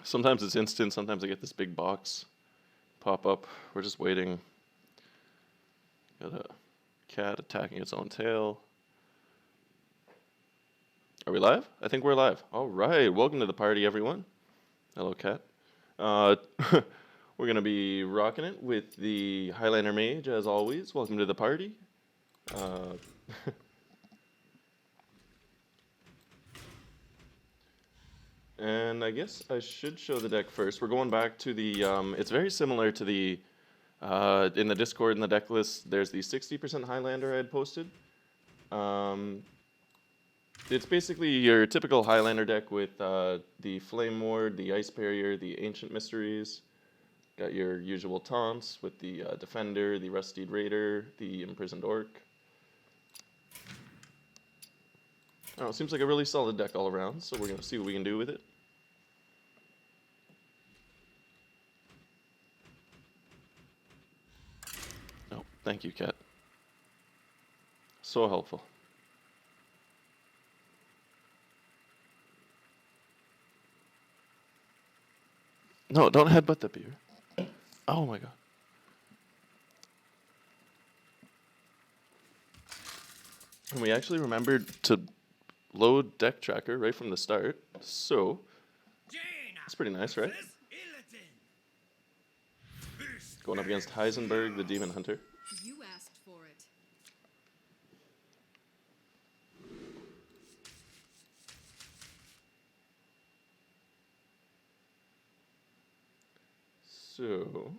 Sometimes it's instant, sometimes I get this big box pop up. We're just waiting. Got a cat attacking its own tail. Are we live? I think we're live. All right, welcome to the party, everyone. Hello, cat. We're going to be rocking it with the Highlander Mage, as always. Welcome to the party. And I guess I should show the deck first. We're going back to the, it's very similar to the, in the Discord and the deck list, there's the 60% Highlander I had posted. It's basically your typical Highlander deck with the Flame Ward, the Ice Barrier, the Ancient Mysteries. Got your usual taunts with the Defender, the Rustied Raider, the Imprisoned Orc. I don't know, it seems like a really solid deck all around, so we're going to see what we can do with it. Oh, thank you, cat. So helpful. No, don't headbutt the beer. Oh my god. And we actually remembered to load Deck Tracker right from the start, so it's pretty nice, right? Going up against Heisenberg, the Demon Hunter. You asked for it. So,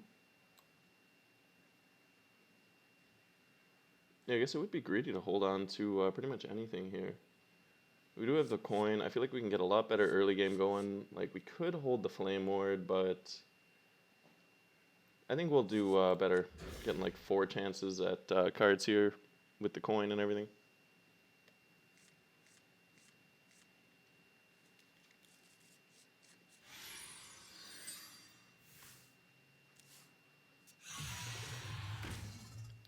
yeah, I guess it would be greedy to hold on to pretty much anything here. We do have the coin. I feel like we can get a lot better early game going. Like, we could hold the Flame Ward, but I think we'll do better getting like 4 chances at cards here with the coin and everything.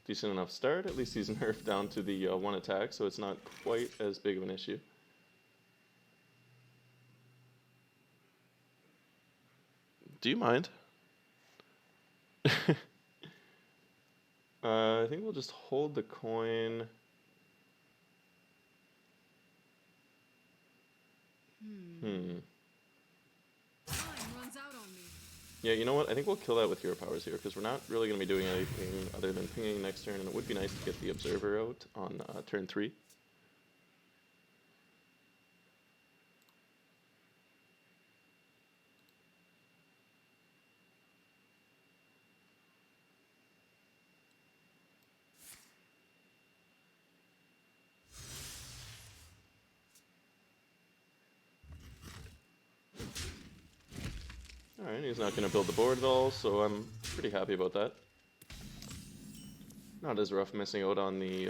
Decent enough start. At least he's nerfed down to the 1 attack, so it's not quite as big of an issue. Do you mind? I think we'll just hold the coin. Time runs out on me. Yeah, you know what? I think we'll kill that with Hero Powers here, because we're not really going to be doing anything other than pinging next turn, and it would be nice to get the Observer out on turn 3. Alright, he's not going to build the board at all, so I'm pretty happy about that. Not as rough missing out on the,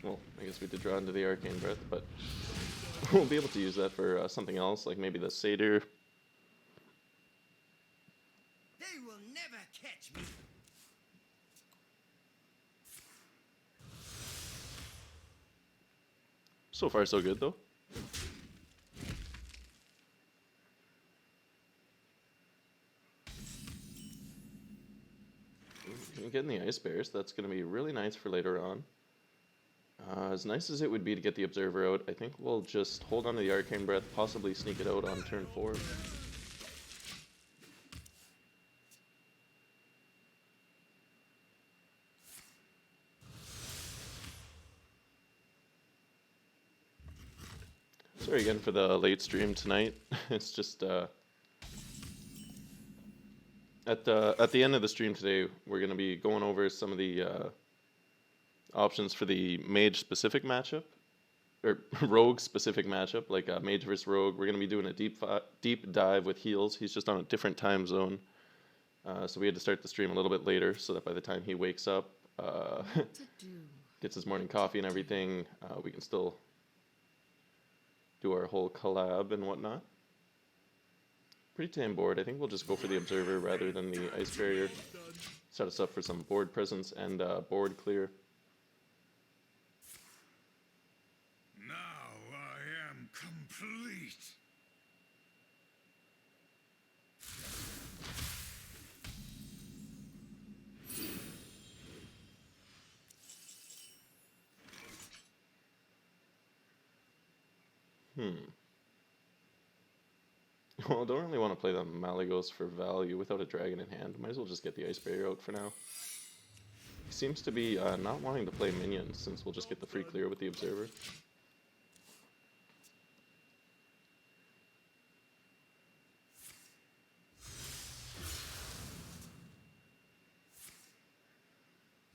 well, I guess we did draw into the Arcane Breath, but we'll be able to use that for something else, like maybe the Satyr. They will never catch me. So far, so good, though. Getting the Ice Bears, that's going to be really nice for later on. As nice as it would be to get the Observer out, I think we'll just hold on to the Arcane Breath, possibly sneak it out on turn 4. Sorry again for the late stream tonight. It's just at the end of the stream today, we're going to be going over some of the options for the Mage specific matchup, or Rogue specific matchup, like Mage versus Rogue. We're going to be doing a deep dive with Heals. He's just on a different time zone, so we had to start the stream a little bit later so that by the time he wakes up, gets his morning coffee and everything, we can still do our whole collab and whatnot. Pretty tame board. I think we'll just go for the Observer rather than the Ice Barrier. Set us up for some board presence and board clear. Now I am complete. Well, I don't really want to play the Malygos for value without a dragon in hand. Might as well just get the Ice Barrier out for now. He seems to be not wanting to play minions, since we'll just get the free clear with the Observer.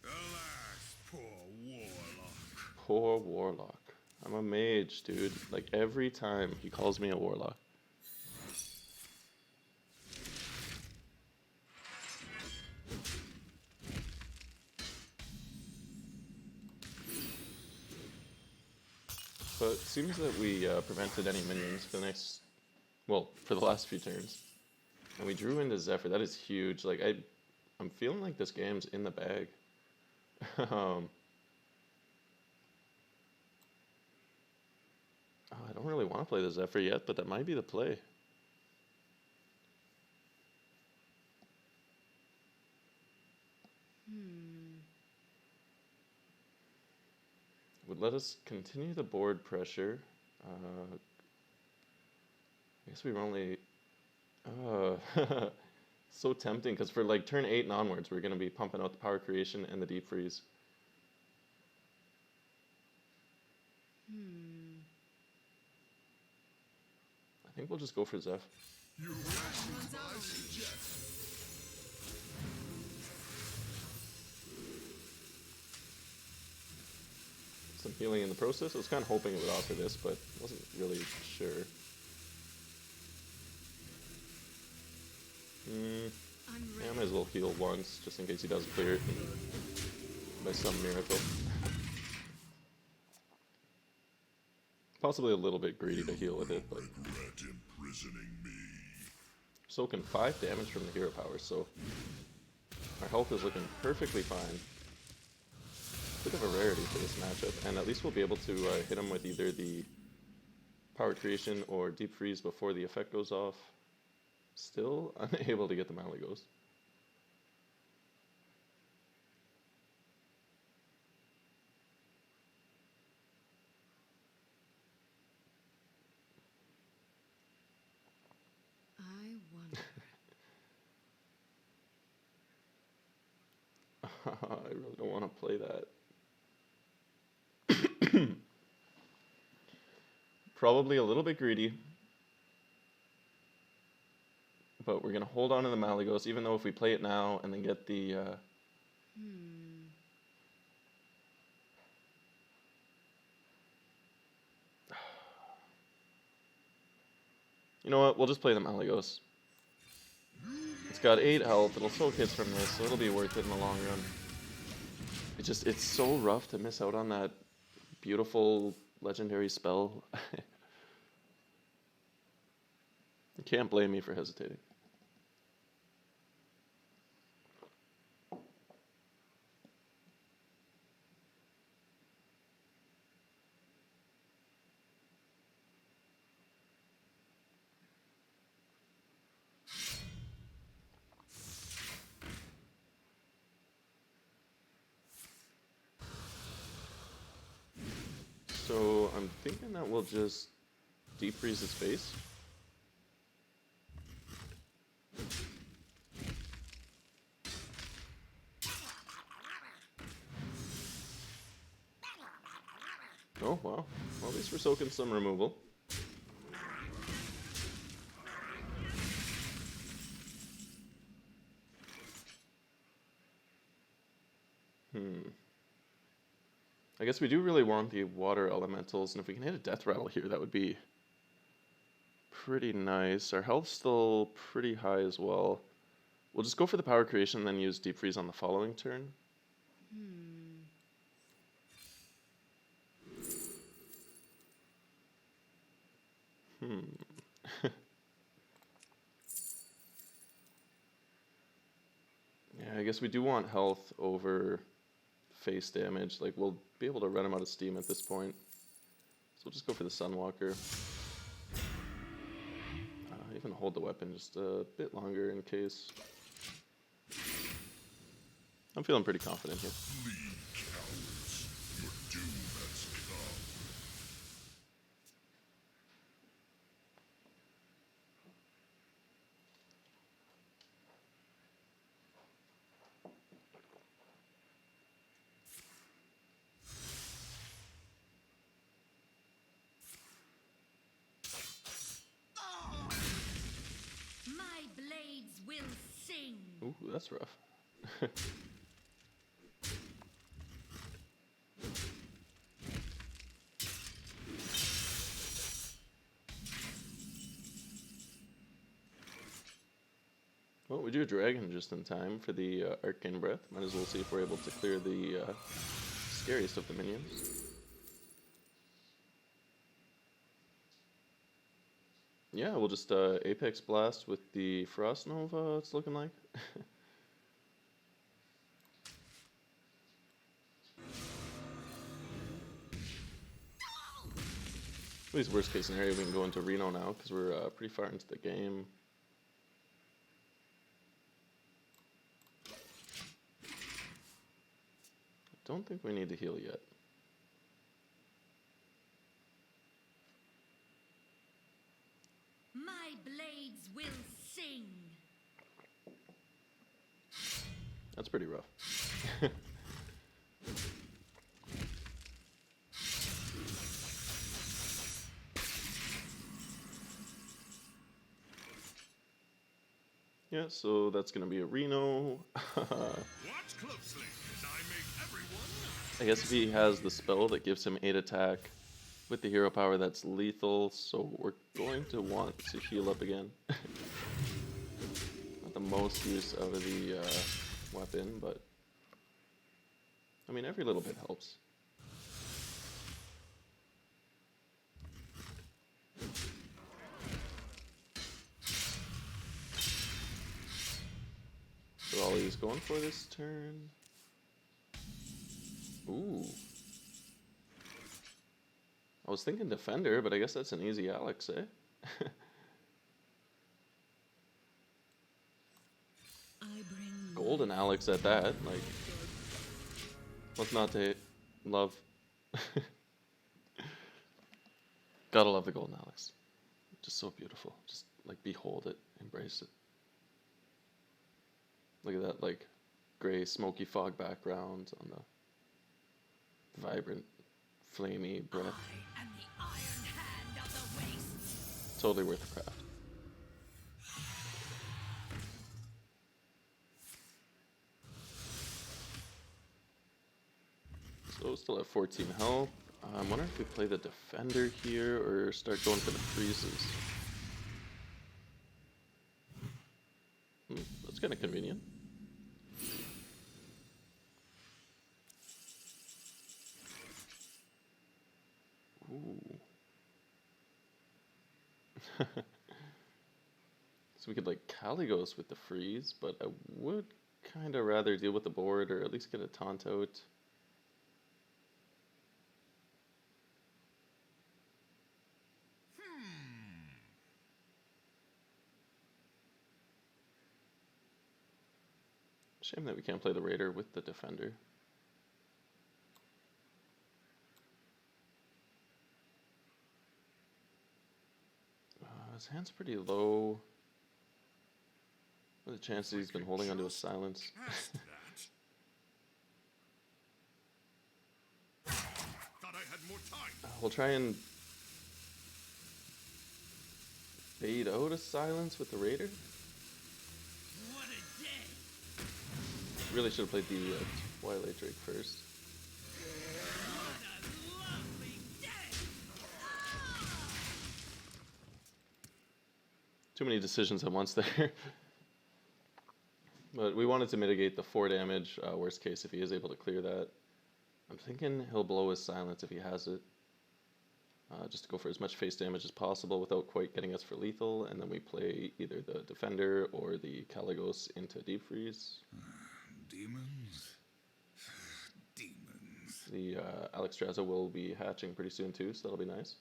Alas, poor warlock. Poor Warlock. I'm a mage, dude. Like, every time he calls me a Warlock. But it seems that we prevented any minions for the next, well, for the last few turns. And we drew into Zephyr. That is huge. Like, I'm feeling like this game's in the bag. Oh, I don't really want to play the Zephyr yet, but that might be the play. Would let us continue the board pressure. I guess we were only... so tempting, because for like turn 8 and onwards, we're going to be pumping out the Power Creation and the Deep Freeze. I think we'll just go for Zeph. Some healing in the process. I was kind of hoping it would offer this, but wasn't really sure. Yeah, I might as well heal once, just in case he doesn't clear it by some miracle. Possibly a little bit greedy to heal with it, but... Soaking 5 damage from the hero power, so... Our health is looking perfectly fine. Bit of a rarity for this matchup, and at least we'll be able to hit him with either the Power Creation or Deep Freeze before the effect goes off. Still unable to get the Malygos. I wonder. I really don't want to play that. Probably a little bit greedy. But we're going to hold on to the Malygos, even though if we play it now and then get the... You know what? We'll just play the Malygos. It's got 8 health. It'll soak hits from this, so it'll be worth it in the long run. It's so rough to miss out on that beautiful legendary spell. You can't blame me for hesitating. So I'm thinking that we'll just Deep Freeze his face. Oh, wow. Well, at least we're soaking some removal. I guess we do really want the water elementals, and if we can hit a death rattle here, that would be pretty nice. Our health's still pretty high as well. We'll just go for the Power Creation and then use Deep Freeze on the following turn. Yeah, I guess we do want health over face damage. Like, we'll be able to run him out of steam at this point. So we'll just go for the Sunwalker. Even hold the weapon just a bit longer in case. I'm feeling pretty confident here. Ooh, that's rough. Well, we drew a dragon just in time for the Arcane Breath. Might as well see if we're able to clear the scariest of the minions. Yeah, we'll just Apex Blast with the Frost Nova, it's looking like. At least worst case scenario, we can go into Reno now because we're pretty far into the game. I don't think we need to heal yet. My blades will sing. That's pretty rough. Yeah, so that's gonna be a Reno. Watch closely as I make everyone. I guess if he has the spell that gives him 8 attack with the hero power, that's lethal, so we're going to want to heal up again. Not the most use out of the weapon, but I mean, every little bit helps. So all he's going for this turn. Ooh. I was thinking Defender, but I guess that's an easy Alex, eh? Golden Alex at that, like, what's not to love? Gotta love the Golden Alex. Just so beautiful. Just, like, behold it, embrace it. Look at that, like, gray, smoky fog background on the vibrant, flamey breath. I am the iron hand of the waste. Totally worth the craft. So still at 14 health. I'm wondering if we play the Defender here or start going for the freezes. That's kind of convenient. Ooh. So we could like Caligos with the freeze, but I would kind of rather deal with the board or at least get a taunt out. Shame that we can't play the Raider with the Defender. His hand's pretty low. What are the chances he's been holding onto a silence? Past that. Thought I had more time. We'll try and bait out a silence with the Raider. What a day! Really should have played the Twilight Drake first. What a lovely day! Too many decisions at once there. But we wanted to mitigate the 4 damage, worst case if he is able to clear that. I'm thinking he'll blow his silence if he has it. Just to go for as much face damage as possible without quite getting us for lethal, and then we play either the Defender or the Caligos into Deep Freeze. Demons? Demons. The Alexstrasza will be hatching pretty soon too, so that'll be nice.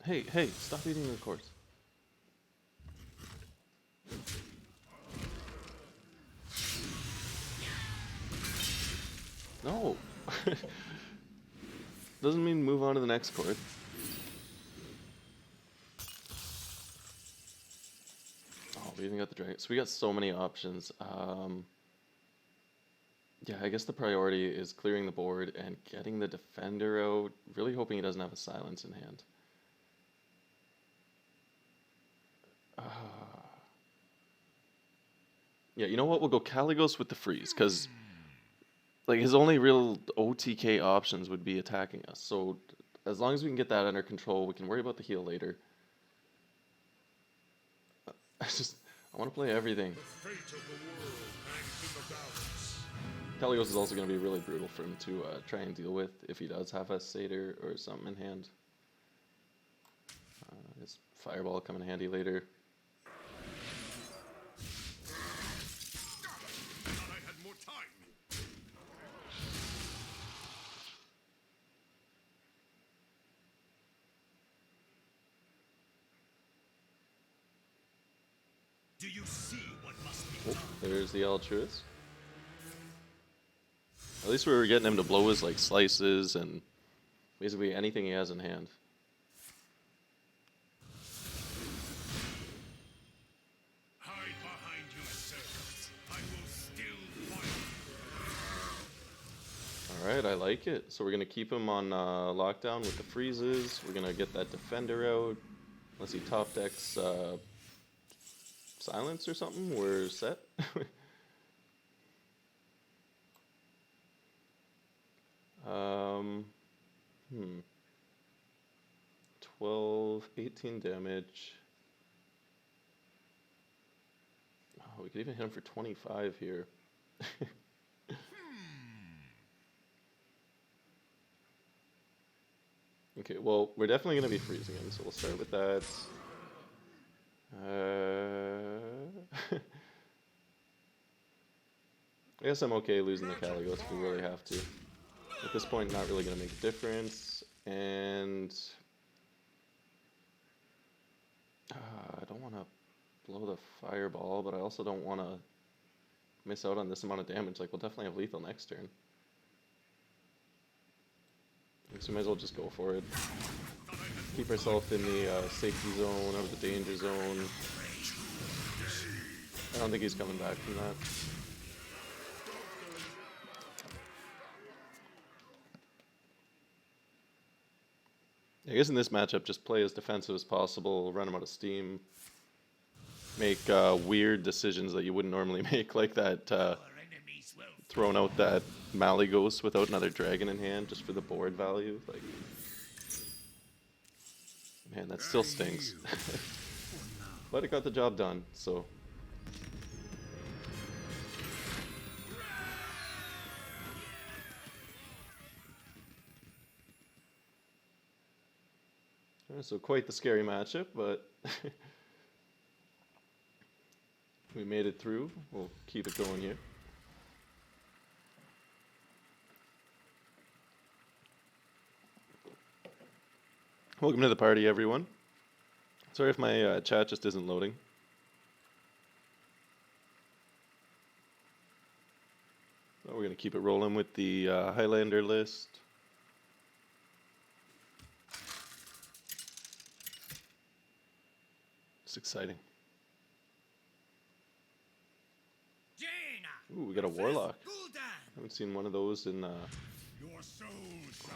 Hey, hey, stop eating the corpse. No! Doesn't mean move on to the next chord. Oh, we even got the dragon. So we got so many options. Yeah, I guess the priority is clearing the board and getting the defender out. Really hoping he doesn't have a silence in hand. Yeah, you know what? We'll go Caligos with the freeze, because like his only real OTK options would be attacking us. So as long as we can get that under control, we can worry about the heal later. I want to play everything. The fate of the world hangs in the balance. Caligos is also going to be really brutal for him to try and deal with if he does have a satyr or something in hand. His fireball come in handy later. Thought I had more time. Do you see what must be Oh, done? there's the Altruist. At least we were getting him to blow his like slices and basically anything he has in hand. Hide behind yourselves. I will still fight. Alright, I like it. So we're going to keep him on lockdown with the freezes. We're going to get that defender out. Unless he top decks silence or something, we're set. 12, 18 damage. Oh, we could even hit him for 25 here. Okay, well, we're definitely going to be freezing him, so we'll start with that. I guess I'm okay losing the Caligos if we really have to. At this point, not really going to make a difference, and I don't want to blow the fireball, but I also don't want to miss out on this amount of damage. Like, we'll definitely have lethal next turn. I guess we might as well just go for it. Keep ourselves in the safety zone, out of the danger zone. I don't think he's coming back from that. I guess in this matchup, just play as defensive as possible, run him out of steam, make weird decisions that you wouldn't normally make, like that throwing out that Mulligans without another dragon in hand just for the board value. Like, man, that still stings. But it got the job done, so. So quite the scary matchup, but we made it through. We'll keep it going here. Welcome to the party, everyone. Sorry if my chat just isn't loading. Well, we're going to keep it rolling with the Highlander list. It's exciting. Ooh, we got a Warlock. Haven't seen one of those in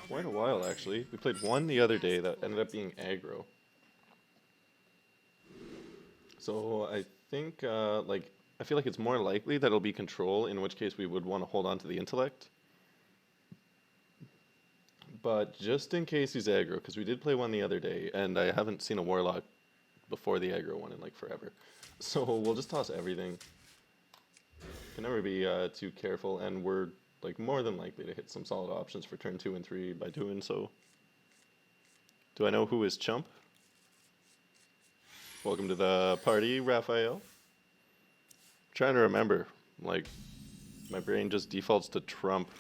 quite a while, actually. We played one the other day that ended up being aggro. So I think, I feel like it's more likely that it'll be control, in which case we would want to hold on to the intellect. But just in case he's aggro, because we did play one the other day, and I haven't seen a Warlock before the aggro one in like forever. So we'll just toss everything. Can never be too careful, and we're like more than likely to hit some solid options for turn 2 and 3 by doing so. Do I know who is Chump? Welcome to the party, Raphael. Trying to remember, like, my brain just defaults to Trump.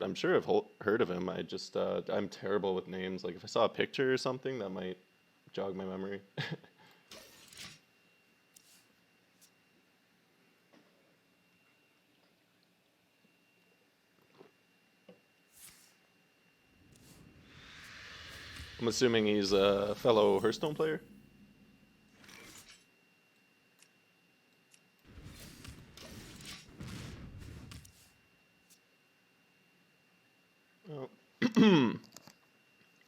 I'm sure I've heard of him. I just I'm terrible with names. Like if I saw a picture or something, that might jog my memory. I'm assuming he's a fellow Hearthstone player. Oh.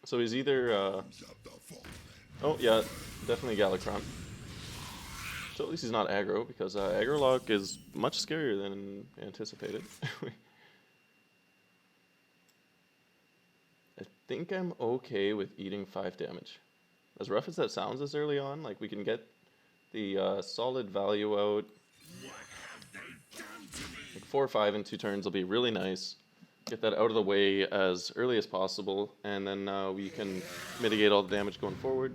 So he's either oh yeah, definitely Galakron. So at least he's not aggro, because aggro lock is much scarier than anticipated. I think I'm okay with eating 5 damage. As rough as that sounds as early on, like we can get the solid value out. Like 4 or 5 in 2 turns will be really nice. Get that out of the way as early as possible, and then we can mitigate all the damage going forward.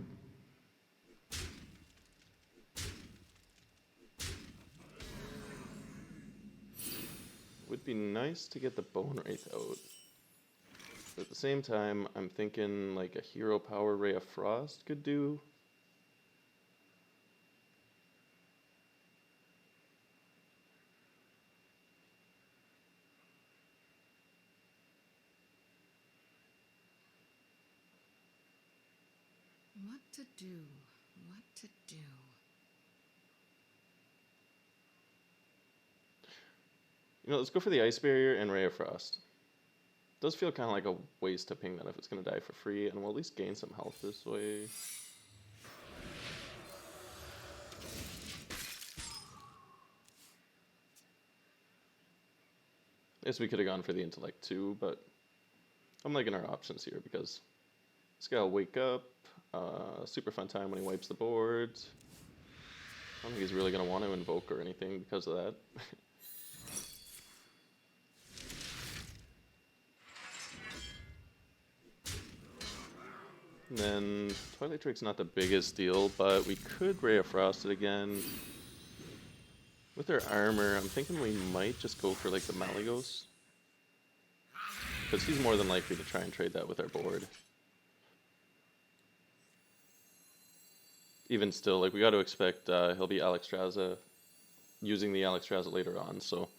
Would be nice to get the Bone Wraith out. But at the same time, I'm thinking like a Hero Power Ray of Frost could do. What to do? What to do? You know, let's go for the Ice Barrier and Ray of Frost. Does feel kind of like a waste to ping that if it's going to die for free, and we'll at least gain some health this way. I guess we could have gone for the Intellect too, but I'm liking our options here because this guy will wake up. Super fun time when he wipes the board. I don't think he's really going to want to invoke or anything because of that. And then Twilight Drake's not the biggest deal, but we could Ray of Frost it again. With their armor, I'm thinking we might just go for like the Mulligans, because he's more than likely to try and trade that with our board. Even still, like we got to expect he'll be Alexstrasza, using the Alexstrasza later on, so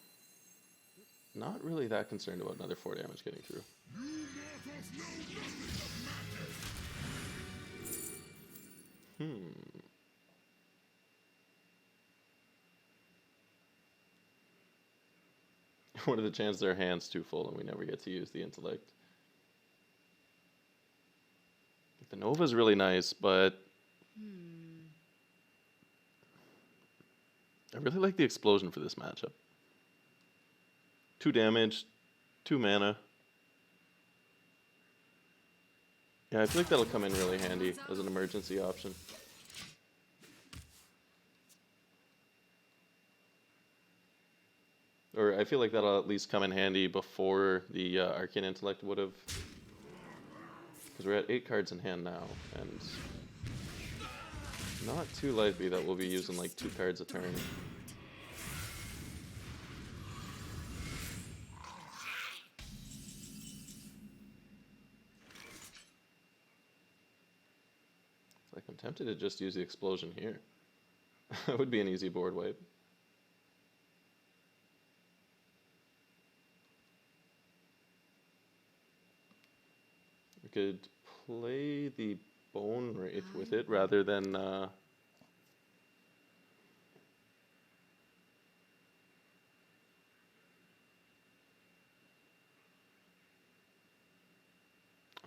not really that concerned about another 4 damage getting through. What are the chances their hand's too full and we never get to use the Intellect? The Nova's really nice, but I really like the Explosion for this matchup. 2 damage, 2 mana. Yeah, I feel like that'll come in really handy as an emergency option. Or I feel like that'll at least come in handy before the Arcane Intellect would have. Because we're at 8 cards in hand now, and not too likely that we'll be using like 2 cards a turn. Like I'm tempted to just use the Explosion here. That would be an easy board wipe. We could play the Bone Wraith with it rather than or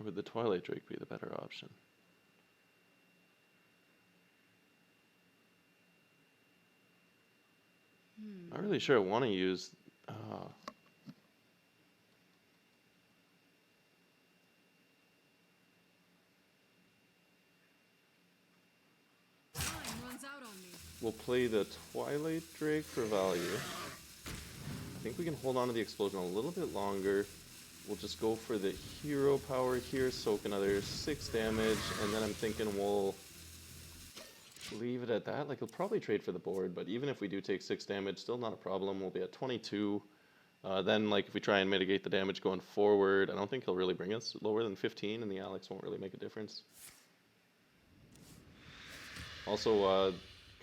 would the Twilight Drake be the better option? Not really sure I want to use Time runs out on me. we'll play the Twilight Drake for value. I think we can hold on to the Explosion a little bit longer. We'll just go for the Hero Power here, soak another 6 damage, and then I'm thinking we'll leave it at that. Like, he'll probably trade for the board, but even if we do take 6 damage, still not a problem. We'll be at 22. Then, like, if we try and mitigate the damage going forward, I don't think he'll really bring us lower than 15, and the Alex won't really make a difference. Also,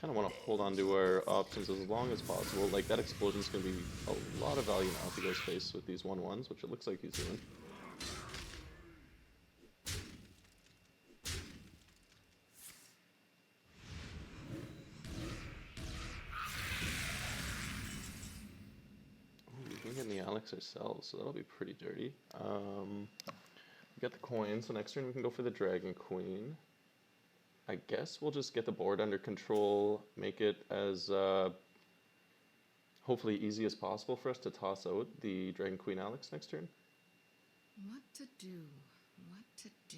kind of want to hold on to our options as long as possible. Like, that Explosion's going to be a lot of value now if he goes face with these 1/1s, which it looks like he's doing. Ooh, we can get the Alex ourselves, so that'll be pretty dirty. We got the coin, so next turn we can go for the Dragon Queen. I guess we'll just get the board under control, make it as hopefully easy as possible for us to toss out the Dragon Queen Alex next turn. What to do? What to do?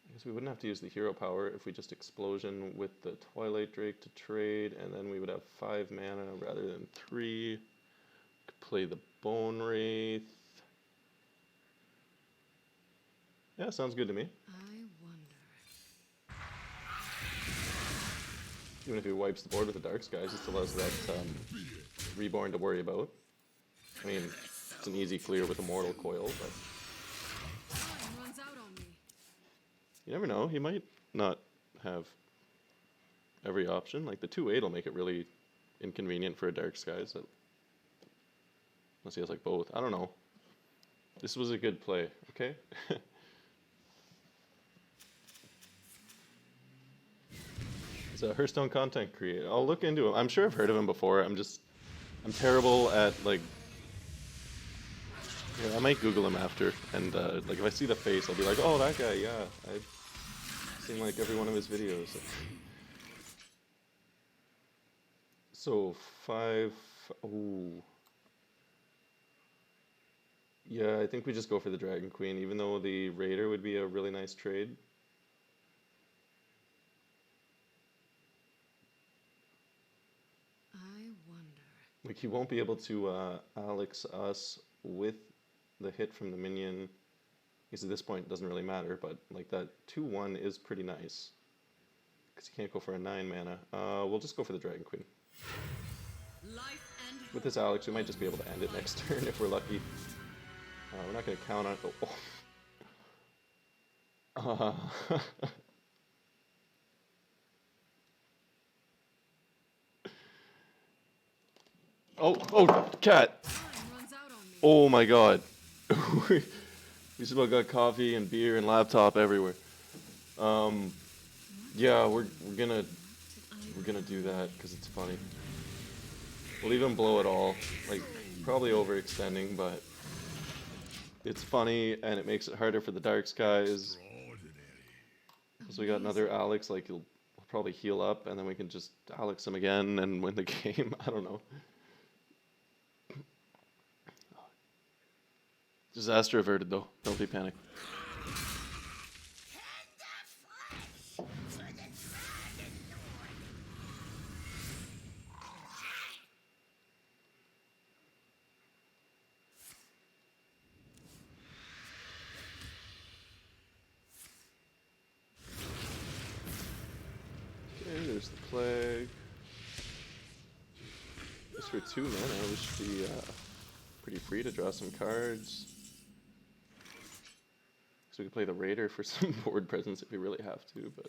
I guess we wouldn't have to use the hero power if we just explosion with the Twilight Drake to trade, and then we would have 5 mana rather than 3. Could play the Bone Wraith. Yeah, sounds good to me. I wonder. Even if he wipes the board with the Dark Skies, it still has that Reborn to worry about. I mean, it's an easy clear with Immortal Coil, but Time runs out on me. you never know. He might not have every option. Like the 2/8 will make it really inconvenient for a Dark Skies, unless he has like both. I don't know. This was a good play, okay? It's a Hearthstone content creator. I'll look into him. I'm sure I've heard of him before. I'm terrible at like. Yeah, I might Google him after, and like if I see the face, I'll be like, oh, that guy, yeah, I've seen like every one of his videos. So 5. Ooh. Yeah, I think we just go for the Dragon Queen, even though the Raider would be a really nice trade. I wonder. Like he won't be able to Alex us with the hit from the minion. Because at this point it doesn't really matter, but like that 2/1 is pretty nice. Because he can't go for a 9 mana. We'll just go for the Dragon Queen. Life and With this Alex, we might just be able to end it next turn if we're lucky. We're not going to count on... Oh, cat! time runs out on me. Oh my god. We still got coffee and beer and laptop everywhere. Yeah, we're gonna do that because it's funny. We'll even blow it all, like probably overextending, but it's funny and it makes it harder for the Dark Skies. Because we got another Alex, like he'll probably heal up and then we can just Alex him again and win the game. I don't know. Disaster averted though. Don't be panicked. Okay, there's the Plague. Just for 2 mana, we should be pretty free to draw some cards. So we can play the Raider for some board presence if we really have to, but...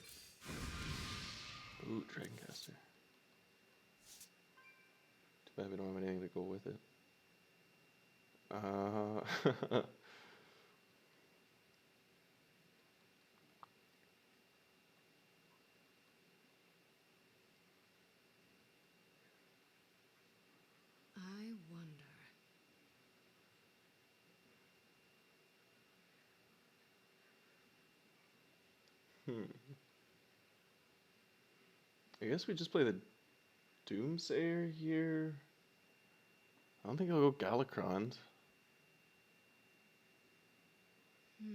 Ooh, Dragoncaster. Too bad we don't have anything to go with it. I wonder. I guess we just play the Doomsayer here. I don't think I'll go Galakron. The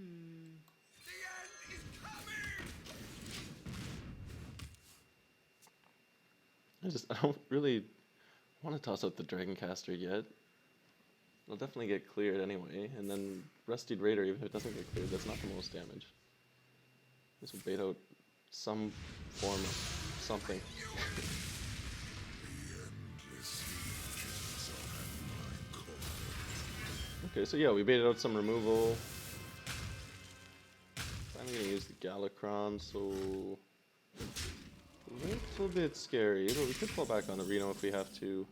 end is coming! I don't really want to toss out the Dragoncaster yet. It'll definitely get cleared anyway, and then Rustied Raider, even if it doesn't get cleared, that's not the most damage. This will bait out some form of something. Okay, so yeah, we baited out some removal. I'm gonna use the Galakron, so a little bit scary, but we could fall back on the Reno if we have to.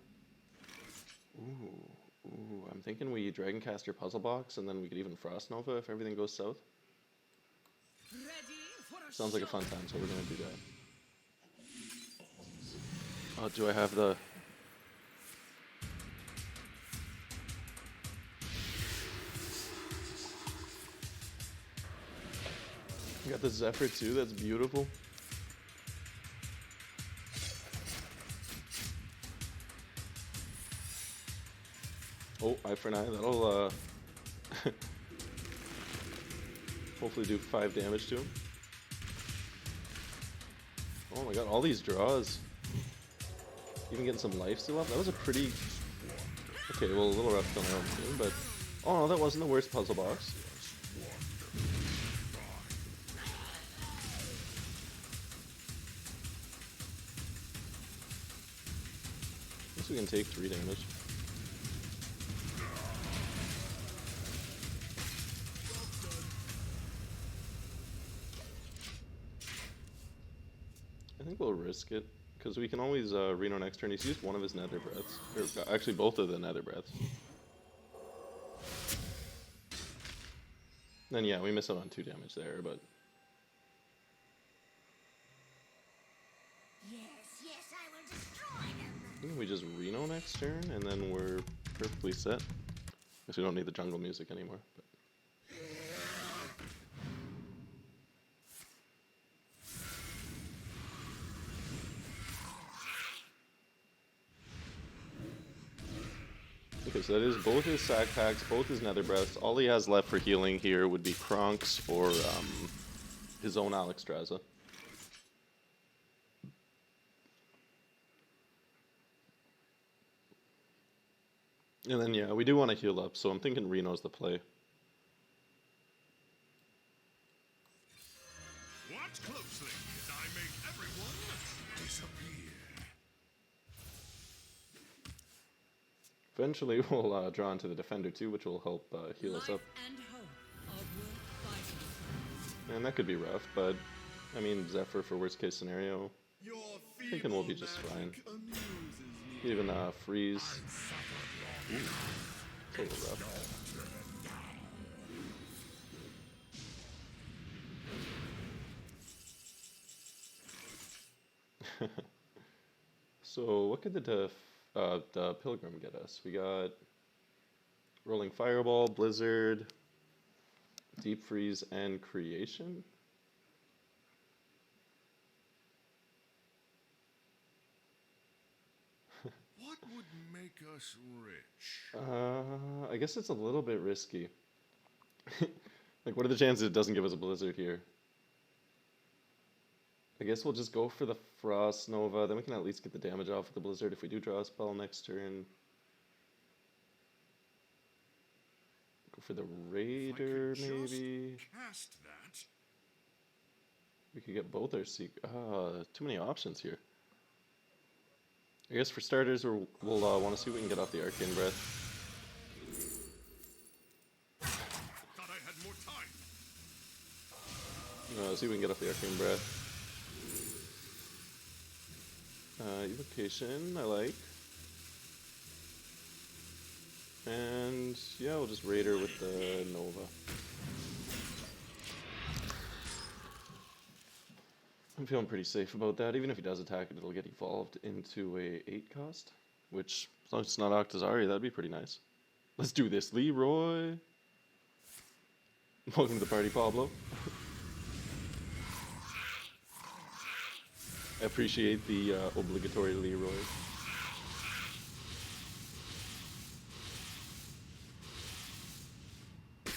Ooh, I'm thinking we Dragoncaster Puzzle Box, and then we could even Frost Nova if everything goes south. Ready for a Sounds like a fun time, so we're gonna do that. Oh, do I have the... We got the Zephyr too, that's beautiful. Oh, eye for an eye, that'll hopefully do 5 damage to him. Oh my god, all these draws. Even getting some lifesteal up. That was a pretty... Okay, well, a little rough on our own team, but... Oh no, that wasn't the worst puzzle box. I guess we can take 3 damage. I think we'll risk it, because we can always Reno next turn. He's used one of his nether breaths. Or, actually, both of the nether breaths. Then yeah, we miss out on 2 damage there, but... Yes, yes, I will destroy them. I think we just Reno next turn, and then we're perfectly set. Guess we don't need the jungle music anymore. But. Okay, so that is both his sack packs, both his nether breaths. All he has left for healing here would be Kronks or his own Alexstrasza. And then yeah, we do want to heal up, so I'm thinking Reno's the play. Watch closely as I make everyone disappear. Eventually we'll draw into the defender too, which will help heal us up. And hope are worth fighting. And that could be rough, but I mean Zephyr for worst case scenario. Your Thinking we'll be just fine. amuses me. Even freeze. Ooh, it's a little rough. So what could the Pilgrim get us? We got Rolling Fireball, Blizzard, Deep Freeze, and Creation. What would make us rich? I guess it's a little bit risky. Like, what are the chances it doesn't give us a Blizzard here? I guess we'll just go for the Frost Nova, then we can at least get the damage off of the Blizzard if we do draw a spell next turn. Go for the Raider, If I could just maybe. Cast that. We could get both our too many options here. I guess for starters, we'll want to see what we can get off the Arcane Breath. Thought I had more time. See what we can get off the Arcane Breath. Evocation, I like. And yeah, we'll just Raider with the Nova. I'm feeling pretty safe about that. Even if he does attack it, it'll get evolved into a 8 cost. Which, as long as it's not Octazari, that'd be pretty nice. Let's do this, Leroy! Welcome to the party, Pablo. I appreciate the obligatory Leroy. That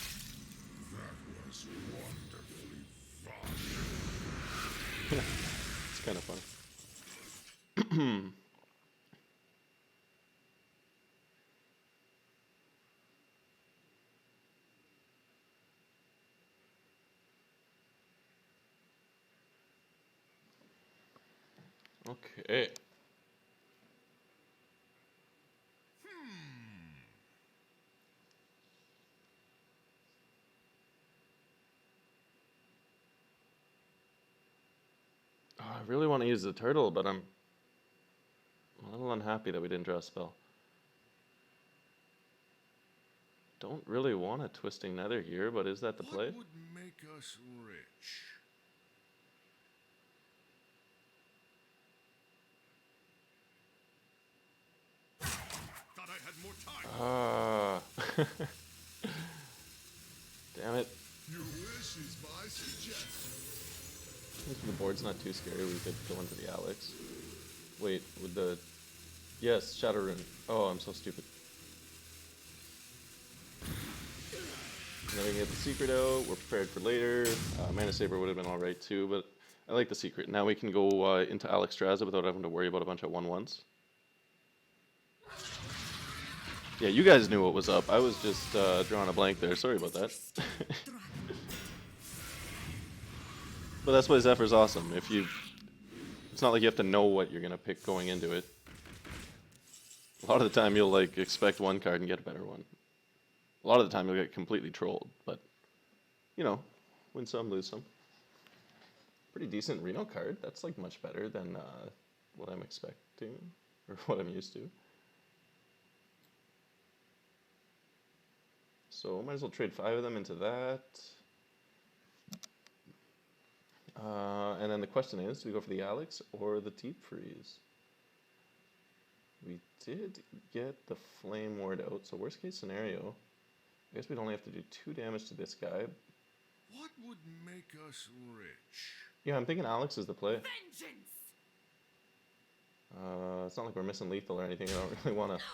was wonderfully fun. It's kind of fun. Okay. Oh, I really want to use the turtle, but I'm a little unhappy that we didn't draw a spell. Don't really want a Twisting Nether here, but is that the play? What would make us rich? Thought I had more time. Damn it. Your wish is my suggestion. If the board's not too scary, we could go into the Alex. Wait, with the... Yes, Shadow Rune. Oh, I'm so stupid. And then we can get the secret out. We're prepared for later. Mana Saber would have been alright too, but I like the secret. Now we can go into Alexstrasza without having to worry about a bunch of 1/1s. Yeah, you guys knew what was up. I was just drawing a blank there. Sorry about that. But that's why Zephyr's awesome. It's not like you have to know what you're gonna pick going into it. A lot of the time you'll like expect one card and get a better one. A lot of the time you'll get completely trolled, but you know, win some, lose some. Pretty decent Reno card. That's like much better than what I'm expecting or what I'm used to. So might as well trade 5 of them into that. And then the question is, do we go for the Alex or the Deep Freeze? We did get the Flame Ward out, so worst case scenario, I guess we'd only have to do 2 damage to this guy. What would make us rich? Yeah, I'm thinking Alex is the play. Vengeance! It's not like we're missing lethal or anything. I don't really want to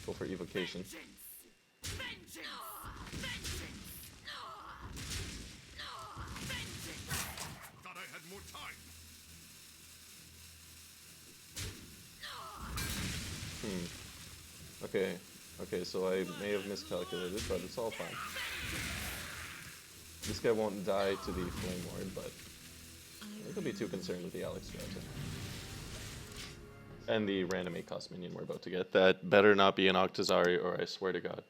go for evocation. Vengeance! Vengeance! Vengeance! Vengeance! Thought I had more time. Okay, so I may have miscalculated, but it's all fine. This guy won't die to the Flame Ward, but I think I'll be too concerned with the Alexstrasza. And the random 8-cost minion we're about to get. That better not be an Octazari, or I swear to God.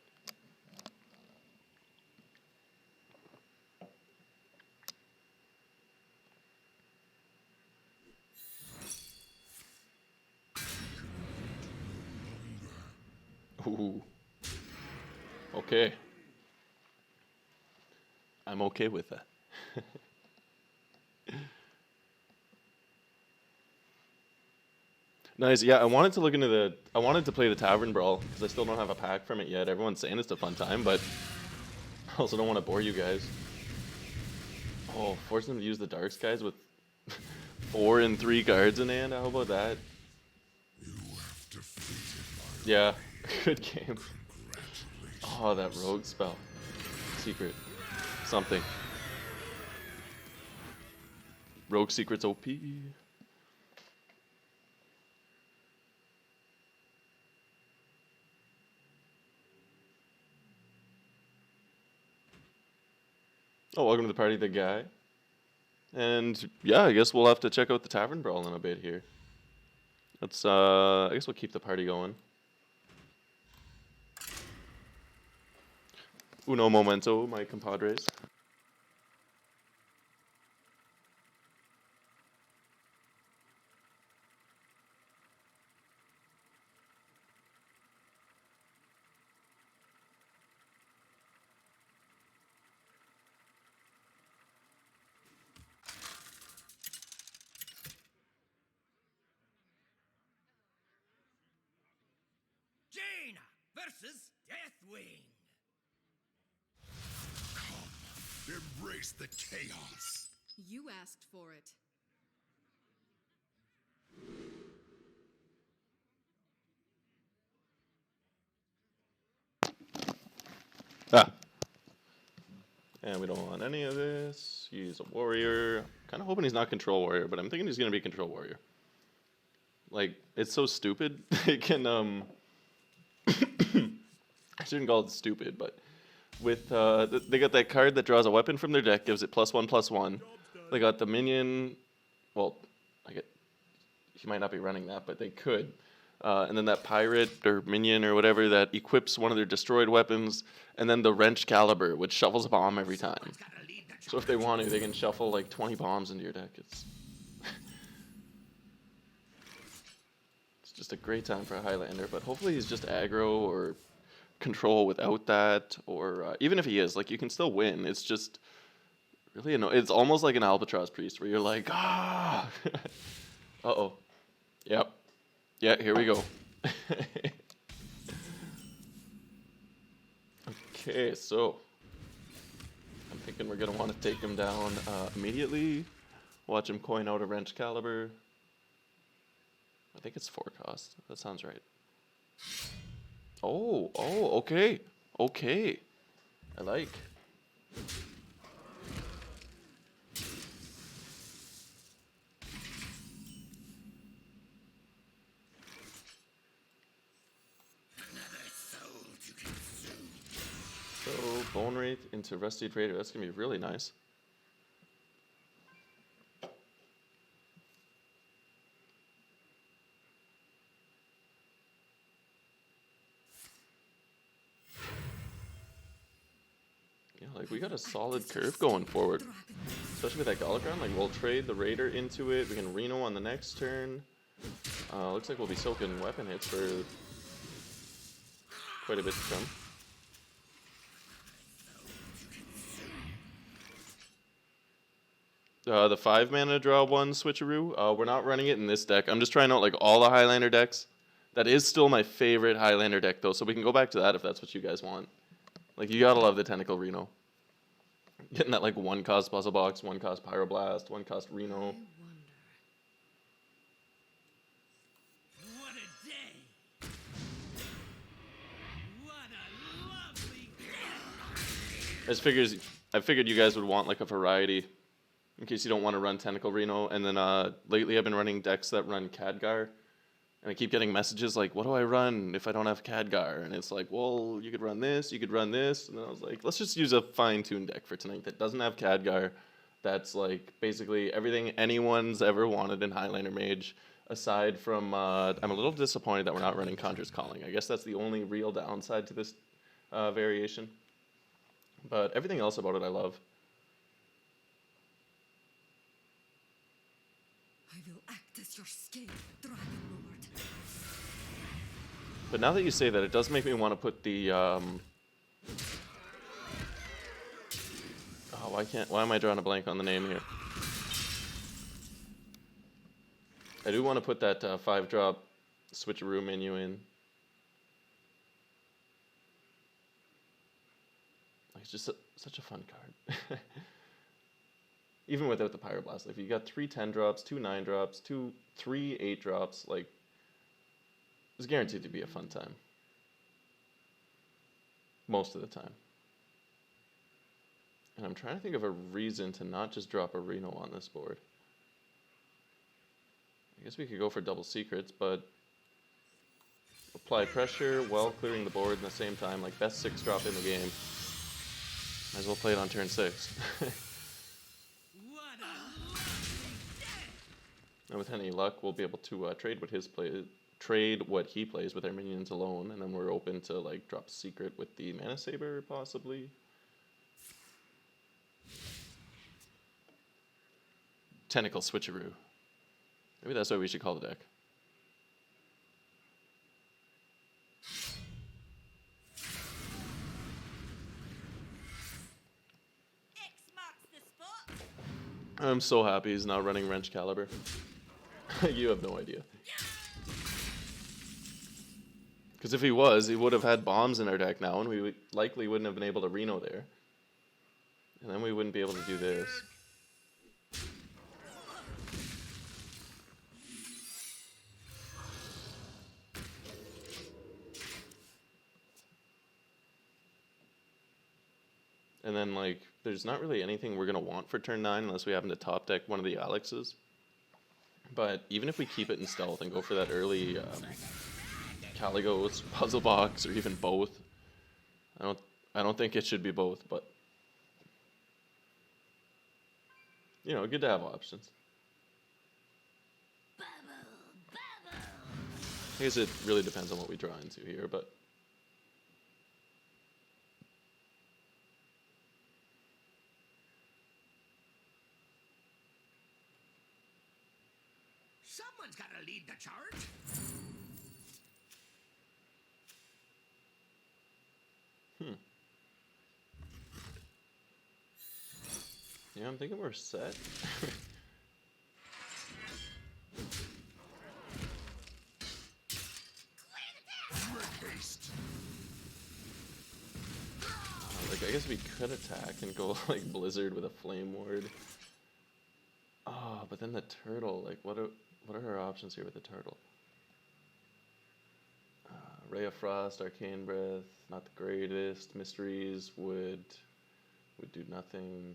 Ooh. Okay. I'm okay with that. Nice. Yeah, I wanted to look into I wanted to play the Tavern Brawl because I still don't have a pack from it yet. Everyone's saying it's a fun time, but I also don't want to bore you guys. Oh, force them to use the Dark Skies with 4 and 3 cards in hand. How about that? Yeah, good game. Oh, that rogue spell. Secret. Something. Rogue secret's OP. Oh, welcome to the party, the guy. And yeah, I guess we'll have to check out the Tavern Brawl in a bit here. Let's I guess we'll keep the party going. Uno momento, my compadres. Jaina versus Deathwing. Embrace the chaos. You asked for it. Ah. And we don't want any of this. He's a warrior. Kind of hoping he's not control warrior, but I'm thinking he's going to be control warrior. Like, it's so stupid. They can, I shouldn't call it stupid, but with, they got that card that draws a weapon from their deck, gives it +1/+1. They got the minion, well, he might not be running that, but they could. And then that pirate or minion or whatever that equips one of their destroyed weapons, and then the wrench caliber, which shuffles a bomb every time. So if they want to, they can shuffle like 20 bombs into your deck. It's just a great time for a Highlander, but hopefully he's just aggro or control without that, or even if he is, like, you can still win. It's just really annoying. It's almost like an Albatross Priest where you're like, ah! Uh-oh. Yep. Yeah, here we go. Okay, so I'm thinking we're going to want to take him down immediately, Watch him coin out a wrench caliber. I think it's 4 cost. That sounds right. Oh, okay. Okay. I like. So, Bone Wraith into Rusty Trader. That's going to be really nice. Yeah, like we got a solid curve going forward. Especially with that Galakrond. Like we'll trade the Raider into it. We can Reno on the next turn. Looks like we'll be soaking weapon hits for quite a bit to come. The 5 mana draw 1 switcheroo. We're not running it in this deck. I'm just trying out like all the Highlander decks. That is still my favorite Highlander deck though, so we can go back to that if that's what you guys want. Like you gotta love the Tentacle Reno. Getting that like 1 cost Puzzle Box, 1 cost Pyroblast, 1 cost Reno. What a day! What a lovely day! I figured you guys would want like a variety. In case you don't want to run Tentacle Reno. And then lately I've been running decks that run Khadgar. And I keep getting messages like, what do I run if I don't have Khadgar? And it's like, well, you could run this, you could run this. And then I was like, let's just use a fine-tuned deck for tonight that doesn't have Khadgar. That's like basically everything anyone's ever wanted in Highlander Mage. Aside from, I'm a little disappointed that we're not running Conjurer's Calling. I guess that's the only real downside to this variation. But everything else about it I love. I will act as your scale, Dragon Lord. But now that you say that, it does make me want to put the, why am I drawing a blank on the name here? I do want to put that 5-drop switcheroo menu in. Like, it's just such a fun card. Even without the Pyroblast, like if you got 3 10-drops, 2 9-drops, 3 8-drops, like it's guaranteed to be a fun time. Most of the time. And I'm trying to think of a reason to not just drop a Reno on this board. I guess we could go for double secrets, but apply pressure while clearing the board at the same time, like best 6-drop in the game. Might as well play it on turn 6. And with any luck, we'll be able to trade what he plays with our minions alone, and then we're open to like drop a secret with the Mana Saber possibly. Tentacle Switcheroo. Maybe that's what we should call the deck. X marks the spot. I'm so happy he's now running Wrench Caliber. You have no idea. Because if he was, he would have had bombs in our deck now, and we likely wouldn't have been able to Reno there. And then we wouldn't be able to do this. And then, like, there's not really anything we're going to want for turn 9 unless we happen to top deck one of the Alexes. But even if we keep it in stealth and go for that early Caligos, Puzzle Box, or even both, I don't think it should be both, but you know, good to have options. I guess it really depends on what we draw into here, but Someone's got to lead the charge. yeah, I'm thinking we're set. Like, I guess we could attack and go like Blizzard with a Flame Ward. but then the turtle, like what are our options here with the turtle? Ray of Frost, Arcane Breath, not the greatest. Mysteries would do nothing.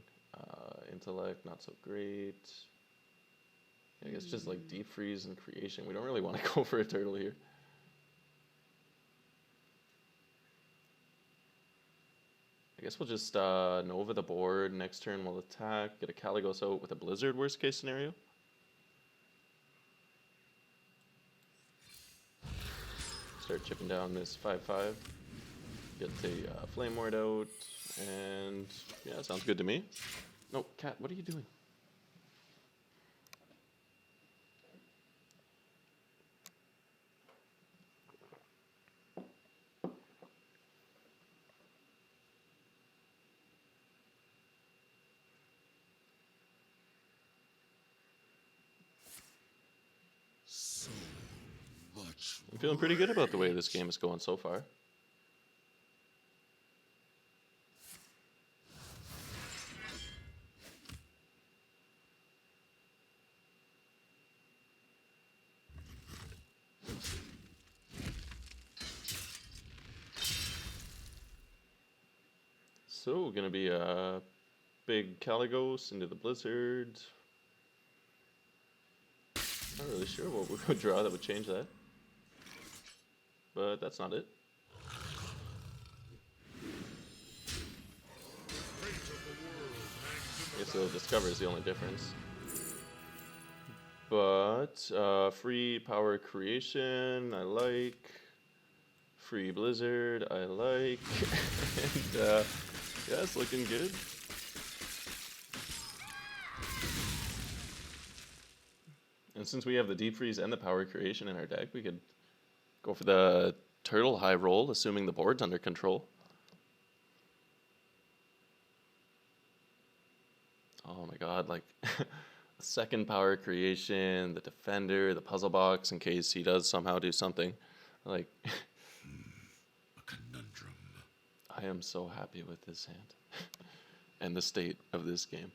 Intellect, not so great. I guess just like Deep Freeze and Creation. We don't really want to go for a turtle here. I guess we'll just Nova the board. Next turn we'll attack, get a Caligos out with a Blizzard, worst case scenario. Start chipping down this 5/5. Get the Flame Ward out, and yeah, sounds good to me. No, Cat, what are you doing? So much. I'm feeling pretty good about the way this game is going so far. So, gonna be a big Caligos into the Blizzard. Not really sure what we would draw that would change that. But that's not it. I guess the Discover is the only difference. But free Power Creation, I like. Free Blizzard, I like. And yeah, it's looking good. And since we have the Deep Freeze and the Power Creation in our deck, we could go for the Turtle high roll, assuming the board's under control. Oh my god, like second Power Creation, the Defender, the Puzzle Box in case he does somehow do something. Like, A conundrum. I am so happy with this hand and the state of this game.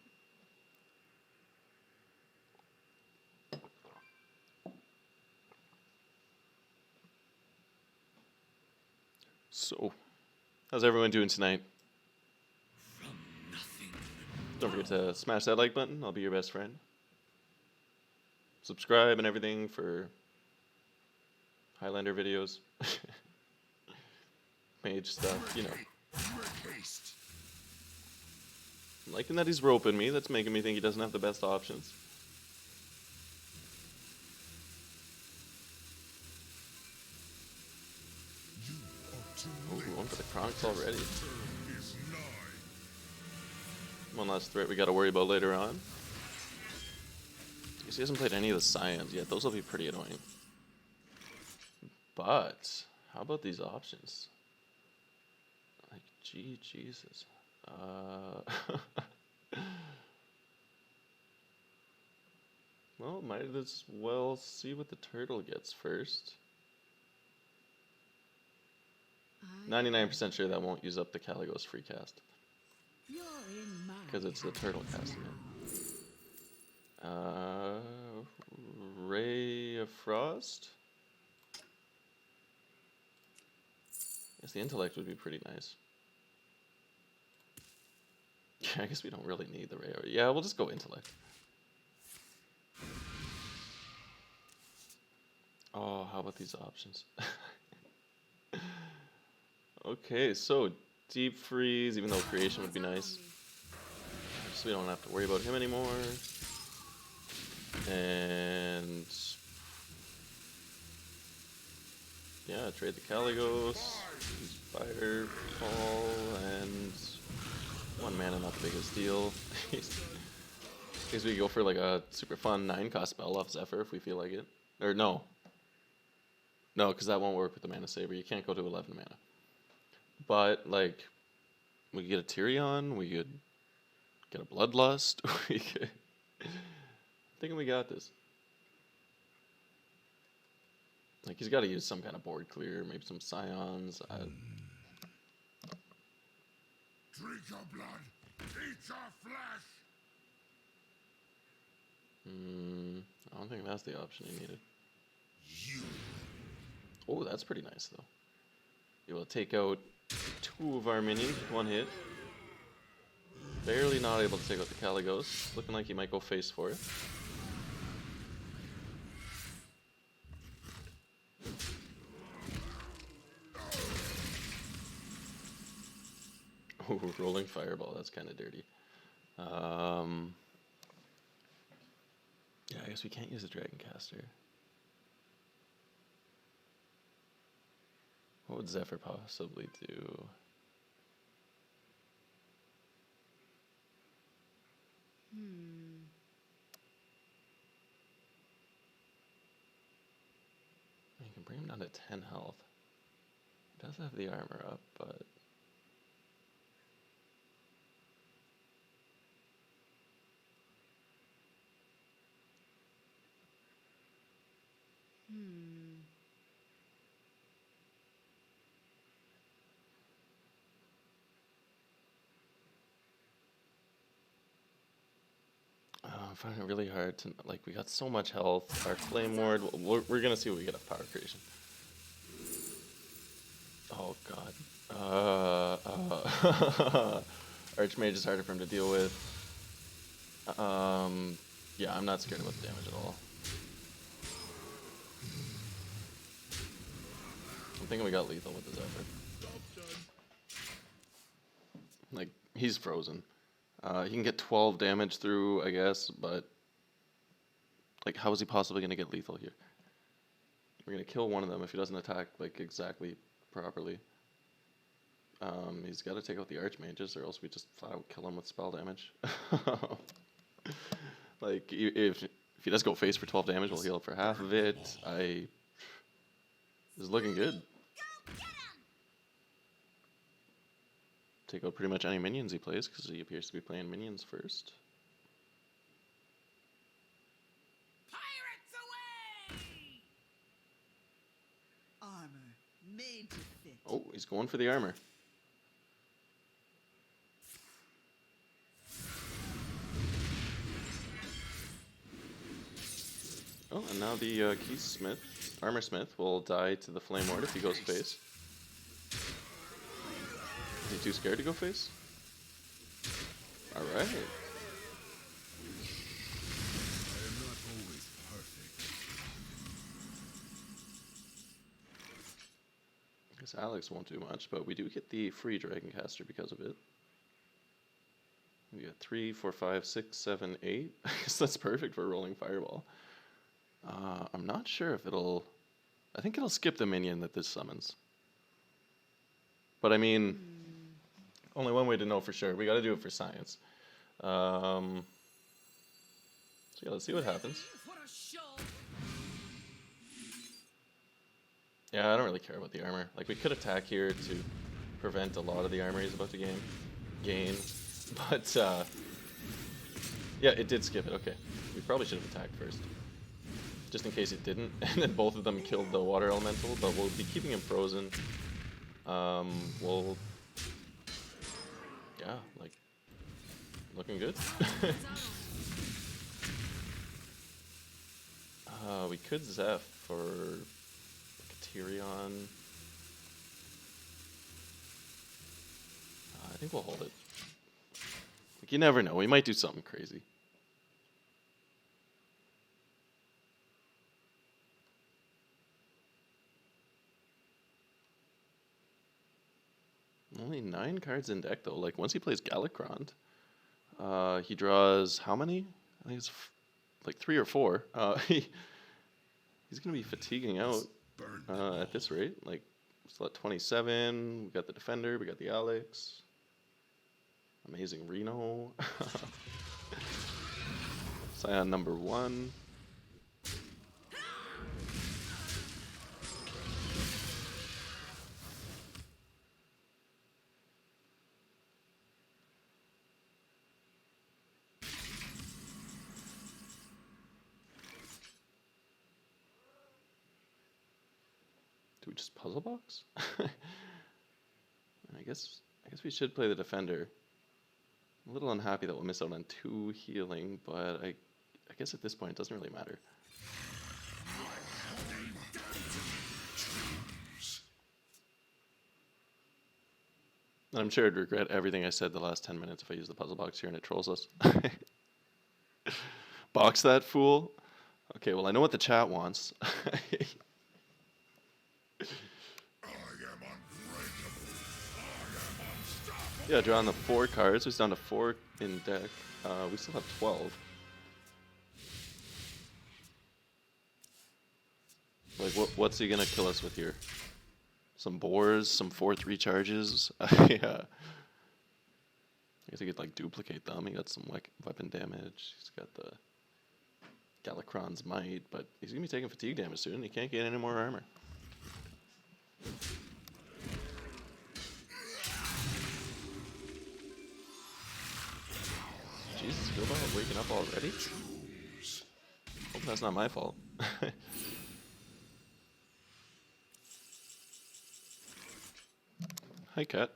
So, how's everyone doing tonight? From nothing. Don't forget to smash that like button. I'll be your best friend. Subscribe and everything for Highlander videos. Mage stuff, you know. Make haste. I'm liking that he's roping me. That's making me think he doesn't have the best options. You are too Oh, late. one for the Chronix already. Turn is nigh. One last threat we gotta worry about later on. Guess he hasn't played any of the Scions yet. Those will be pretty annoying. But how about these options? Like, gee, Jesus. Well, might as well see what the turtle gets first. 99% sure that won't use up the Caligos free cast. You're in my Because it's the turtle casting it. Ray of Frost? Guess the intellect would be pretty nice. Yeah, I guess we don't really need the Ray. Yeah, we'll just go intellect. Oh, how about these options? Okay, so Deep Freeze, even though Creation would be nice. So we don't have to worry about him anymore. And yeah, trade the Caligos, use Firefall, and 1 mana, not the biggest deal. I guess we could go for like a super fun 9-cost spell off Zephyr if we feel like it. Or no. No, because that won't work with the Mana Saber. You can't go to 11 mana. But, like, we could get a Tyrion, we could get a Bloodlust, we could... I'm thinking we got this. Like, he's got to use some kind of board clear, maybe some Scions. Drink your blood. Eat your flesh. I don't think that's the option he needed. You. Oh, that's pretty nice though. He will take out 2 of our minions with 1 hit. Barely not able to take out the Caligos. Looking like he might go face for it. Oh, rolling fireball. That's kind of dirty. Yeah, I guess we can't use a Dragon Caster. What would Zephyr possibly do? You can bring him down to 10 health. He does have the armor up, but... I'm finding it really hard to, like, we got so much health. Our Flame Ward, we're gonna see what we get of Power Creation. Oh god. Archmage is harder for him to deal with. Yeah, I'm not scared about the damage at all. I'm thinking we got lethal with this effort. Like, he's frozen. He can get 12 damage through, I guess, but like, how is he possibly going to get lethal here? We're going to kill one of them if he doesn't attack, like, exactly properly. He's got to take out the Archmages, or else we just flat out kill him with spell damage. Like, if he does go face for 12 damage, we'll heal for half of it. This is looking good. Take out pretty much any minions he plays, because he appears to be playing minions first. Pirates away! Armor made to fit. Oh, he's going for the armor. Oh, and now the Armor Smith will die to the Flame Ward if he goes face. Is he too scared to go face? Alright. I am not always perfect. I guess Alex won't do much, but we do get the free Dragon Caster because of it. We got 3, 4, 5, 6, 7, 8. I guess that's perfect for rolling Fireball. I'm not sure if it'll... I think it'll skip the minion that this summons. But I mean, only one way to know for sure. We gotta do it for science. So yeah, let's see what happens. What a show! Yeah, I don't really care about the armor. Like, we could attack here to prevent a lot of the armor he's about to gain. But, yeah, it did skip it. Okay. We probably should have attacked first. Just in case it didn't. And then both of them killed the water elemental, but we'll be keeping him frozen. We'll... Yeah, like... Looking good. We could Zeph for... like a Tyrion. I think we'll hold it. Like, you never know. We might do something crazy. Only 9 cards in deck, though. Like, once he plays Gallikrond, he draws how many? I think it's like 3 or 4. He's going to be fatiguing out at this rate. Like, still at 27. We got the Defender. We got the Alex. Amazing Reno. Scion number 1. Do we just puzzle box? I guess we should play the Defender. I'm a little unhappy that we'll miss out on 2 healing, but I guess at this point it doesn't really matter. And I'm sure I'd regret everything I said the last 10 minutes if I use the puzzle box here and it trolls us. Box that fool. Okay, well I know what the chat wants. Yeah, drawing the 4 cards. It's down to 4 in deck. We still have 12. Like, what's he gonna kill us with here? Some boars, some 4th recharges. Yeah. I guess he could like duplicate them. He got some weapon damage. He's got the Galakron's Might, but he's gonna be taking fatigue damage soon. He can't get any more armor. Jesus, Gilbert waking up already? Hope that's not my fault. Hi, cat.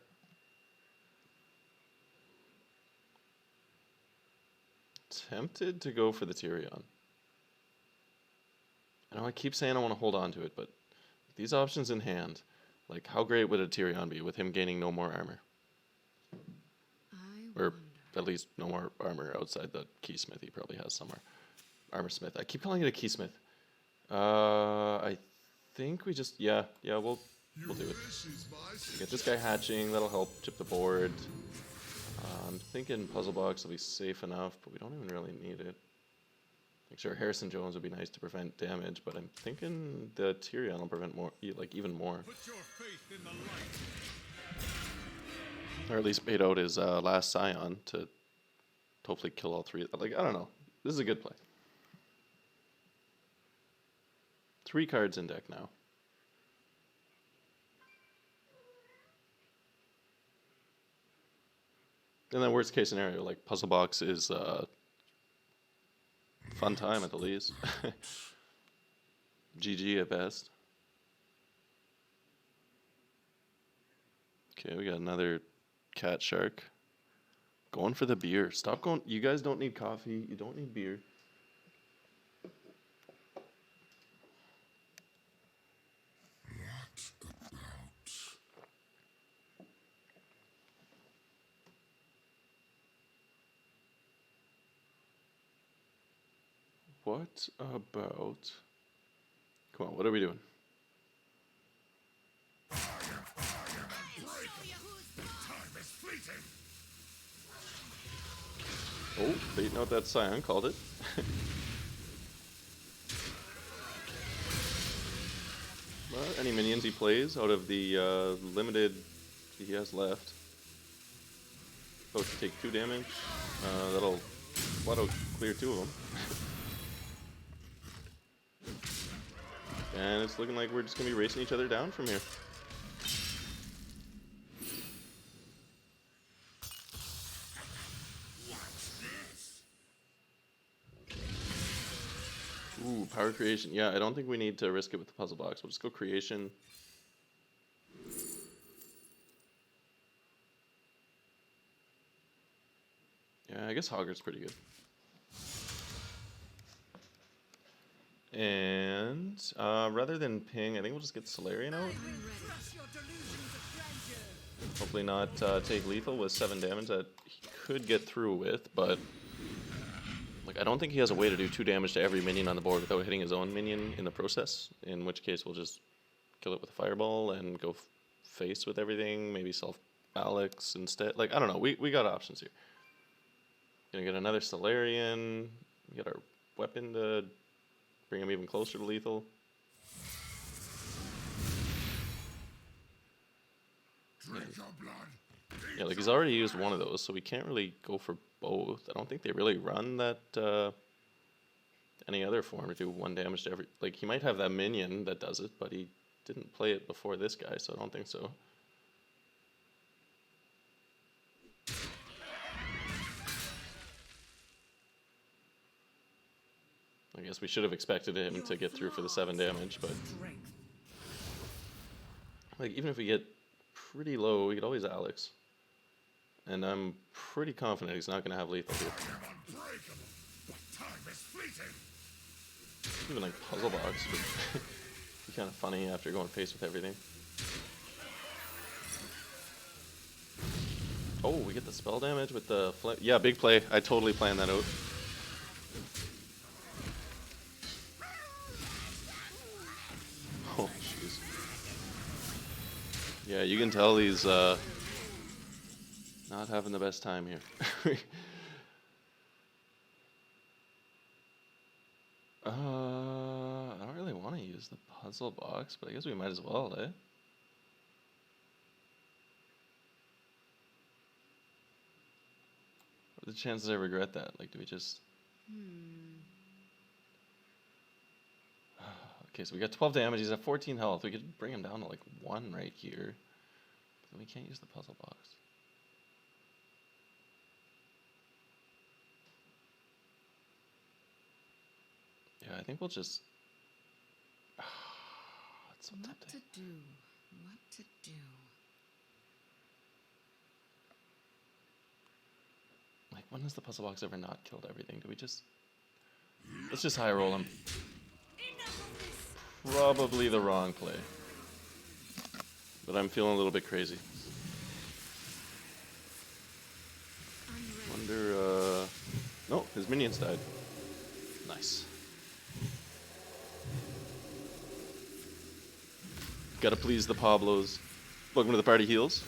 Tempted to go for the Tyrion. I know I keep saying I want to hold on to it, but these options in hand, like how great would a Tyrion be with him gaining no more armor? Or at least no more armor outside the keysmith he probably has somewhere. Armor smith. I keep calling it a keysmith. I think we just we'll do it. Get this guy hatching. That'll help chip the board. I'm thinking puzzle box will be safe enough, but we don't even really need it. Like sure, Harrison Jones would be nice to prevent damage, but I'm thinking the Tyrion will prevent more, like even more. Put your faith in the light. Or at least bait out his last Scion to hopefully kill all 3. Like, I don't know. This is a good play. 3 cards in deck now. And then worst case scenario, like puzzle box is fun time at the least. GG at best. Okay, we got another cat shark. Going for the beer. Stop going. You guys don't need coffee. You don't need beer. What about... Come on, what are we doing? Oh, baiting out that Scion, called it. Well, any minions he plays out of the limited he has left. Oh, to take 2 damage. That'll flat out clear 2 of them. And it's looking like we're just going to be racing each other down from here. Ooh, power creation. Yeah, I don't think we need to risk it with the puzzle box. We'll just go creation. Yeah, I guess Hogger's pretty good. And rather than ping, I think we'll just get Solarian out. Hopefully not take lethal with 7 damage that he could get through with, but like I don't think he has a way to do 2 damage to every minion on the board without hitting his own minion in the process, in which case we'll just kill it with a fireball and go face with everything, maybe self Alex instead. Like, I don't know, we got options here. Gonna get another Solarian, get our weapon to bring him even closer to lethal. Yeah, like he's already used one of those, so we can't really go for both. I don't think they really run that any other form to do 1 damage to every... Like, he might have that minion that does it, but he didn't play it before this guy, so I don't think so. I guess we should have expected him to get through for the 7 damage, but... Like, even if we get pretty low, we could always Alex. And I'm pretty confident he's not going to have lethal here. fleeting. Even like puzzle box would be kind of funny after going face with everything. Oh, we get the spell damage with the flame. Yeah, big play. I totally planned that out. Oh, jeez. Yeah, you can tell he's not having the best time here. I don't really want to use the puzzle box, but I guess we might as well, eh? What are the chances I regret that? Like, do we just... Okay, so we got 12 damage. He's at 14 health. We could bring him down to like 1 right here. But we can't use the puzzle box. Yeah, I think we'll just... It's so What tempting. to do? What to do? Like, when has the puzzle box ever not killed everything? Do we just... Let's just high roll him. Probably the wrong play. But I'm feeling a little bit crazy. Wonder, no, his minions died. Nice. Gotta please the Pablos. Welcome to the party, heals.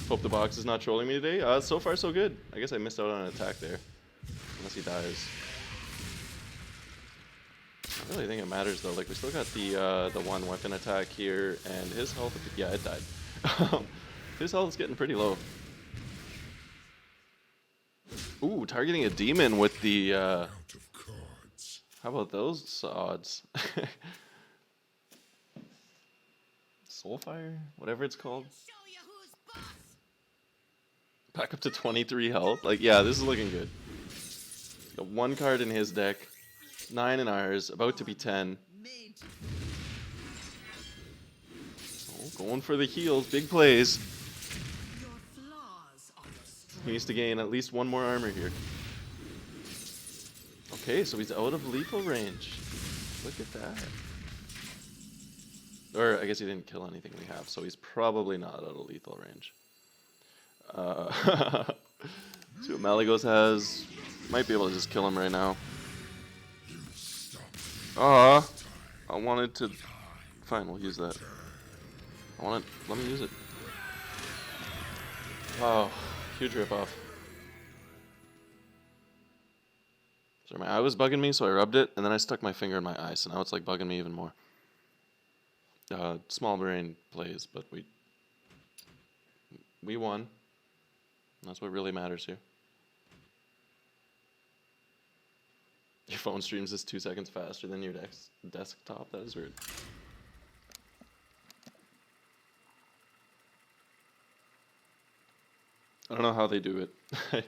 Hope the box is not trolling me today. So far so good. I guess I missed out on an attack there. Unless he dies. I don't really think it matters though. Like, we still got the one weapon attack here, and his health, yeah, it died. His health is getting pretty low. Ooh, targeting a demon with the Out of cards. how about those odds? Soulfire? Whatever it's called. Show you who's boss. Back up to 23 health. Like, yeah, this is looking good. Got 1 card in his deck. 9 in ours. About to be 10. Made to Oh, going for the heals. Big plays. your flaws are your strength. He needs to gain at least 1 more armor here. Okay, so he's out of lethal range. Look at that. Or, I guess he didn't kill anything we have, so he's probably not out of lethal range. See what Mulligans has. Might be able to just kill him right now. I wanted to... Fine, we'll use that. Let me use it. Oh, huge ripoff. Sorry, my eye was bugging me, so I rubbed it, and then I stuck my finger in my eye, so now it's like bugging me even more. Small brain plays, but we won. That's what really matters here. Your phone streams this 2 seconds faster than your desktop. That is weird. I don't know how they do it.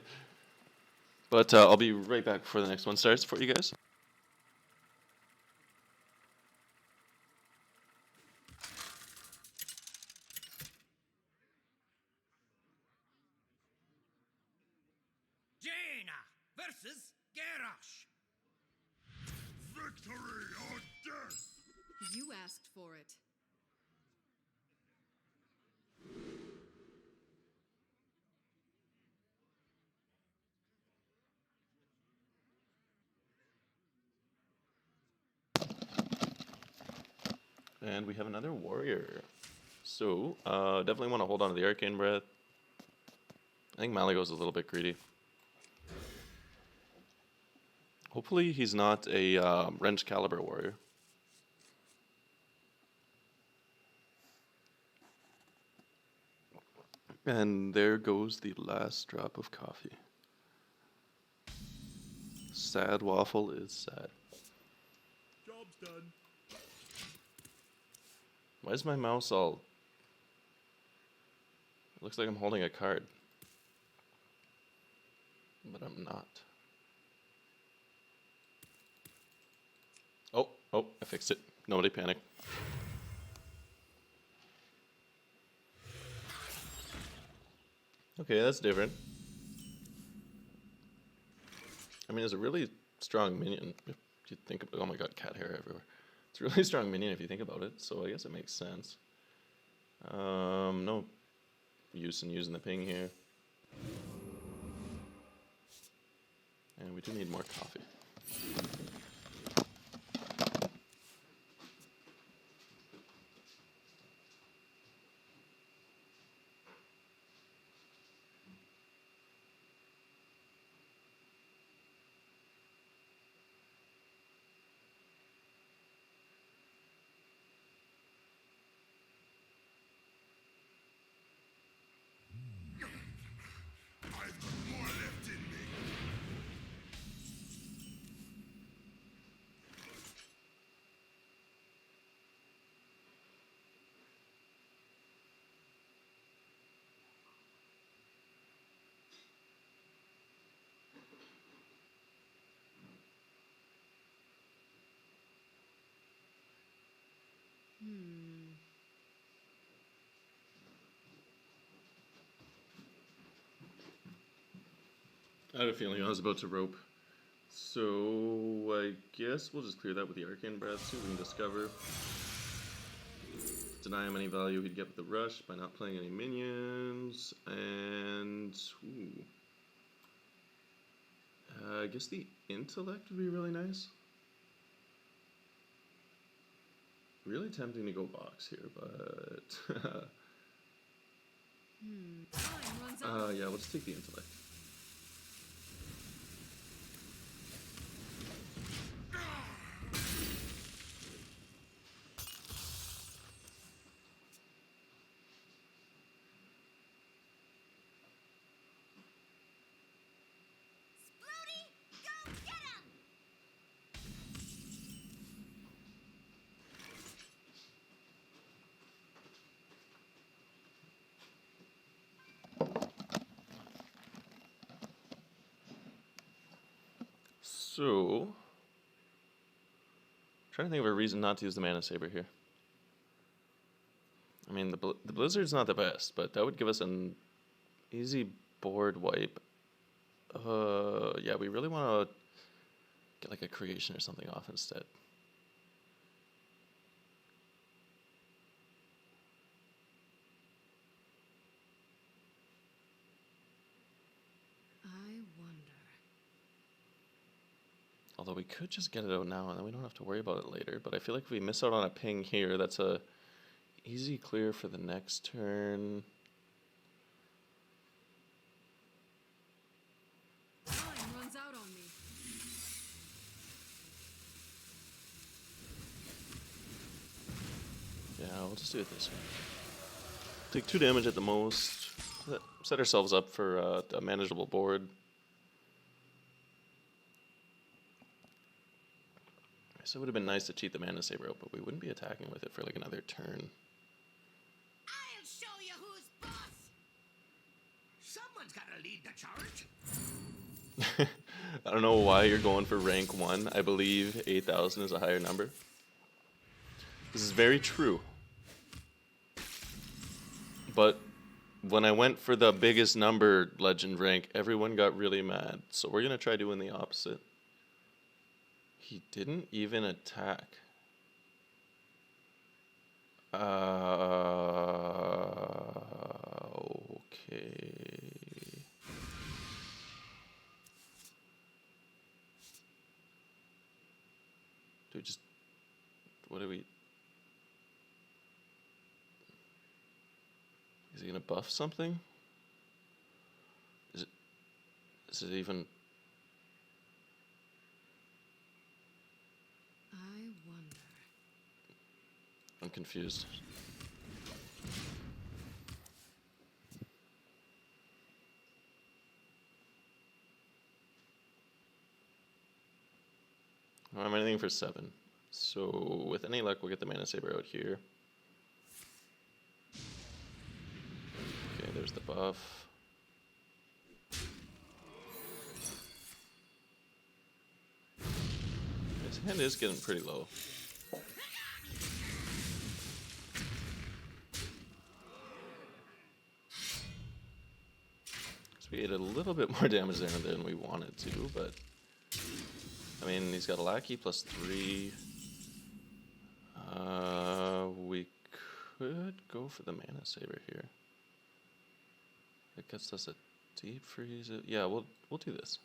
But I'll be right back before the next one starts for you guys. Jaina versus Garrosh. Victory or death! You asked for it. And we have another warrior. So, definitely want to hold on to the Arcane Breath. I think Maligo's a little bit greedy. Hopefully he's not a Wrench Caliber warrior. And there goes the last drop of coffee. Sad waffle is sad. Job's done. Why is my mouse all... It looks like I'm holding a card. But I'm not. Oh, I fixed it. Nobody panic. Okay, that's different. mean, it's a really strong minion if you think about. Oh my god, cat hair everywhere. It's a really strong minion if you think about it. So I guess it makes sense. No use in using the ping here. And we do need more coffee. I've got more left in me. I had a feeling I was about to rope. So I guess we'll just clear that with the Arcane Breath, see what we can discover. Deny him any value he'd get with the rush by not playing any minions. And ooh. I guess the intellect would be really nice. Really tempting to go box here, but Time runs out. yeah, we'll just take the intellect. Splody, go get him! So, trying to think of a reason not to use the Mana Saber here. I mean, the Blizzard's not the best, but that would give us an easy board wipe. Yeah, we really want to get like a creation or something off instead. I wonder. Although we could just get it out now and then we don't have to worry about it later. But I feel like if we miss out on a ping here, that's a easy clear for the next turn. Time runs out on me. Yeah, we'll just do it this way. Take 2 damage at the most. Set ourselves up for a manageable board. So it would have been nice to cheat the Mana Saber out, but we wouldn't be attacking with it for like another turn. I'll show you who's boss! Someone's gotta lead the charge. I don't know why you're going for rank 1. I believe 8,000 is a higher number. This is very true. But when I went for the biggest number legend rank, everyone got really mad. So we're going to try doing the opposite. He didn't even attack. Okay. Do we just... What do we... Is he gonna buff something? Is it even... I wonder. I'm confused. I'm anything for 7. So with any luck, we'll get the Mana Saber out here. Okay, there's the buff. His hand is getting pretty low. So we ate a little bit more damage there than we wanted to, but mean, he's got a lackey +3. We could go for the mana saver here. It gets us a deep freeze. Yeah, we'll do this.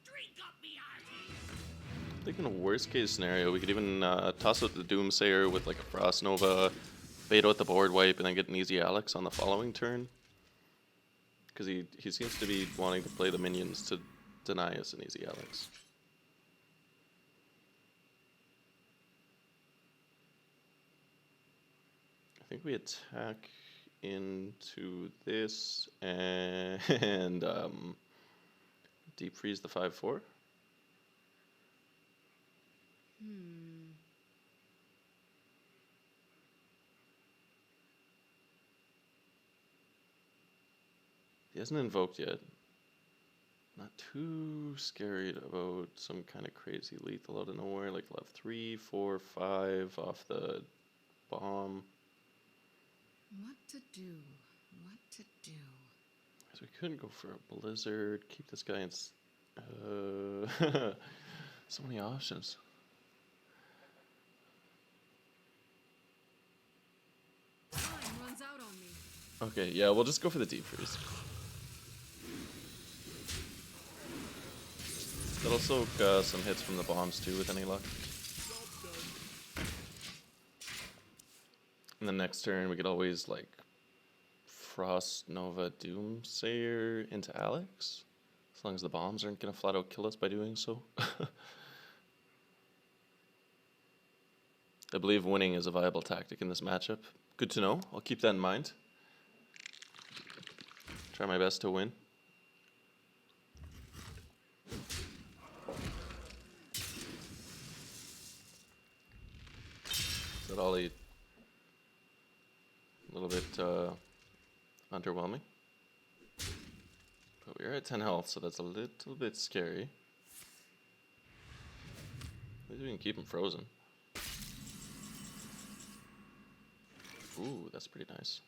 Drink up me hearties. I think in a worst case scenario, we could even toss out the Doomsayer with like a Frost Nova, bait out the board wipe, and then get an easy Alex on the following turn. Because he seems to be wanting to play the minions to deny us an easy Alex. I think we attack into this and deep freeze the 5/4. He hasn't invoked yet. Not too scared about some kind of crazy lethal out of nowhere, like left 3, 4, 5 off the bomb. What to do? What to do? So we couldn't go for a blizzard. Keep this guy in. So many options. Time runs out on me. Okay, yeah, we'll just go for the deep freeze. That'll soak some hits from the bombs too with any luck. And the next turn we could always like Frost Nova Doomsayer into Alex. As long as the bombs aren't gonna flat out kill us by doing so. I believe winning is a viable tactic in this matchup. Good to know. I'll keep that in mind. Try my best to win. Is that Ollie a little bit underwhelming? But we're at 10 health, so that's a little bit scary. Maybe we can keep him frozen. Ooh, that's pretty nice.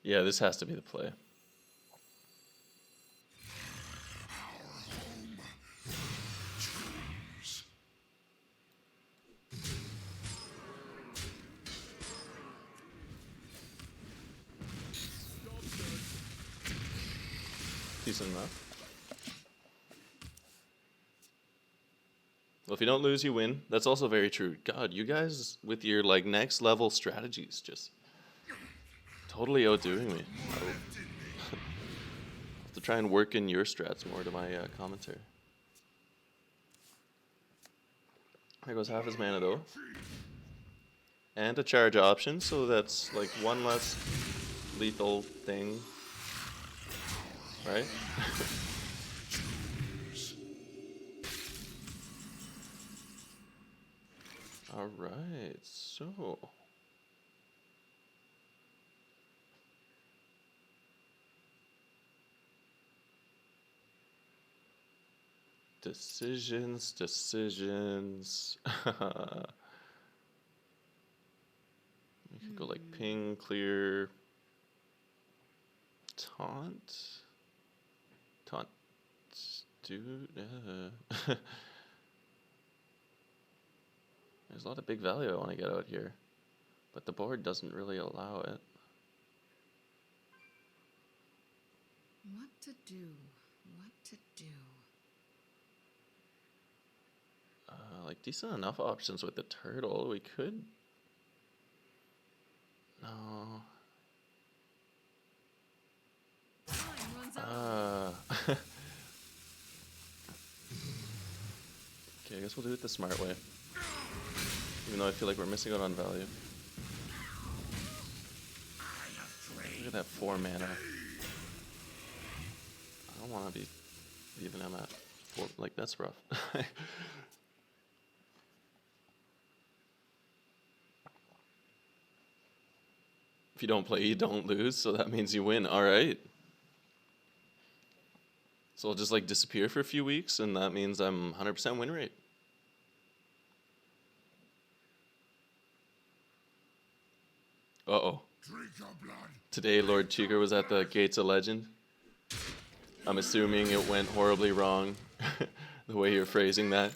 Yeah, this has to be the play. Decent enough. Well, if you don't lose, you win. That's also very true. God, you guys with your like next level strategies just totally outdoing me. I'll have to try and work in your strats more to my commentary. There goes half his mana though. And a charge option, so that's like one less lethal thing. Right? Alright, so decisions. We could go like ping, clear, taunt, dude. There's a lot of big value I want to get out here, but the board doesn't really allow it. What to do? What to do? Like decent enough options with the turtle. We could. No. Time runs out. I guess we'll do it the smart way. Even though I feel like we're missing out on value. Look at that 4 mana. I don't want to be leaving him at 4. Like, that's rough. If you don't play, you don't lose, so that means you win. Alright. So I'll just like disappear for a few weeks, and that means I'm 100% win rate. Uh-oh. Drink your blood. Today, Lord Cheeker was at the Gates of Legend. I'm assuming it went horribly wrong, the way you're phrasing that.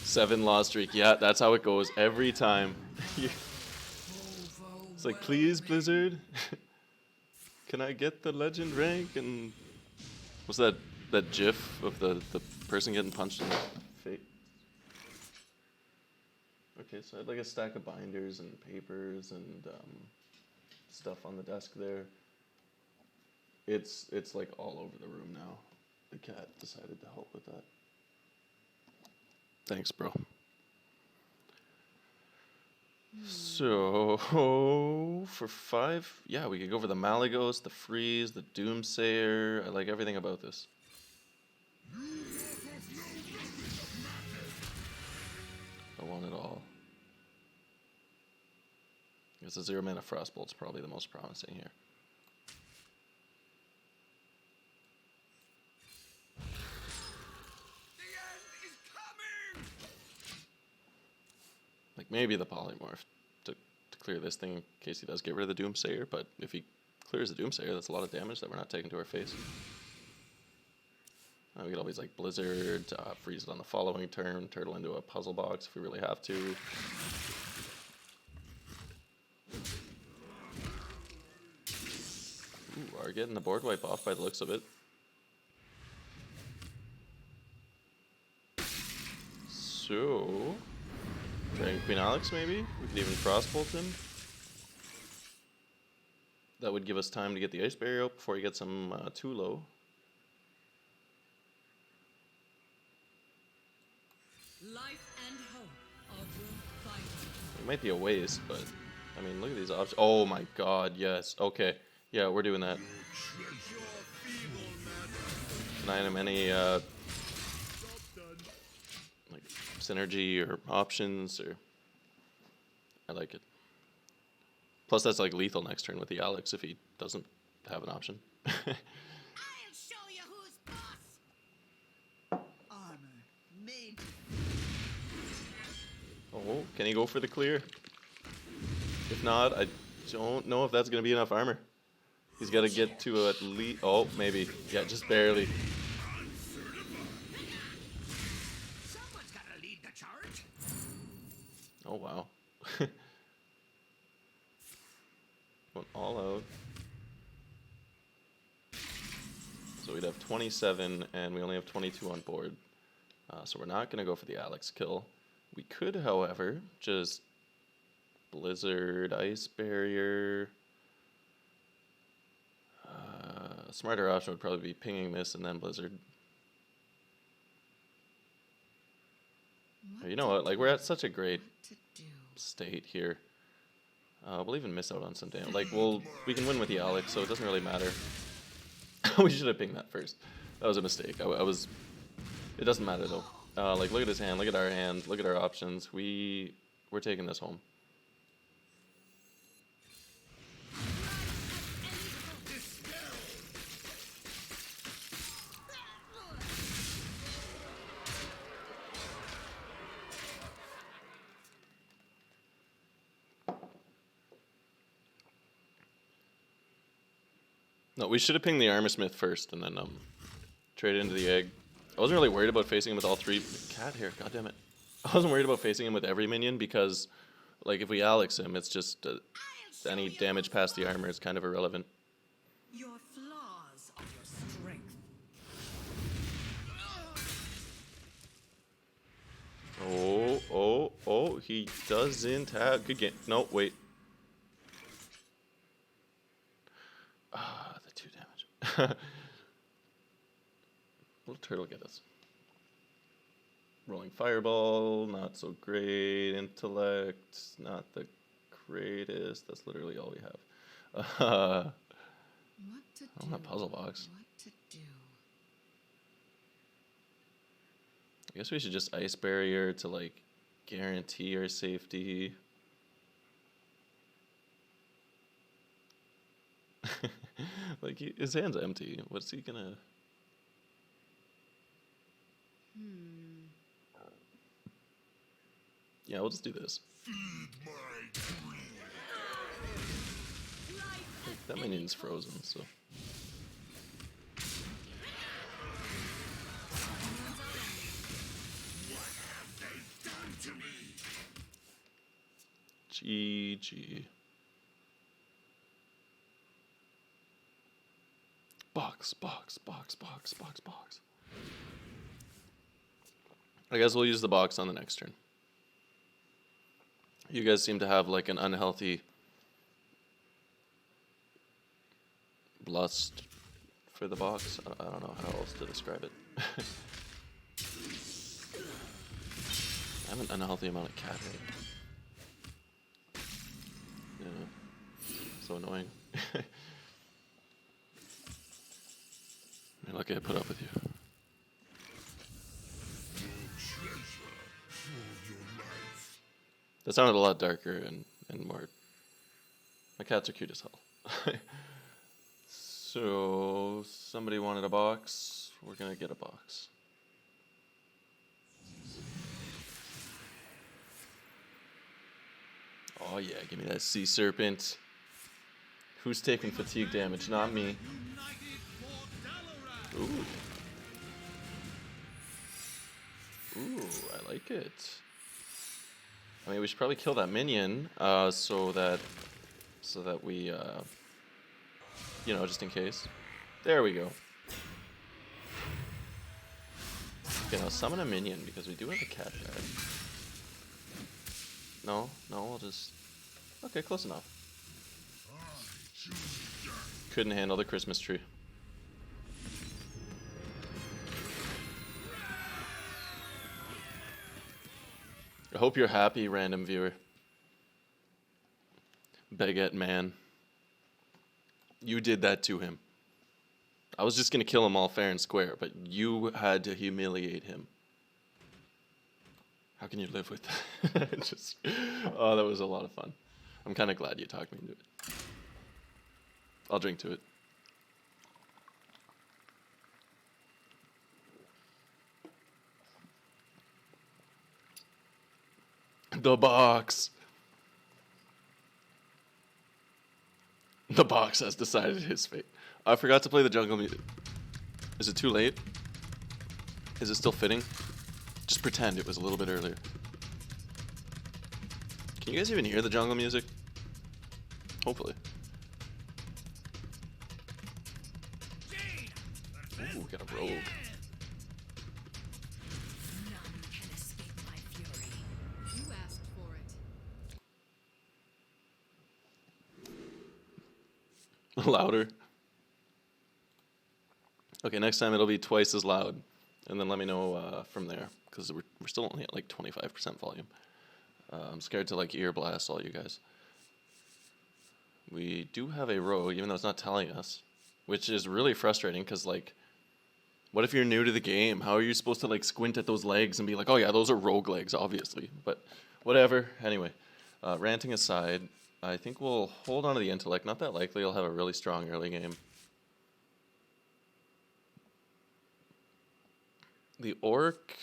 7 loss streak. Yeah, that's how it goes every time. It's like, please, Blizzard, can I get the legend rank? And what's that gif of the person getting punched in the face? Okay, so I had like a stack of binders and papers and stuff on the desk there. It's like all over the room now. The cat decided to help with that. Thanks, bro. So, for 5, yeah, we could go for the Malygos, the Freeze, the Doomsayer. I like everything about this. I want it all. I guess the 0 mana Frostbolt's probably the most promising here. Like maybe the Polymorph to clear this thing in case he does get rid of the Doomsayer, but if he clears the Doomsayer, that's a lot of damage that we're not taking to our face. We could always like Blizzard, freeze it on the following turn, turtle into a puzzle box if we really have to. Ooh, are getting the board wipe off by the looks of it. So, trying Queen Alex maybe? We could even Frostbolt him. That would give us time to get the Ice Barrier out before he gets him too low. Life and hope of your fighter. It might be a waste, but I mean, look at these options. Oh my god, yes. Okay. Yeah, we're doing that. Denying him any like synergy or options, or I like it. Plus that's like lethal next turn with the Alex if he doesn't have an option. I'll show you who's boss. Armor made. Oh, can he go for the clear? If not, I don't know if that's going to be enough armor. He's got to get to at least... Oh, maybe. Yeah, just barely. Someone's got to lead the charge. Oh, wow. Went all out. So we'd have 27, and we only have 22 on board. So we're not going to go for the Alex kill. We could, however, just Blizzard, Ice Barrier. A smarter option would probably be pinging this and then Blizzard. You know what? Like, we're at such a great state here. We'll even miss out on some damage. Like, we can win with the Alex, so it doesn't really matter. We should have pinged that first. That was a mistake. It doesn't matter though. Like, look at his hand, look at our hand, look at our options. We're taking this home. No, we should have pinged the Armorsmith first and then trade into the egg. I wasn't really worried about facing him with all 3 cat here, god damn it. I wasn't worried about facing him with every minion because, like, if we Alex him, it's just any damage past the armor is kind of irrelevant. Your flaws are your strength. Oh, he doesn't have good game. No, wait. Ah, the 2 damage. turtle get us? Rolling fireball, not so great. Intellect, not the greatest. That's literally all we have. What to do? I don't have puzzle box. What to do? I guess we should just ice barrier to like guarantee our safety. Like his hand's empty. What's he gonna? Yeah, we'll just do this. That minion's frozen, so. GG. Box. I guess we'll use the box on the next turn. You guys seem to have like an unhealthy lust for the box. I don't know how else to describe it. I have an unhealthy amount of cat hate. Yeah. So annoying. You're lucky I put up with you. That sounded a lot darker and more. My cats are cute as hell. So, somebody wanted a box. We're gonna get a box. Oh yeah, give me that sea serpent. Who's taking fatigue damage? Not me. Ooh. Ooh, I like it. I mean, we should probably kill that minion, so that we, you know, just in case. There we go. Okay, now summon a minion because we do have a cat card. No, we'll just. Okay, close enough. Couldn't handle the Christmas tree. I hope you're happy, random viewer. Baguette man. You did that to him. I was just gonna kill him all fair and square, but you had to humiliate him. How can you live with that? Oh, that was a lot of fun. I'm kind of glad you talked me into it. I'll drink to it. The box. The box has decided his fate. I forgot to play the jungle music. Is it too late? Is it still fitting? Just pretend it was a little bit earlier. Can you guys even hear the jungle music? Hopefully. Ooh, got a rogue. None can escape my fury. You asked for it. Louder. Okay, next time it'll be twice as loud. And then let me know from there. Because we're still only at like 25% volume. I'm scared to like ear blast all you guys. We do have a rogue, even though it's not telling us. Which is really frustrating because like, what if you're new to the game? How are you supposed to like squint at those legs and be like, oh yeah, those are rogue legs, obviously. But whatever. Anyway, ranting aside, I think we'll hold on to the intellect. Not that likely I'll have a really strong early game. The orc,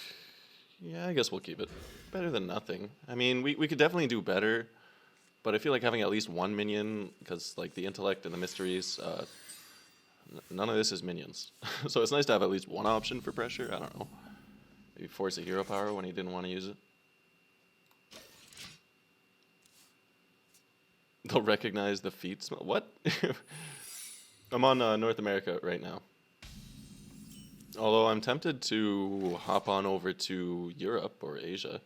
yeah, I guess we'll keep it. Better than nothing. I mean, we could definitely do better, but I feel like having at least one minion, because like the intellect and the mysteries, none of this is minions. So it's nice to have at least one option for pressure. I don't know. Maybe force a hero power when he didn't want to use it. They'll recognize the feet smell. What? I'm on North America right now. Although I'm tempted to hop on over to Europe or Asia,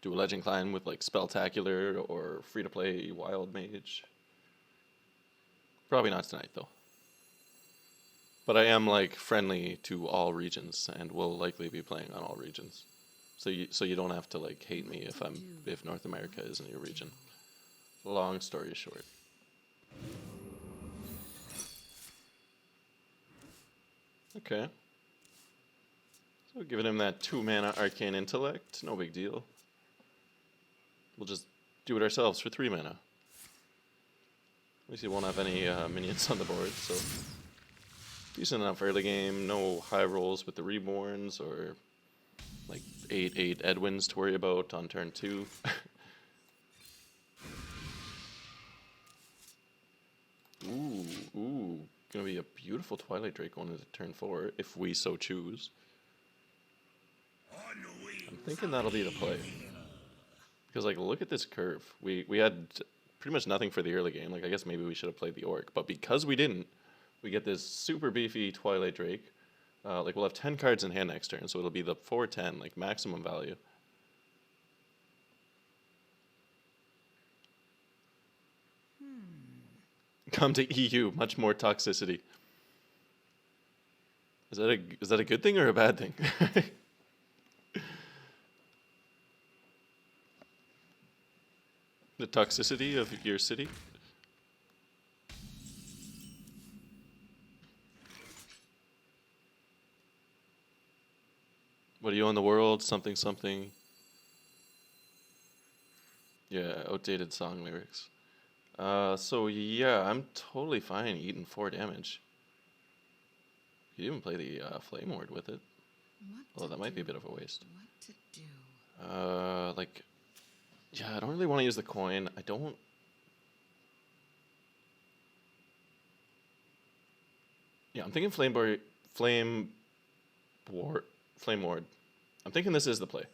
do a legend climb with like Spelltacular or free to play Wild Mage. Probably not tonight though. But I am like friendly to all regions and will likely be playing on all regions. So you don't have to like hate me if North America isn't your region. Long story short. Okay. So giving him that 2 mana Arcane Intellect, no big deal. We'll just do it ourselves for 3 mana. At least he won't have any minions on the board, so decent enough early game. No high rolls with the Reborns or like 8/8 Edwins to worry about on turn 2. Ooh, gonna be a beautiful Twilight Drake going into turn 4 if we so choose. I'm thinking that'll be the play. Because like look at this curve. We had pretty much nothing for the early game. Like I guess maybe we should have played the Orc, but because we didn't, we get this super beefy Twilight Drake. Like we'll have 10 cards in hand next turn, so it'll be the 4/10, like maximum value. Come to EU, much more toxicity. Is that a good thing or a bad thing? The toxicity of your city? What are you on the world? Something something. Yeah, outdated song lyrics. So yeah, I'm totally fine eating 4 damage. You even play the Flame Ward with it. Although that might be a bit of a waste. What to do? Like, yeah, I don't really want to use the coin. I don't. Yeah, I'm thinking Flame Ward. I'm thinking this is the play.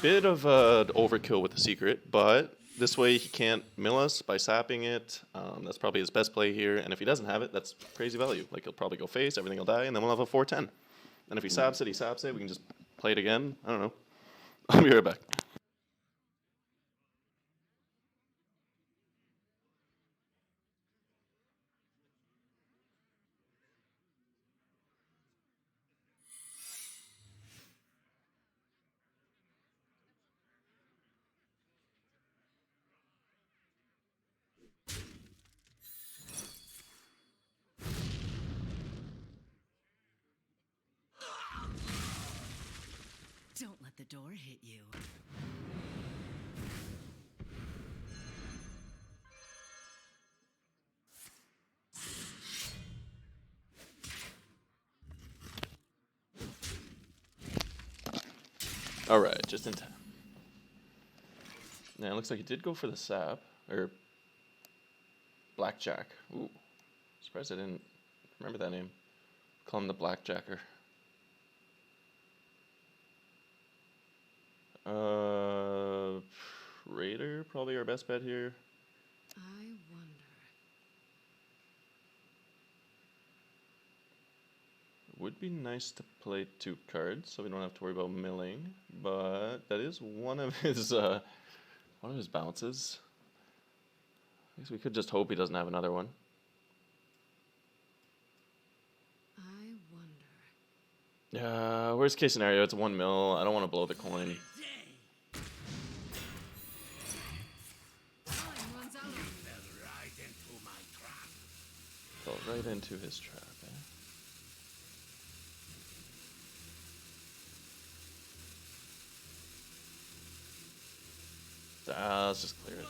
Bit of overkill with the secret, but this way he can't mill us by sapping it. That's probably his best play here. And if he doesn't have it, that's crazy value. Like he'll probably go face, everything will die, and then we'll have a 4/10. And if he saps it, he saps it. We can just play it again. I don't know. I'll be right back. Don't let the door hit you. All right, just in time. Yeah, it looks like he did go for the sap or blackjack. Ooh, surprised I didn't remember that name. Call him the blackjacker. Raider, probably our best bet here. I wonder. Would be nice to play 2 cards, so we don't have to worry about milling. But that is one of his bounces. I guess we could just hope he doesn't have another one. I wonder. Yeah, worst case scenario, it's 1 mil. I don't want to blow the coin. Time runs out. Right into my trap. Fell right into his trap, eh? Let's just clear it.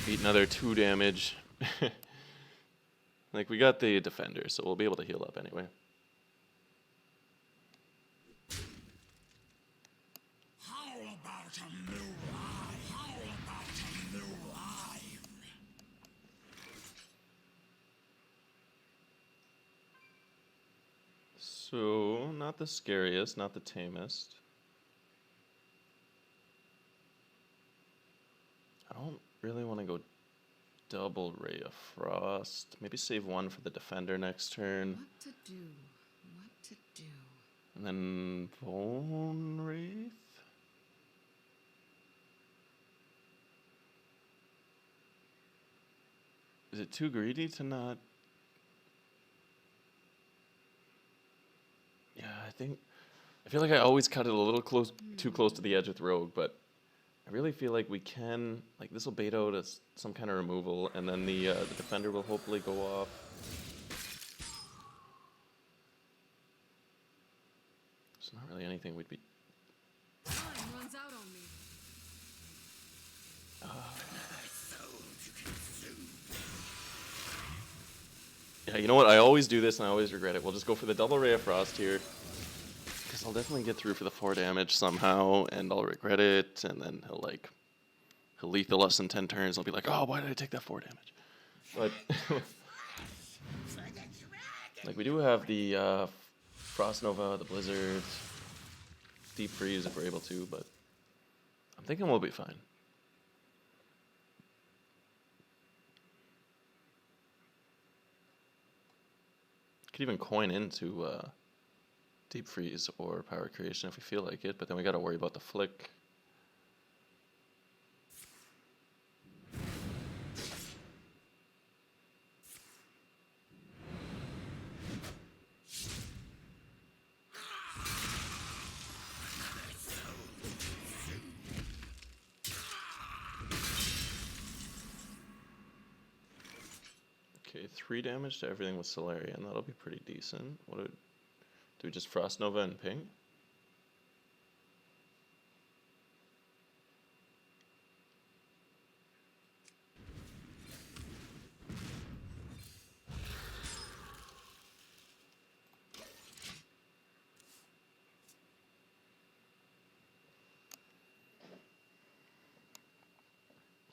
Eat another 2 damage. Like, we got the defender, so we'll be able to heal up anyway. How about a new life? How about a new life? So, not the scariest, not the tamest. I don't really want to go double Ray of Frost. Maybe save 1 for the defender next turn. What to do? What to do? And then Bone Wraith? Is it too greedy to not I feel like I always cut it a little too close to the edge with Rogue, but I really feel like we can, like, this will bait out as some kind of removal, and then the defender will hopefully go off. There's not really anything we'd be. Time runs out on me. Yeah, you know what? I always do this and I always regret it. We'll just go for the double Ray of Frost here. Because I'll definitely get through for the 4 damage somehow, and I'll regret it, and then he'll lethal us in 10 turns. I'll be like, oh, why did I take that 4 damage? But, like, we do have the Frost Nova, the Blizzard, Deep Freeze if we're able to, but I'm thinking we'll be fine. Could even coin into Deep Freeze or Power Creation if we feel like it, but then we gotta worry about the flick. Okay, 3 damage to everything with Solarian. That'll be pretty decent. Do we just Frost Nova and ping?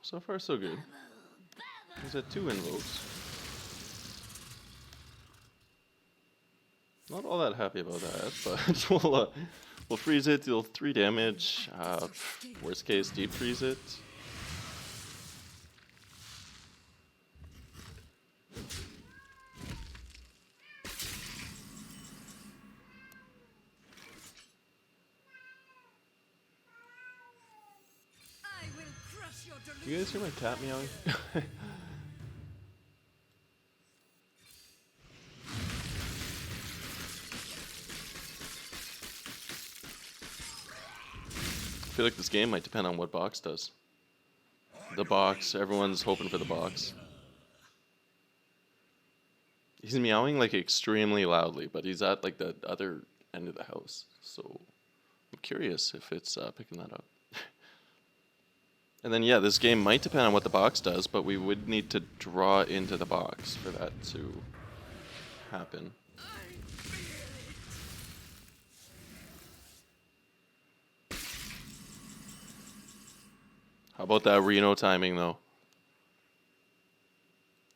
So far, so good. He's at 2 invokes. Not all that happy about that, but we'll freeze it, deal 3 damage. Worst case, deep freeze it. I will crush your Do you guys hear my cat meowing? I feel like this game might depend on what box does. The box, everyone's hoping for the box. He's meowing like extremely loudly, but he's at like the other end of the house. So I'm curious if it's picking that up. And then yeah, this game might depend on what the box does, but we would need to draw into the box for that to happen. How about that Reno timing, though?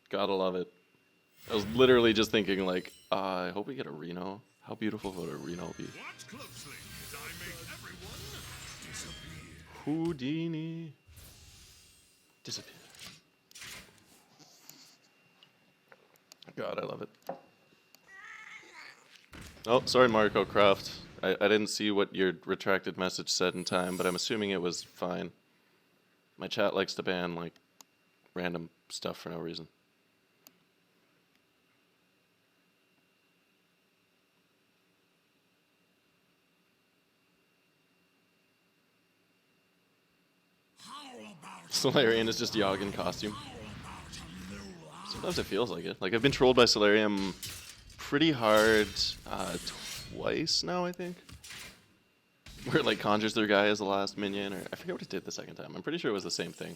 Gotta love it. I was literally just thinking, like, I hope we get a Reno. How beautiful would a Reno be? Watch closely as I make everyone disappear. Houdini. Disappear. God, I love it. Oh, sorry, Marco Croft. I didn't see what your retracted message said in time, but I'm assuming it was fine. My chat likes to ban, like, random stuff for no reason. Solarian is just Yogg costume. Sometimes it feels like it. Like, I've been trolled by Solarium pretty hard twice now, I think. Where it, like, conjures their guy as the last minion, or I forget what it did the second time. I'm pretty sure it was the same thing.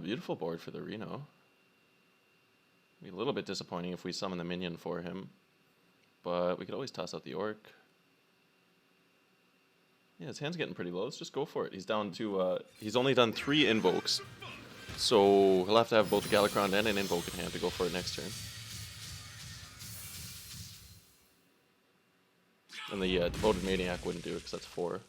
Beautiful board for the Reno. Be a little bit disappointing if we summon the minion for him, but we could always toss out the Orc. Yeah, his hand's getting pretty low. Let's just go for it. He's down to, he's only done 3 invokes, so he'll have to have both a Galakron and an invoke in hand to go for it next turn. And the Devoted Maniac wouldn't do it because that's 4.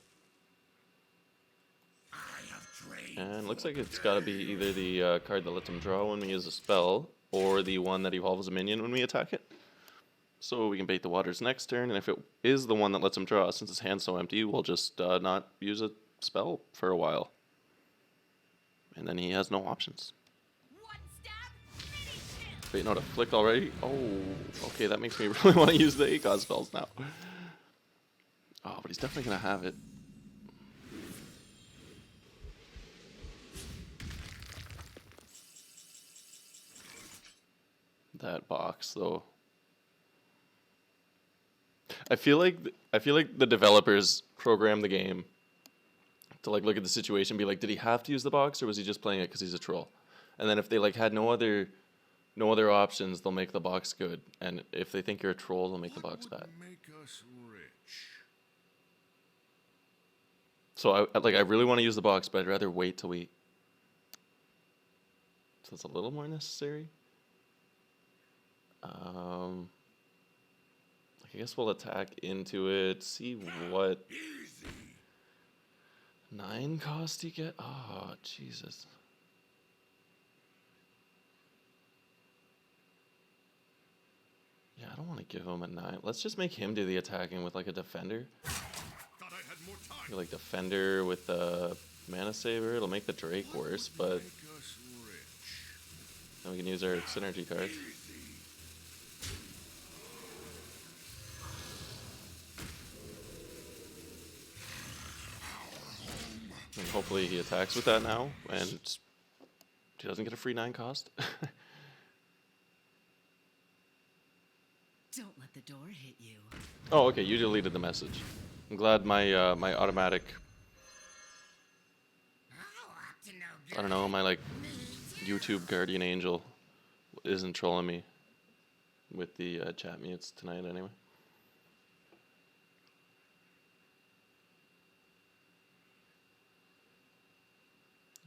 And looks like it's got to be either the card that lets him draw when we use a spell, or the one that evolves a minion when we attack it. So we can bait the waters next turn, and if it is the one that lets him draw, since his hand's so empty, we'll just not use a spell for a while. And then he has no options. One stab, finish him. Wait, no, to flick already? Oh, okay, that makes me really want to use the ACOS spells now. Oh, but he's definitely going to have it. That box, though. I feel like the developers programmed the game to like look at the situation, and be like, did he have to use the box, or was he just playing it because he's a troll? And then if they like had no other options, they'll make the box good. And if they think you're a troll, they'll make the box bad. Make us rich. So I really want to use the box, but I'd rather wait till we. So it's a little more necessary. I guess we'll attack into it. See what 9 cost you get. Oh Jesus. Yeah, I don't want to give him a 9. Let's just make him do the attacking with like a defender. Thought I had more time. Like defender with the mana saver. It'll make the Drake worse, but Make us rich. then we can use our synergy card. And hopefully he attacks with that now, and he doesn't get a free 9 cost. Don't let the door hit you. Oh, okay, you deleted the message. I'm glad my my automatic, I don't know, my like YouTube guardian angel isn't trolling me with the chat mutes tonight anyway.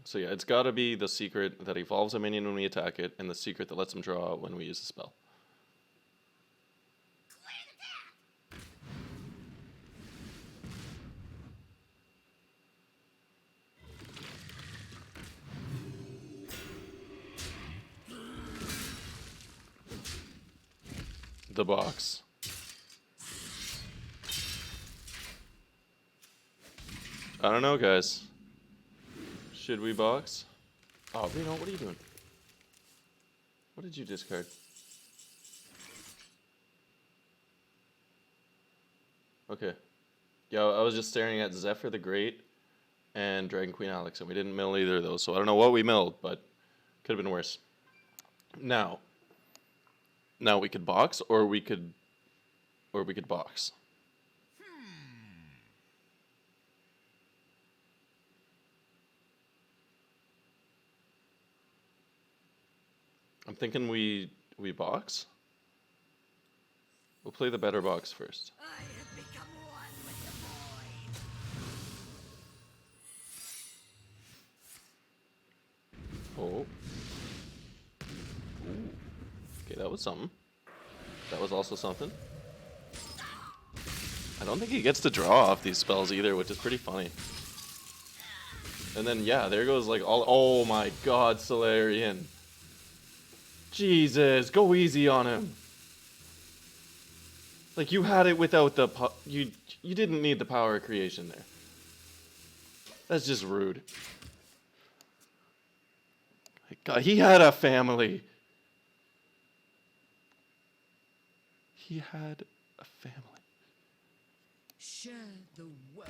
So yeah, it's got to be the secret that evolves a minion when we attack it, and the secret that lets him draw when we use the spell. The box. I don't know, guys. Should we box? Oh, Reno, what are you doing? What did you discard? Okay. Yeah, I was just staring at Zephyr the Great and Dragon Queen Alex, and we didn't mill either of those, so I don't know what we milled, but could have been worse. Now we could box, or we could box. I'm thinking we box. We'll play the better box first. I have become one with the void. Oh. Ooh. Okay, that was something. That was also something. I don't think he gets to draw off these spells either, which is pretty funny. And then, yeah, there goes like all. Oh my god, Solarian. Jesus, go easy on him. Like, you had it without the. You didn't need the power of creation there. That's just rude. My god, he had a family. He had a family. Share the wealth.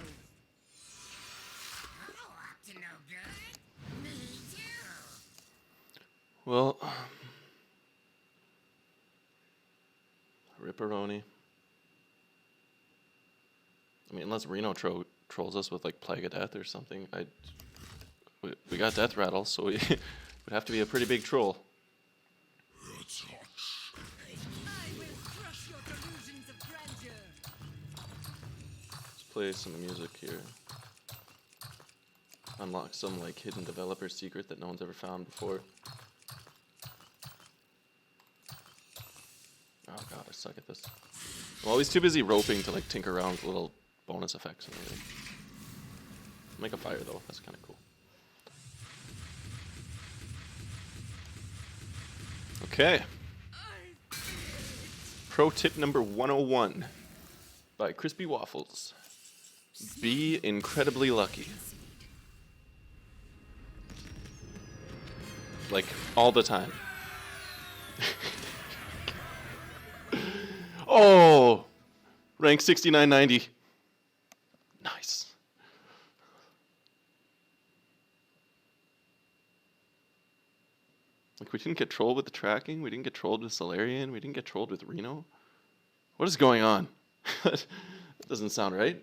Up to no good? Me too. Well, Ripperoni. I mean, unless Reno trolls us with like Plague of Death or something, we got Death Rattle, so we would have to be a pretty big troll. I will crush your delusions of grandeur. Let's play some music here. Unlock some like hidden developer secret that no one's ever found before. Oh god, I suck at this. I'm always too busy roping to like tinker around with little bonus effects and everything. Make a fire though, that's kind of cool. Okay. Pro tip number 101 by Crispy Waffles. Be incredibly lucky. Like, all the time. Oh! Rank 6990. Nice. Like, we didn't get trolled with the tracking. We didn't get trolled with Solarian. We didn't get trolled with Reno. What is going on? That doesn't sound right.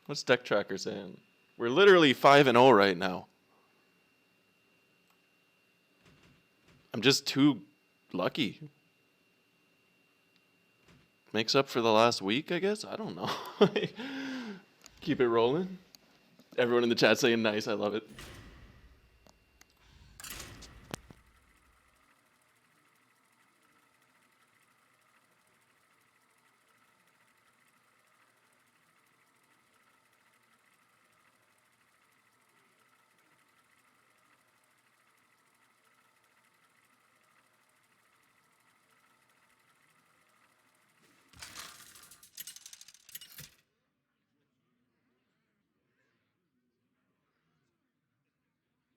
What's Deck Tracker saying? We're literally 5-0 right now. I'm just too lucky. Makes up for the last week, I guess? I don't know. Keep it rolling. Everyone in the chat saying nice. I love it.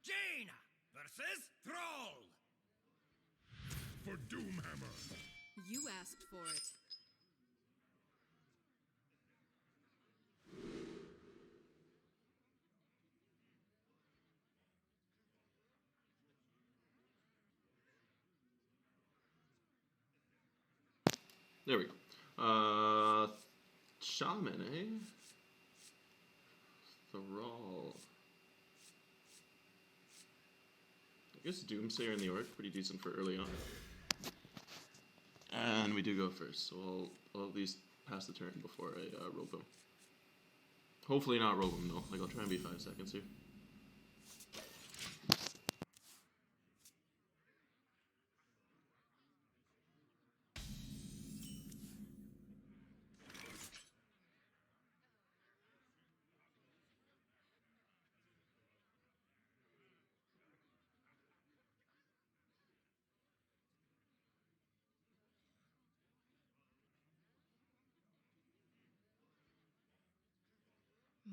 Jaina versus Troll. For Doomhammer. You asked for it. There we go. Shaman, eh? Thrall. I guess Doomsayer and the Orc, pretty decent for early on. And we do go first, so I'll at least pass the turn before I rope him. Hopefully not rope him though, like I'll try and be 5 seconds here.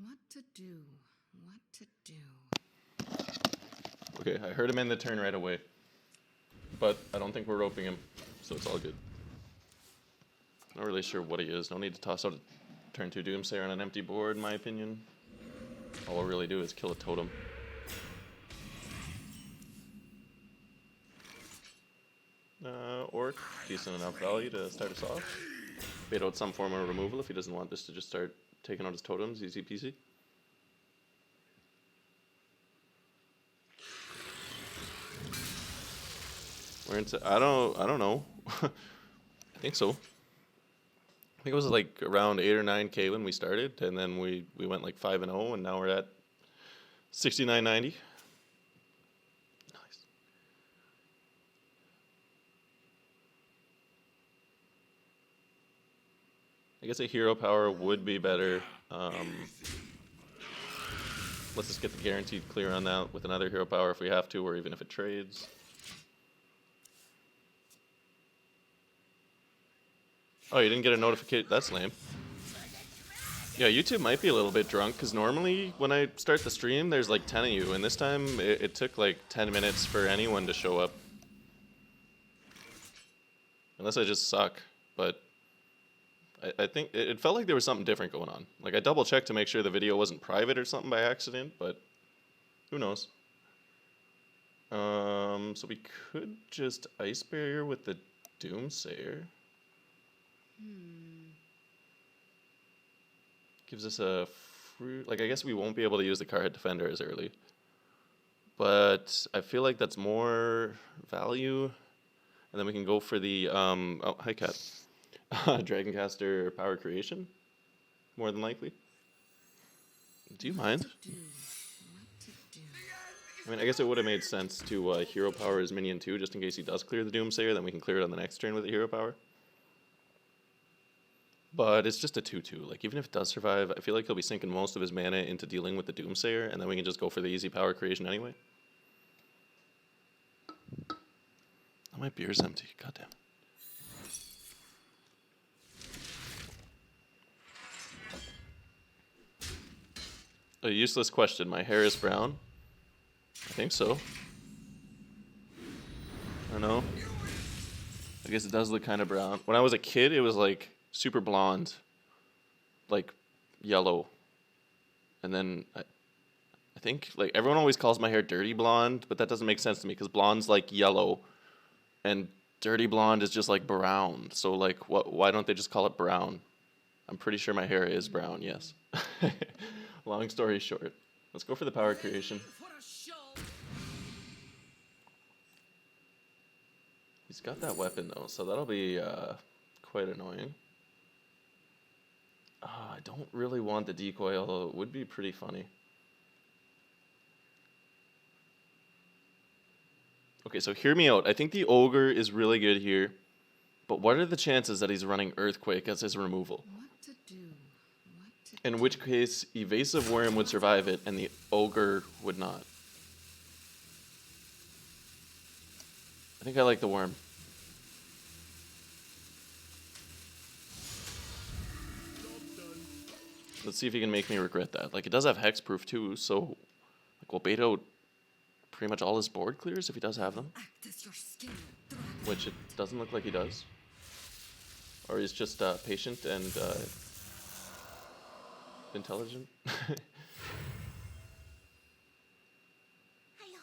What to do? What to do? Okay, I heard him end the turn right away. But I don't think we're roping him, so it's all good. Not really sure what he is. No need to toss out a turn 2 Doomsayer on an empty board, in my opinion. All we'll really do is kill a totem. Orc, decent enough value to start us off. Bait out some form of removal if he doesn't want this to just start taking out his totems, easy peasy. We're into, I don't know. I think so. I think it was like around 8 or 9K when we started, and then we went like 5-0, and now we're at 6990. Nice. I guess a hero power would be better. Let's just get the guaranteed clear on that with another hero power if we have to, or even if it trades. Oh, you didn't get a notification? That's lame. Yeah, YouTube might be a little bit drunk, because normally when I start the stream, there's like 10 of you, and this time it took like 10 minutes for anyone to show up. Unless I just suck, but I think it felt like there was something different going on. Like, I double-checked to make sure the video wasn't private or something by accident, but who knows. So we could just Ice Barrier with the Doomsayer. Gives us a fruit. Like, I guess we won't be able to use the Carhead Defender as early. But I feel like that's more value. And then we can go for the, oh, hi, Cat. Dragoncaster Power Creation, more than likely. Do you mind? What to do? I mean, I guess it would have made sense to hero power his minion too, just in case he does clear the Doomsayer, then we can clear it on the next turn with the hero power. But it's just a 2/2. Like, even if it does survive, I feel like he'll be sinking most of his mana into dealing with the Doomsayer, and then we can just go for the easy power creation anyway. Oh, my beer's empty. Goddamn. A useless question. My hair is brown? I think so. don't know. I guess it does look kind of brown. When I was a kid, it was like super blonde, like yellow. And then I think like everyone always calls my hair dirty blonde, but that doesn't make sense to me because blonde's like yellow, and dirty blonde is just like brown. So like, why don't they just call it brown? I'm pretty sure my hair is brown. Yes. Long story short, let's go for the power creation. For a show. He's got that weapon though, so that'll be quite annoying. I don't really want the decoy, although it would be pretty funny. Okay, so hear me out. I think the ogre is really good here, but what are the chances that he's running earthquake as his removal? What to do? What to In which case, evasive worm would survive it, and the ogre would not. I think I like the worm. Let's see if he can make me regret that. Like, it does have hexproof too, so like we'll bait out pretty much all his board clears if he does have them, Act as your skin. which it doesn't look like he does. Or he's just patient and intelligent. I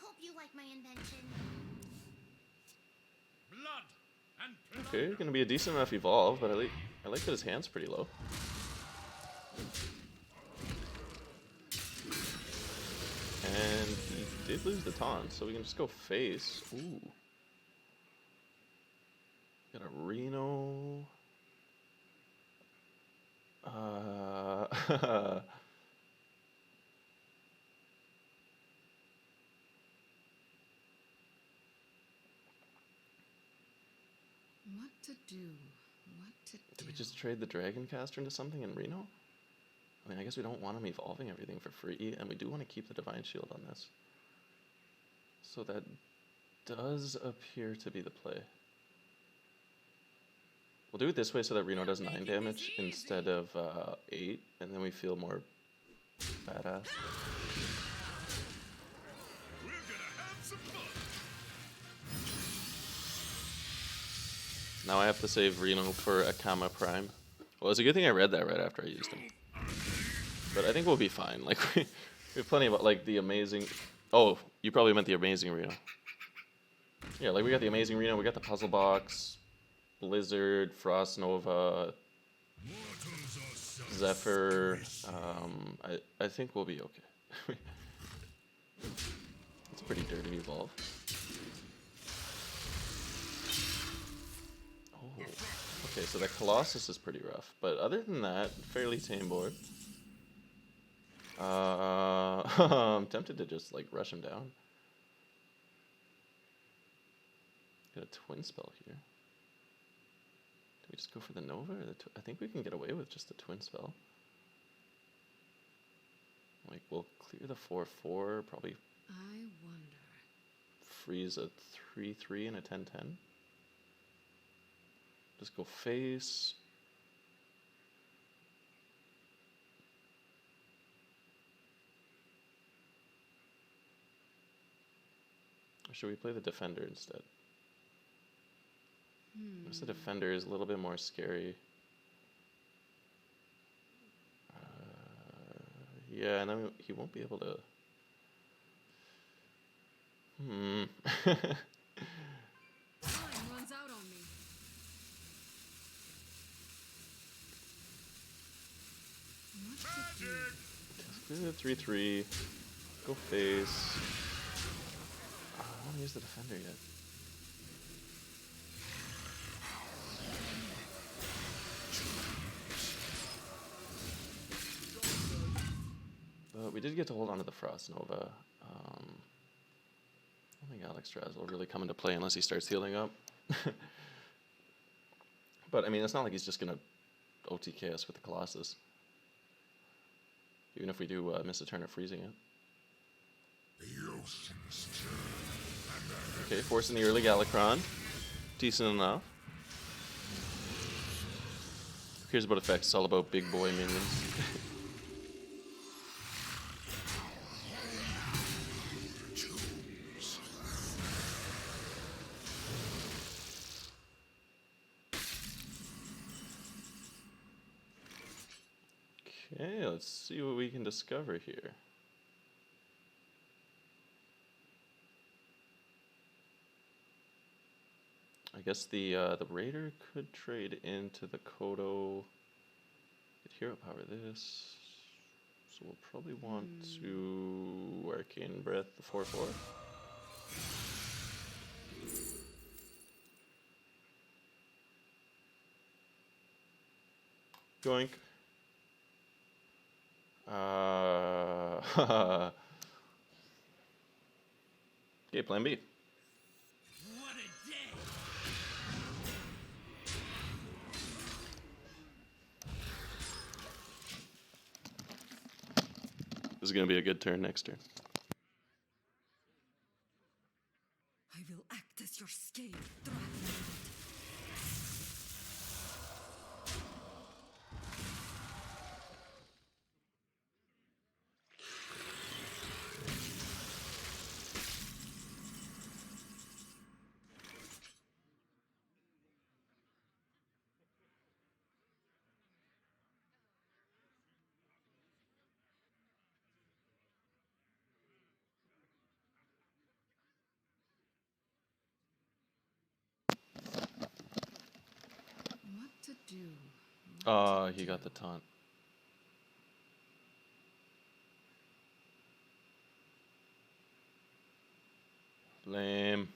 hope you like my invention. Blood and Okay, gonna be a decent enough evolve, but I like that his hand's pretty low. And he did lose the taunt, so we can just go face. Ooh. Got a Reno. What to do? What to Did do? we just trade the Dragon Caster into something in Reno? I mean, I guess we don't want him evolving everything for free, and we do want to keep the Divine Shield on this. So that does appear to be the play. We'll do it this way so that Reno does 9 damage instead of 8, and then we feel more badass. we're gonna have some fun. Now I have to save Reno for Akama Prime. Well, it's a good thing I read that right after I used him. But I think we'll be fine. Like, we have plenty of, like, the amazing... Oh, you probably meant the amazing Reno. Yeah, like, we got the amazing Reno, we got the puzzle box, Blizzard, Frost Nova, Mortals are so Zephyr. I think we'll be okay. It's a pretty dirty evolve. Oh, okay, so the Colossus is pretty rough, but other than that, fairly tame board. I'm tempted to just like rush him down. Got a twin spell here. Do we just go for the Nova? Or I think we can get away with just the twin spell. Like, we'll clear the 4/4, probably I wonder. freeze a 3/3 and a 10/10. Just go face. Or should we play the Defender instead? Because the Defender is a little bit more scary. Yeah, and then he won't be able to... Time runs out on me. What to do? Let's clear the 3/3. Go face. I don't want to use the Defender yet. But we did get to hold on to the Frost Nova. I don't think Alexstrasza will really come into play unless he starts healing up. But I mean, it's not like he's just gonna OTK us with the Colossus. Even if we do miss a turn of freezing it. Okay, forcing the early Galakron. Decent enough. Who cares about effects? It's all about big boy minions. Okay, let's see what we can discover here. I guess the Raider could trade into the Kodo. Get hero power this. So we'll probably want to Arcane Breath the 4/4. Yoink. Okay, plan B. What a day! This is going to be a good turn next turn. I will act as your scale dragon. What to do? He got the taunt. Lame.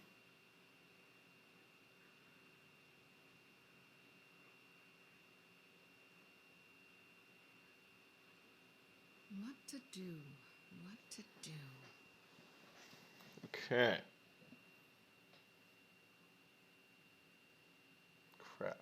What to do? What to do? Okay. Crap.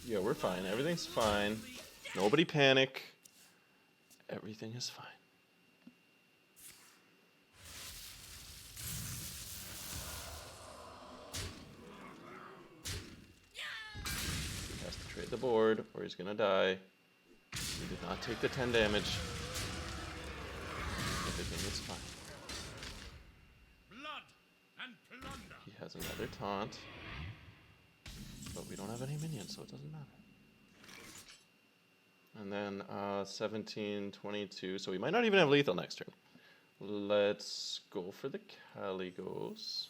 Yeah, we're fine. Everything's fine. Nobody panic. Everything is fine. He has to trade the board or he's gonna die. He did not take the 10 damage. Everything is fine. Blood and plunder. He has another taunt. But we don't have any minions, so it doesn't matter. And then 17, 22. So we might not even have lethal next turn. Let's go for the Caligos.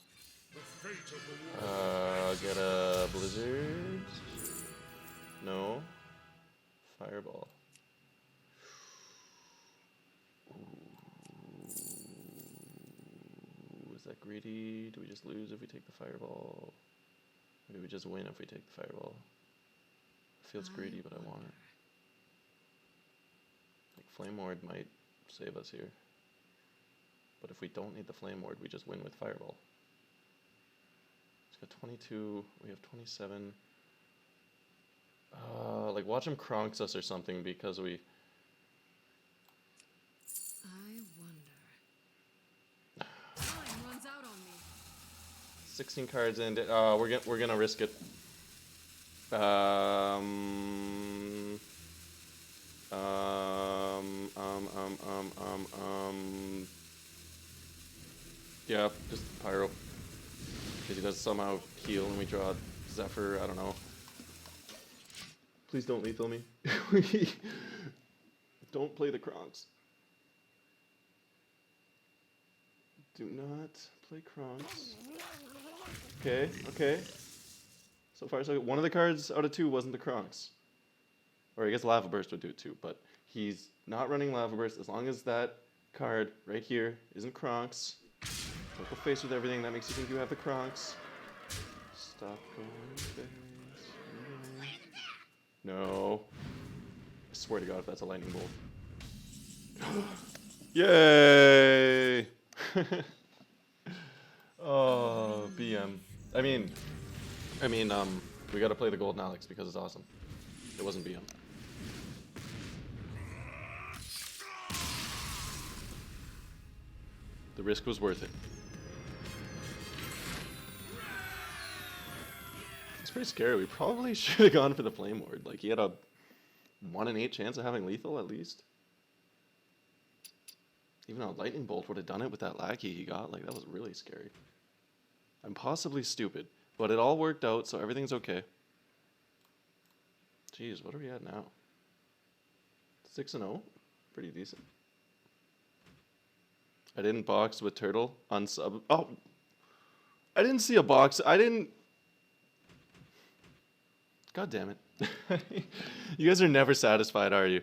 The fate of the war. Get a Blizzard. No. Fireball. Ooh. Is that greedy? Do we just lose if we take the Fireball? Maybe we just win if we take the Fireball. Feels greedy, but I want it. Like Flame Ward might save us here. But if we don't need the Flame Ward, we just win with Fireball. He's got 22, we have 27. Like watch him Kronks us or something because we... I wonder. Time runs out on me. 16 cards in. We're gonna risk it. Yeah, just Pyro. Because he does somehow heal and we draw Zephyr. I don't know. Please don't lethal me. Don't play the Kronks. Do not play Kronks. Okay, okay. So far, so good. One of the cards out of two wasn't the Kronks. Or I guess Lava Burst would do it too, but he's not running Lava Burst as long as that card right here isn't Kronks. Don't go face with everything that makes you think you have the Kronks. Stop going face. No. I swear to God if that's a lightning bolt. Yay! Oh, BM. I mean, we gotta play the Golden Alex because it's awesome. It wasn't BM. The risk was worth it. It's pretty scary. We probably should have gone for the Flame Ward. Like, he had a 1 in 8 chance of having lethal at least. Even a Lightning Bolt would have done it with that lackey he got. Like, that was really scary. I'm possibly stupid, but it all worked out, so everything's okay. Jeez, what are we at now? 6-0? Pretty decent. I didn't box with Turtle. Unsub. Oh! I didn't see a box. I didn't... God damn it. You guys are never satisfied, are you?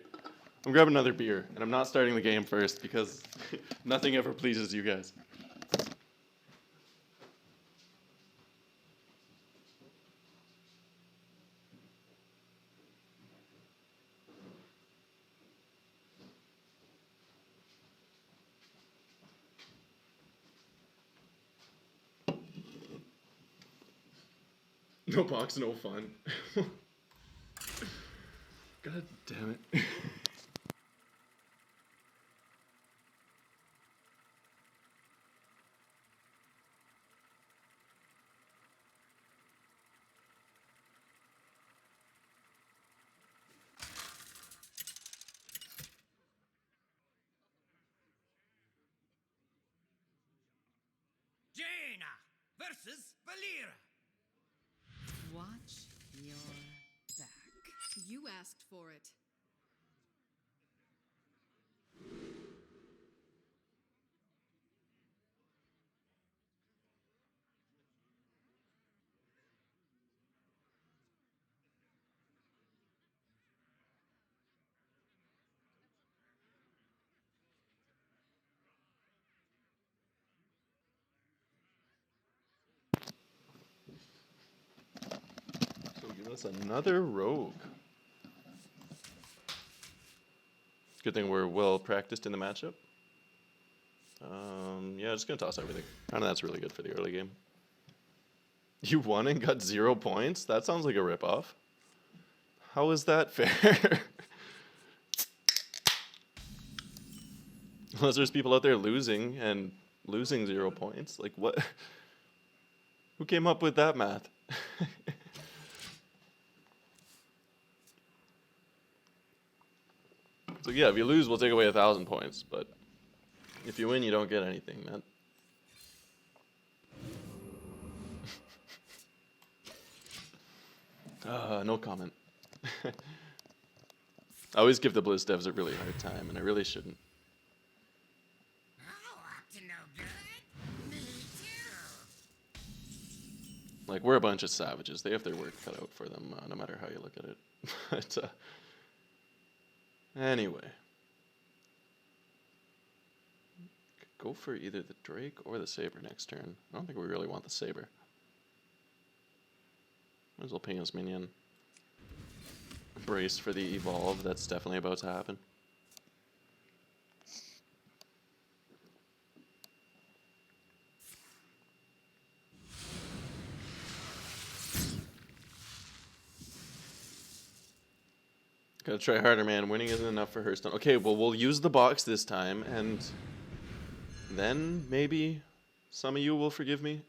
I'm grabbing another beer, and I'm not starting the game first because nothing ever pleases you guys. No box, no fun. God damn it. Jaina versus Valera. Watch your back. You asked for it. So give us another rogue. Good thing we're well practiced in the matchup. Yeah, just gonna toss everything. I know that's really good for the early game. You won and got 0 points? That sounds like a ripoff. How is that fair? Unless there's people out there losing and losing 0 points. Like, what? Who came up with that math? So yeah, if you lose, we'll take away 1,000 points. But if you win, you don't get anything, man. No comment. I always give the Blizz devs a really hard time, and I really shouldn't. Oh, up to no good? Me too. Like, we're a bunch of savages. They have their work cut out for them, no matter how you look at it. But, anyway. Could go for either the Drake or the Saber next turn. I don't think we really want the Saber. Might as well ping his minion. Brace for the evolve. That's definitely about to happen. Gotta try harder, man. Winning isn't enough for Hearthstone. Okay, well, we'll use the box this time, and then maybe some of you will forgive me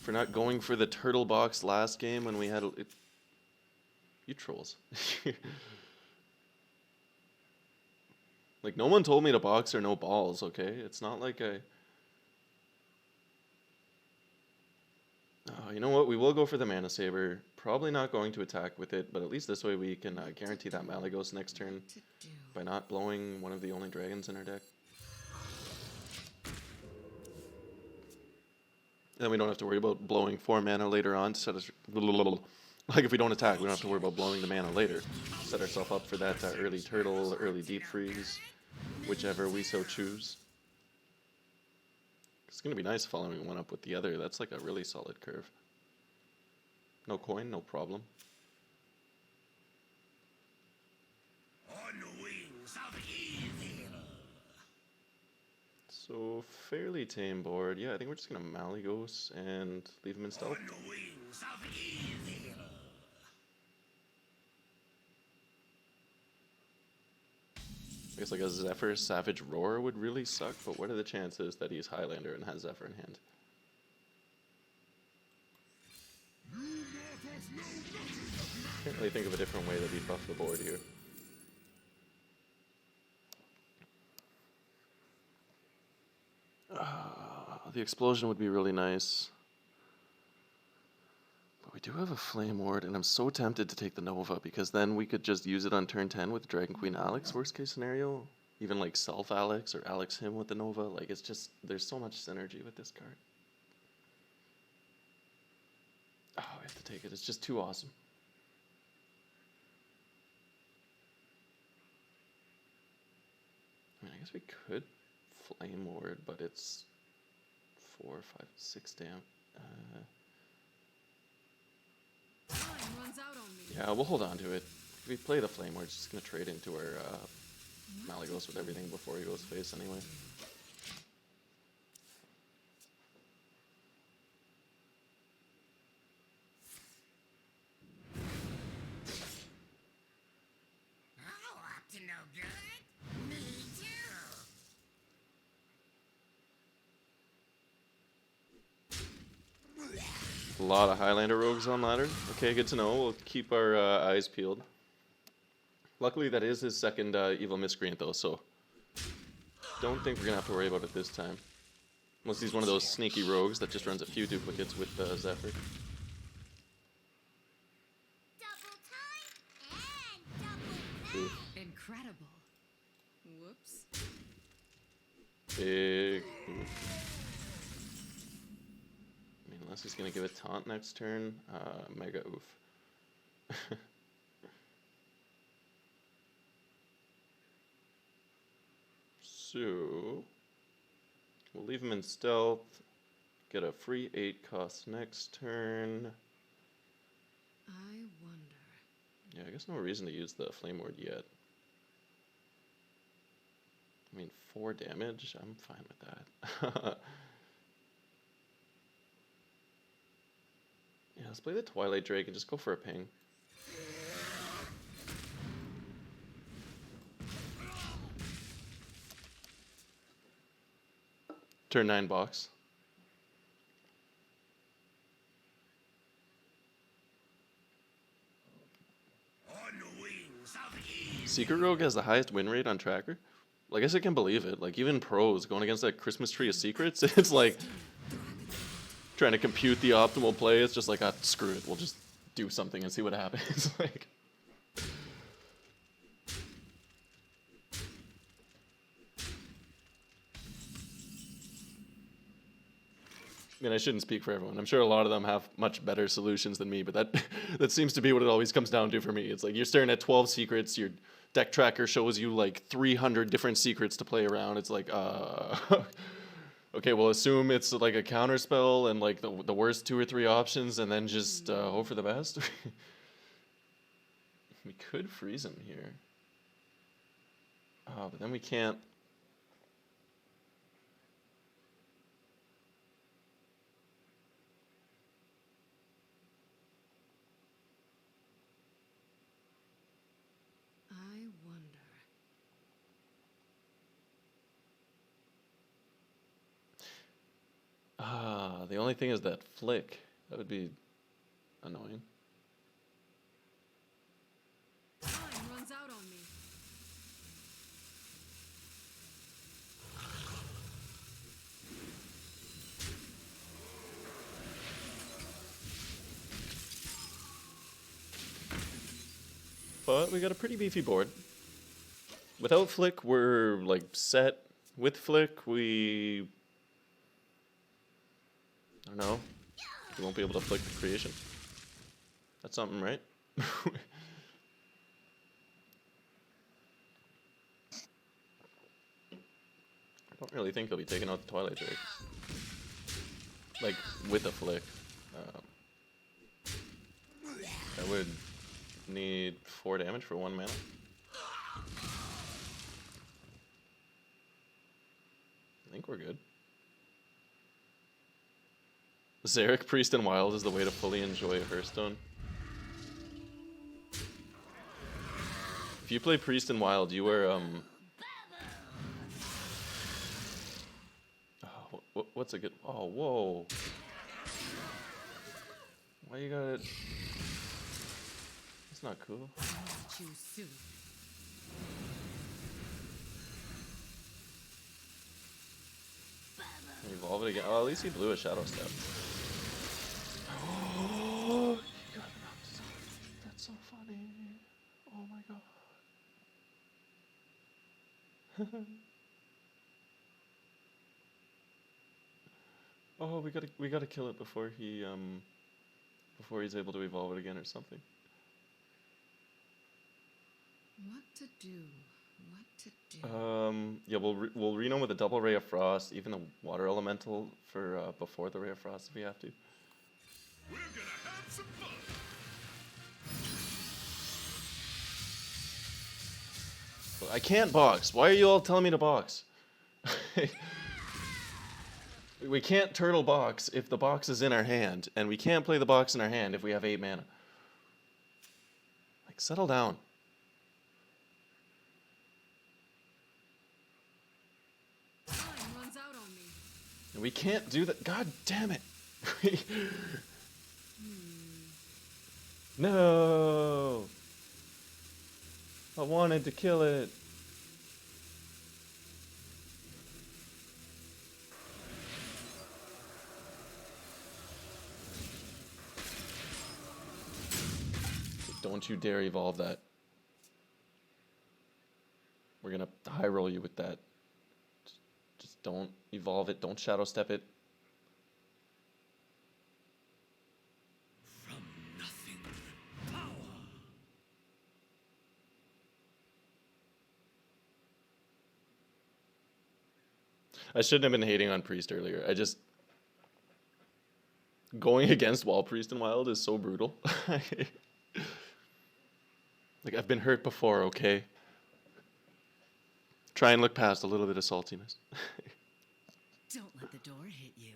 for not going for the turtle box last game when we had it. You trolls. Like, no one told me to box or no balls, okay? It's not like I... Oh, you know what? We will go for the Mana Saber. Probably not going to attack with it, but at least this way we can guarantee that Malygos next turn To do. by not blowing one of the only dragons in our deck. Then we don't have to worry about blowing 4 mana later on to set us... Like, if we don't attack, we don't have to worry about blowing the mana later. Set ourselves up for that early turtle, early deep freeze, whichever we so choose. It's going to be nice following one up with the other. That's like a really solid curve. No coin, no problem. On the wings of evil. So, fairly tame board. Yeah, I think we're just going to Malygos and leave him in stealth. On the wings of evil. I guess like a Zephyr Savage Roar would really suck, but what are the chances that he's Highlander and has Zephyr in hand? You mortal Can't really think of a different way that he'd buff the board here. The explosion would be really nice. But we do have a Flame Ward, and I'm so tempted to take the Nova, because then we could just use it on turn 10 with Dragon Queen Alex, worst case scenario. Even like self Alex or Alex him with the Nova. Like, it's just, there's so much synergy with this card. Oh, we have to take it. It's just too awesome. I mean, I guess we could Flame Ward, but it's 4, 5, 6 damn. Time runs out on me. Yeah, we'll hold on to it. If we play the Flame Ward, it's just gonna trade into our Mulligans with everything before he goes face anyway. Oh, up to no good? Me too. A lot of Highlander rogues on ladder. Okay, good to know. We'll keep our eyes peeled. Luckily, that is his second evil miscreant, though, so don't think we're gonna have to worry about it this time. Unless he's one of those sneaky rogues that just runs a few duplicates with Zephyr. Double time and double Ooh, Incredible. Whoops. big. Ooh. I mean, unless he's gonna give a taunt next turn, mega oof. So, we'll leave him in stealth, get a free 8 cost next turn. I wonder. Yeah, I guess no reason to use the Flame Ward yet. I mean, 4 damage, I'm fine with that. Yeah, let's play the Twilight Drake and just go for a ping. Turn 9 box. on the wings of ease. Secret Rogue has the highest win rate on tracker. Well, I guess I can believe it. Like, even pros going against that Christmas tree of secrets, it's like trying to compute the optimal play. It's just like, ah, screw it. We'll just do something and see what happens. Like, I mean, I shouldn't speak for everyone. I'm sure a lot of them have much better solutions than me, but that that seems to be what it always comes down to for me. It's like you're staring at 12 secrets, your deck tracker shows you like 300 different secrets to play around. It's like, okay, well, assume it's like a counter spell and like the worst 2 or 3 options, and then just hope for the best. We could freeze him here. Oh, but then we can't. I wonder. The only thing is that flick. That would be annoying. Time runs out on me. But we got a pretty beefy board. Without flick, we're like set. With flick, we... I don't know. We won't be able to flick the creation. That's something, right? I don't really think he'll be taking out the Twilight Drake. Like, with a flick. I would need 4 damage for 1 mana. I think we're good. Zarek, Priest, and Wild is the way to fully enjoy Hearthstone. If you play Priest and Wild, you are, oh, what's a good... Oh, whoa. Why you got it... This That's not cool. Choose soon. Evolve it again. Oh, at least he blew a Shadow Step. Oh, he got knocked out. That's so funny. Oh my god. Oh, we gotta kill it before he's able to evolve it again or something. What to do? What to do? Yeah, we'll Reno with a double Ray of Frost, even the Water Elemental for before the Ray of Frost if we have to. We're gonna have some fun. Well, I can't box. Why are you all telling me to box? We can't turtle box if the box is in our hand, and we can't play the box in our hand if we have 8 mana. Like, settle down. Time runs out on me. And we can't do that. God damn it. No. I wanted to kill it. Don't you dare evolve that. We're gonna high roll you with that. Just don't evolve it. Don't shadow step it. From nothing, power. I shouldn't have been hating on Priest earlier. I just going against Wall Priest in Wild is so brutal. Like, I've been hurt before, okay? Try and look past a little bit of saltiness. Don't let the door hit you.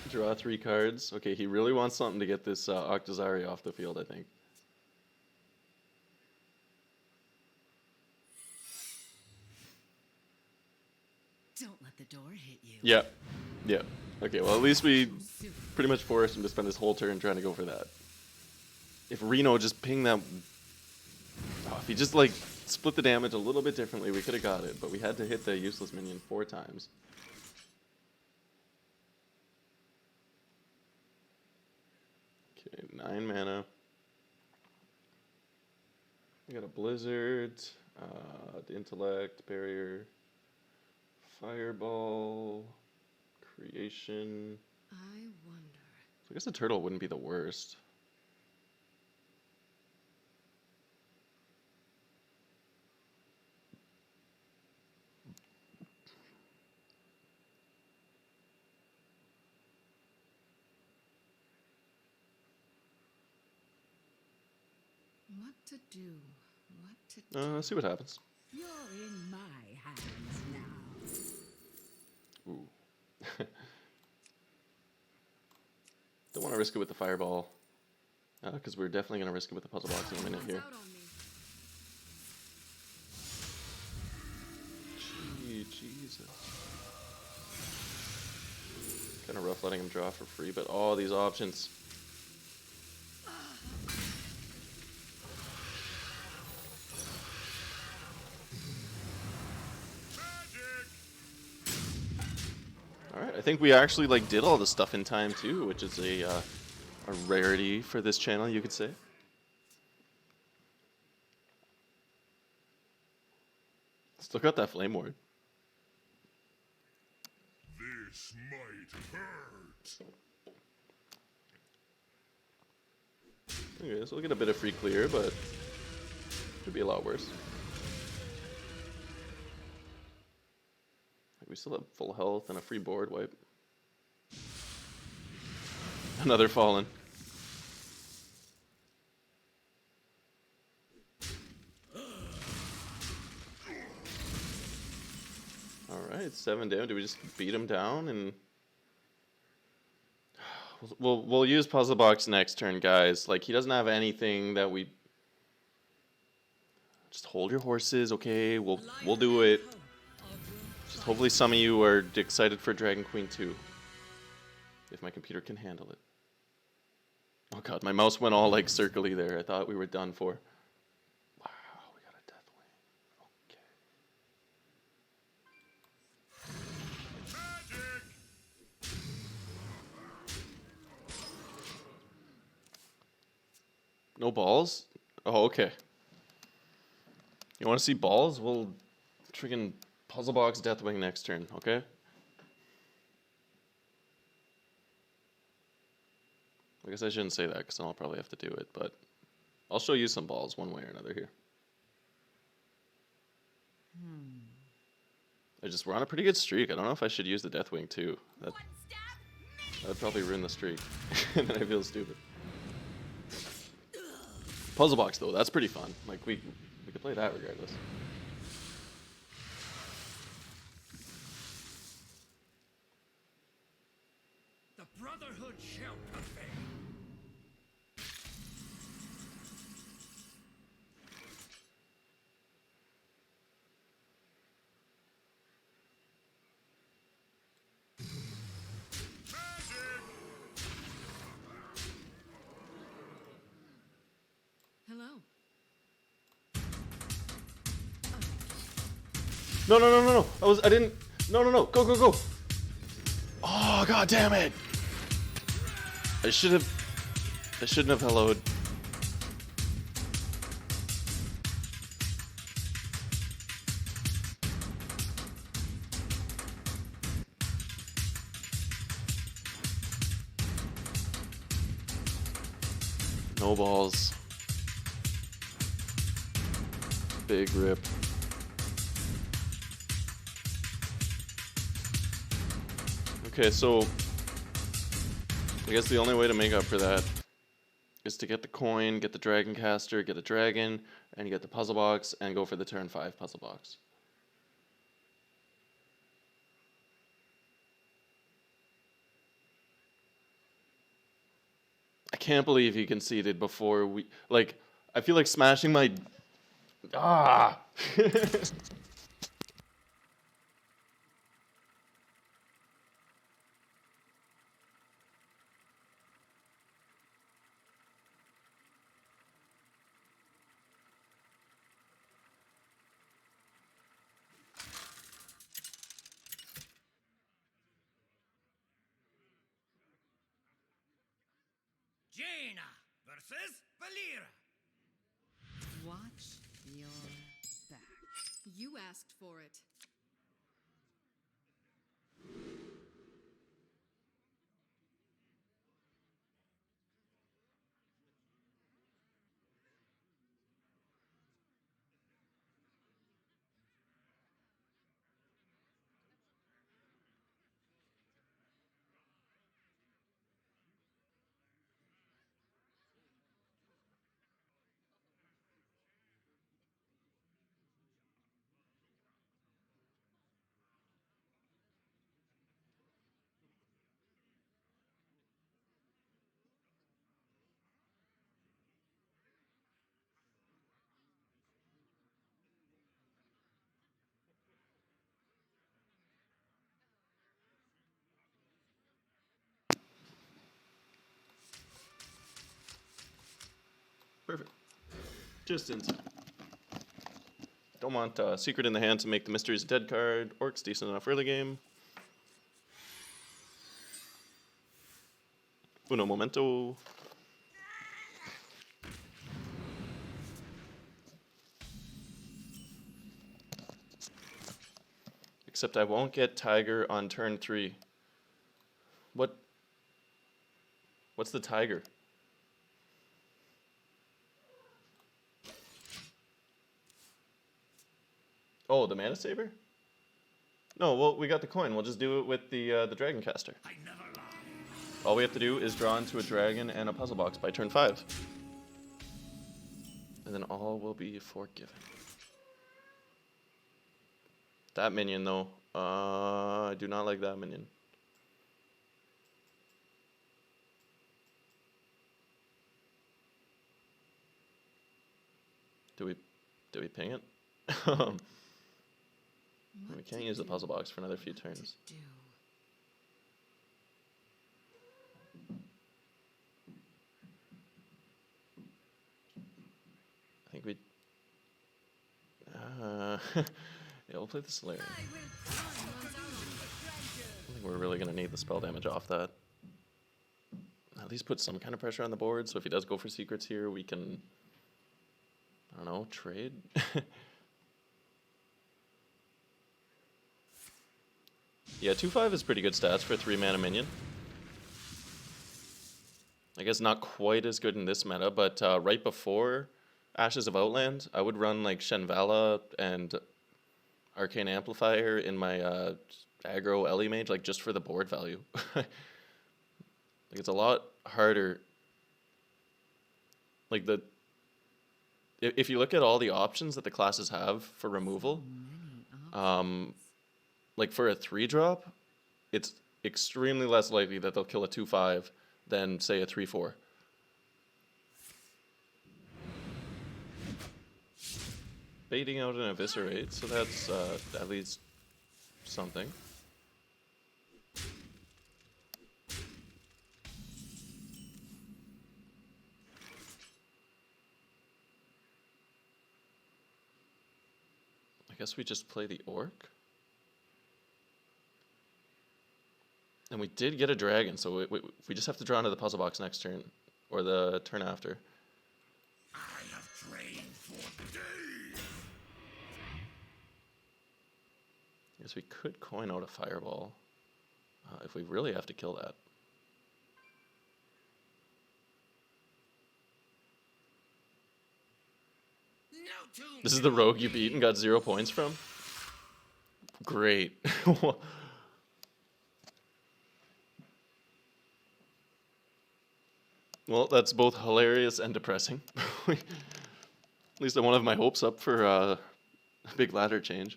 Draw 3 cards. Okay, he really wants something to get this Octazari off the field, I think. Don't let the door hit you. Yeah. Yeah. Okay, well, at least we pretty much forced him to spend his whole turn trying to go for that. If Reno just pinged that... Oh, if he just, like, split the damage a little bit differently, we could have got it. But we had to hit the useless minion 4 times. Okay, 9 mana. We got a Blizzard, the Intellect, Barrier, Fireball, Creation. I wonder. So I guess a turtle wouldn't be the worst. What to do? What to do? Let's see what happens. You're in my hands now. Ooh. Don't want to risk it with the Fireball. Because we're definitely going to risk it with the Puzzle Box in a minute Runs here. out on me. Gee, Jesus. Kind of rough letting him draw for free, but all these options. Alright, I think we actually like did all the stuff in time too, which is a rarity for this channel, you could say. Still got that Flame Ward. This might hurt. Okay, so we'll get a bit of free clear, but could be a lot worse. Like, we still have full health and a free board wipe. Another Fallen. Alright, 7 down. Do we just beat him down and... We'll use Puzzle Box next turn, guys. Like, he doesn't have anything that we... Just hold your horses, okay? We'll do it. Just hopefully some of you are excited for Dragon Queen 2. if my computer can handle it. Oh god, my mouse went all like circly there. I thought we were done for. Wow, we got a Deathwing. Okay. No balls? Oh, okay. You want to see balls? We'll friggin' puzzle box Deathwing next turn, okay? I guess I shouldn't say that because I'll probably have to do it, but I'll show you some balls one way or another here. We're on a pretty good streak. I don't know if I should use the Deathwing too. That'd probably ruin the streak. And then I feel stupid. Puzzle box though, that's pretty fun. Like we could play that regardless. The Brotherhood shall prevail. Hello. No. I didn't. No. Go. Oh, god damn it. I shouldn't have helloed. No balls. Big rip. Okay, so I guess the only way to make up for that is to get the coin, get the dragon caster, get a dragon, and get the puzzle box, and go for the turn 5 puzzle box. I can't believe he conceded before we, like, I feel like smashing my, ah! Jaina versus Valera. Watch your back. You asked for it. Perfect. Just in time. Don't want Secret in the Hand to make the Mysteries dead card. Orcs decent enough early game. Uno momento. Except I won't get Tiger on turn 3. What's the Tiger? Oh, the Mana Saber? No, well, we got the coin. We'll just do it with the Dragon Caster. I never lie. All we have to do is draw into a dragon and a puzzle box by turn 5. And then all will be forgiven. That minion, though. I do not like that minion. Do we ping it? We can't use the puzzle box for another few turns. Do. Yeah, we'll play the Slayer. I will come once I see the treasure. I think we're really gonna need the spell damage off that. At least put some kind of pressure on the board, so if he does go for secrets here, we can, I don't know, trade? Yeah, 2/5 is pretty good stats for a 3-mana minion. I guess not quite as good in this meta, but right before Ashes of Outland, I would run like Shenvala and Arcane Amplifier in my aggro Ellie Mage, like just for the board value. Like it's a lot harder. Like if you look at all the options that the classes have for removal, like for a 3-drop, it's extremely less likely that they'll kill a 2/5 than say a 3/4. Baiting out an Eviscerate, so that's at least something. I guess we just play the Orc. And we did get a dragon, so we just have to draw into the puzzle box next turn, or the turn after. I have trained for days. I guess we could coin out a Fireball, if we really have to kill that. No tomb. This is the rogue you beat and got 0 points from? Great. Well, that's both hilarious and depressing. At least I won't have my hopes up for a big ladder change.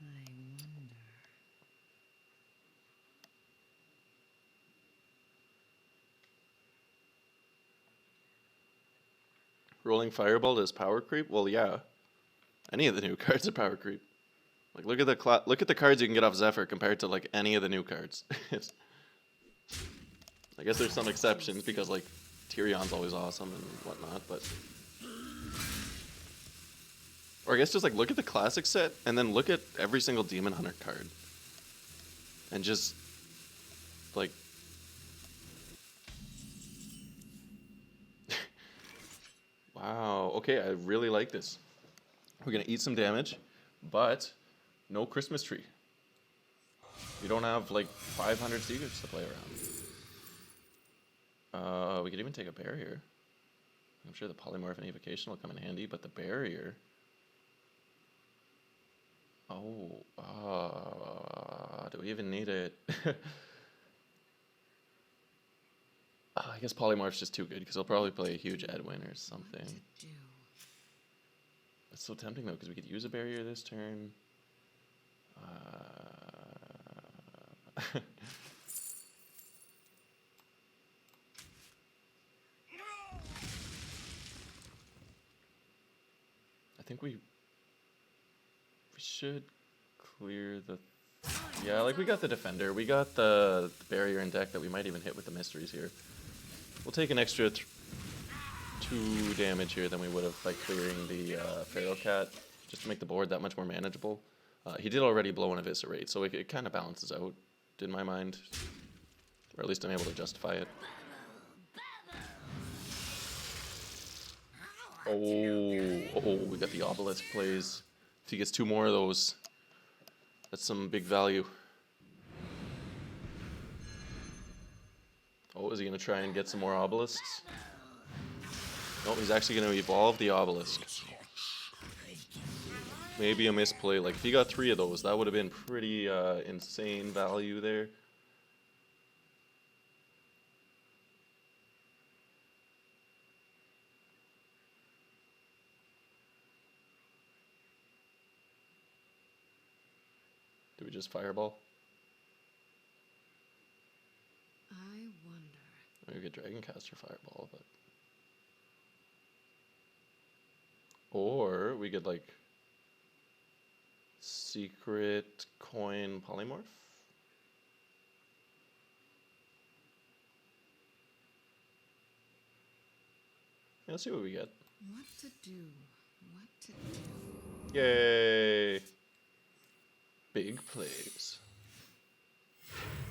I wonder. Rolling Fireball is power creep? Well, yeah. Any of the new cards are power creep. Like look at the cards you can get off Zephyr compared to like any of the new cards. I guess there's some exceptions because like Tyrion's always awesome and whatnot, but or I guess just like look at the classic set and then look at every single Demon Hunter card. And just like wow, okay, I really like this. We're gonna eat some damage, but no Christmas tree. We don't have like 500 secrets to play around. We could even take a barrier. I'm sure the polymorph and evocation will come in handy, but the barrier. Oh, do we even need it? I guess polymorph's just too good because he'll probably play a huge Edwin or something. What to do? It's so tempting though because we could use a barrier this turn. I think we should clear the. Yeah, like we got the defender, we got the barrier in deck that we might even hit with the mysteries here. We'll take an extra 2 damage here than we would have by clearing the Feral Cat, just to make the board that much more manageable. He did already blow an Eviscerate, so it kind of balances out, in my mind. Or at least I'm able to justify it. Oh, we got the Obelisk plays. If he gets 2 more of those, that's some big value. Oh, is he going to try and get some more Obelisks? No, he's actually going to evolve the Obelisk. Maybe a misplay. Like, if he got 3 of those, that would have been pretty insane value there. Do we just Fireball? I wonder. Maybe we could Dragoncaster Fireball, but... Or we could, like... Secret Coin Polymorph? Yeah, let's see what we get. What to do? What to do? Yay! Big plays.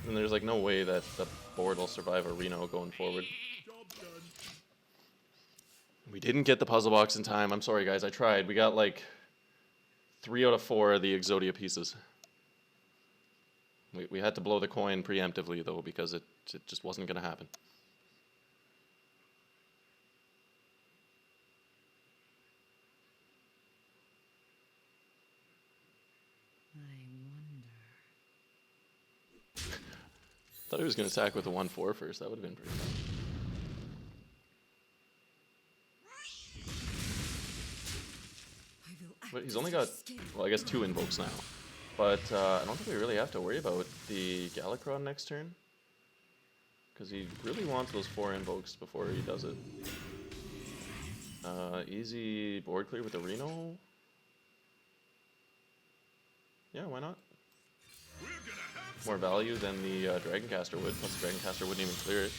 And there's like no way that the board will survive a Reno going forward. Job done. We didn't get the puzzle box in time. I'm sorry, guys. I tried. We got like 3 out of 4 of the Exodia pieces. We had to blow the coin preemptively, though, because it just wasn't going to happen. I wonder. Thought he was going to attack with a 1/4 first. That would have been pretty fun. I will act But he's as only your got, skin. well, I guess 2 invokes now. But I don't think we really have to worry about the Galakron next turn. Because he really wants those 4 invokes before he does it. Easy board clear with the Reno. Yeah, why not? More value than the Dragoncaster would. Plus the Dragoncaster wouldn't even clear it.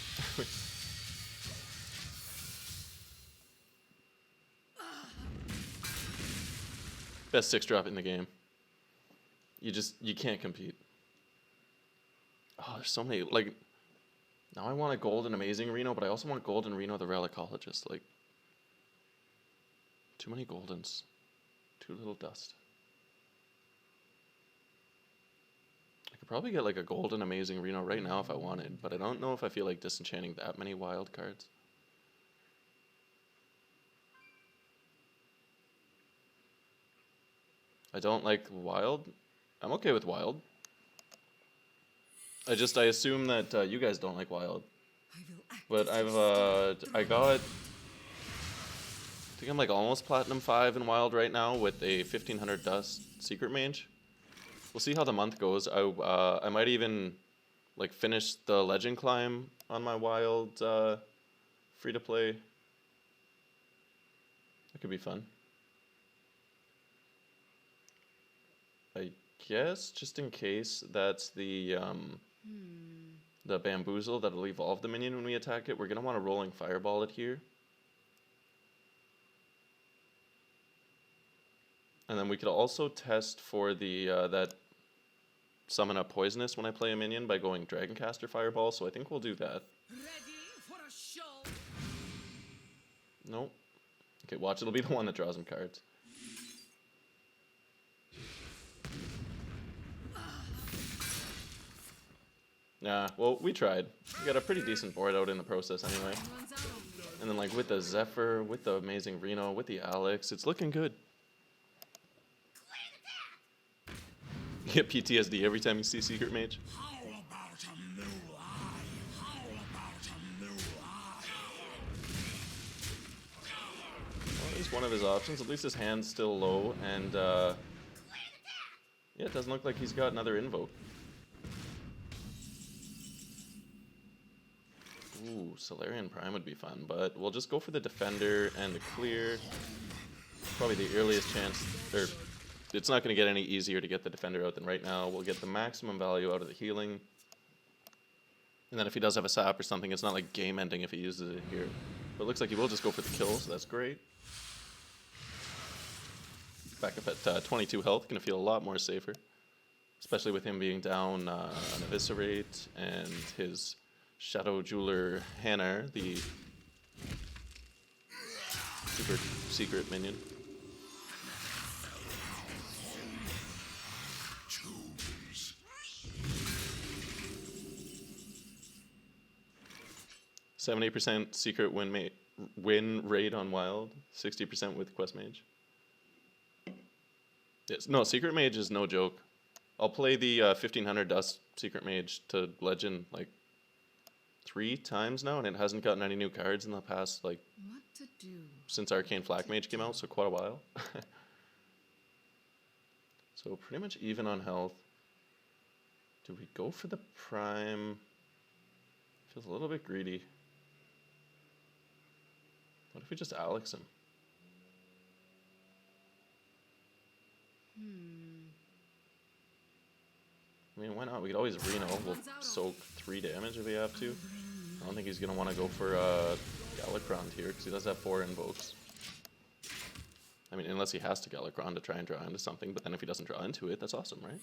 Best 6-drop in the game. You can't compete. Oh, there's so many, like, now I want a golden amazing Reno, but I also want golden Reno the Relicologist. Like, too many goldens. Too little dust. I could probably get like a golden amazing Reno right now if I wanted, but I don't know if I feel like disenchanting that many wild cards. I don't like wild. I'm okay with wild. I assume that you guys don't like wild. I will act But I think I'm like almost Platinum 5 in wild right now with a 1500 dust Secret Mage. We'll see how the month goes. I might even like finish the Legend Climb on my wild free to play. That could be fun. I guess just in case that's the bamboozle that'll evolve the minion when we attack it. We're gonna want to rolling fireball it here. And then we could also test for the that summon a poisonous when I play a minion by going Dragoncaster Fireball, so I think we'll do that. Ready for a show? Nope. Okay, watch, it'll be the one that draws him cards. Nah, well, we tried. We got a pretty decent board out in the process anyway. Runs out on me. And then like with the Zephyr, with the amazing Reno, with the Alex, it's looking good. You get PTSD every time you see Secret Mage. How about a new eye? How about a new eye? Well, there's one of his options. At least his hand's still low, and yeah, it doesn't look like he's got another invoke. Ooh, Solarian Prime would be fun, but we'll just go for the Defender and the Clear. Probably the earliest chance, or it's not going to get any easier to get the Defender out than right now. We'll get the maximum value out of the healing. And then if he does have a sap or something, it's not like game ending if he uses it here. But it looks like he will just go for the kill, so that's great. Back up at 22 health, going to feel a lot more safer. Especially with him being down an Eviscerate and his Shadow Jeweler Hannar, the super secret minion. Choose. 70% secret win rate on wild, 60% with Quest Mage. Yes, no, Secret Mage is no joke. I'll play the 1500 Dust Secret Mage to Legend like 3 times now, and it hasn't gotten any new cards in the past, like, What to do? since Arcane Flak Mage came out, so quite a while. So pretty much even on health. Do we go for the Prime? Feels a little bit greedy. What if we just Alex him? I mean, why not? We could always Reno. We'll soak 3 damage if we have to. I don't think he's going to want to go for Galakron here because he does have 4 invokes. I mean, unless he has to Galakron to try and draw into something, but then if he doesn't draw into it, that's awesome, right?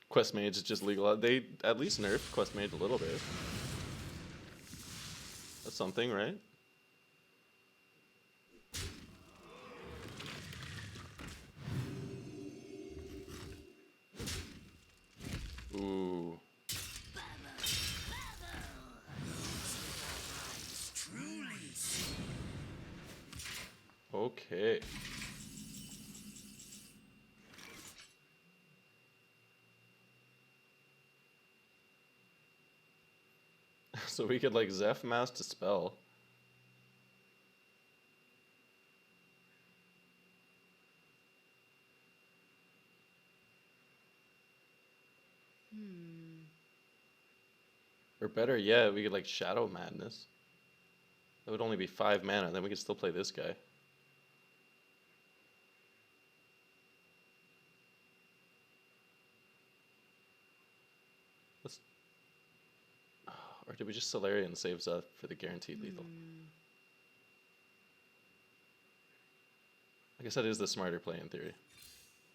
Quest Mage is just legal. They at least nerfed Quest Mage a little bit. That's something, right? Ooh. Okay. So we could like Zeph Mass to spell. Or better yet, we could like Shadow Madness. That would only be 5 mana, then we could still play this guy. Let's... Or did we just Solarian save Zeph for the guaranteed lethal? I guess that is the smarter play in theory.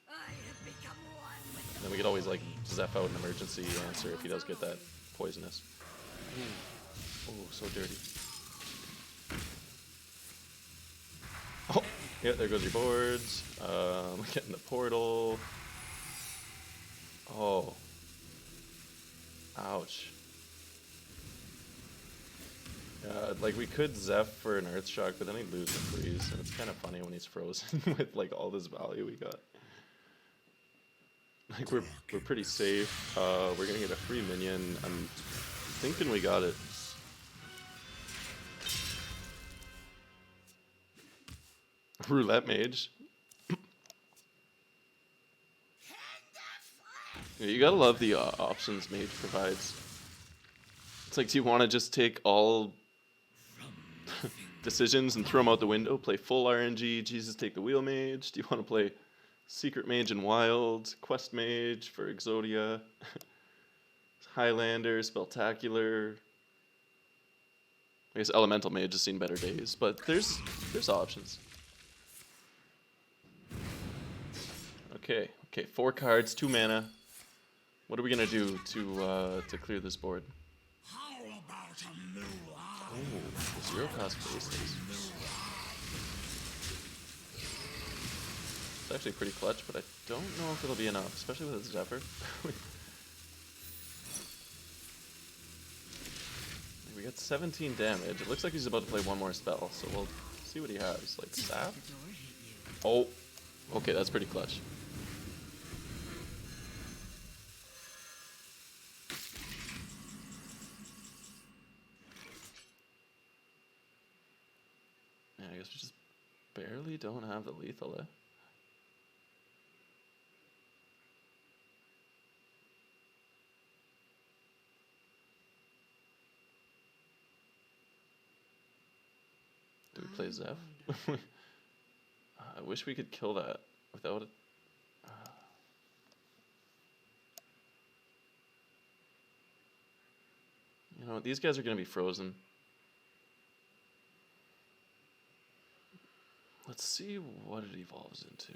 I have become one with And then we could always like Zeph out an emergency answer if he does get that poisonous. Ooh. Oh, so dirty. Oh, yeah, there goes your boards. Getting the portal. Oh. Ouch. Like we could Zeph for an Earth Shock, but then he'd lose the freeze, and it's kind of funny when he's frozen with like all this value we got. Like we're pretty safe. We're gonna get a free minion. I'm thinking we got it. Roulette Mage. Yeah, you gotta love the options Mage provides. It's like, do you want to just take all decisions and throw them out the window? Play full RNG, Jesus, take the Wheel Mage? Do you want to play Secret Mage and Wild, Quest Mage for Exodia, Highlander, Spectacular? I guess Elemental Mage has seen better days, but there's options. Okay, 4 cards, 2 mana. What are we gonna do to clear this board? How about a mirage? Oh, 0 cost bases. It's actually pretty clutch, but I don't know if it'll be enough, especially with its Zephyr. We got 17 damage. It looks like he's about to play 1 more spell, so we'll see what he has. Like Sap? Oh, okay, that's pretty clutch. Yeah, I guess we just barely don't have the lethal, eh? Do we play Zeph? I wish we could kill that without it. You know, these guys are going to be frozen. Let's see what it evolves into.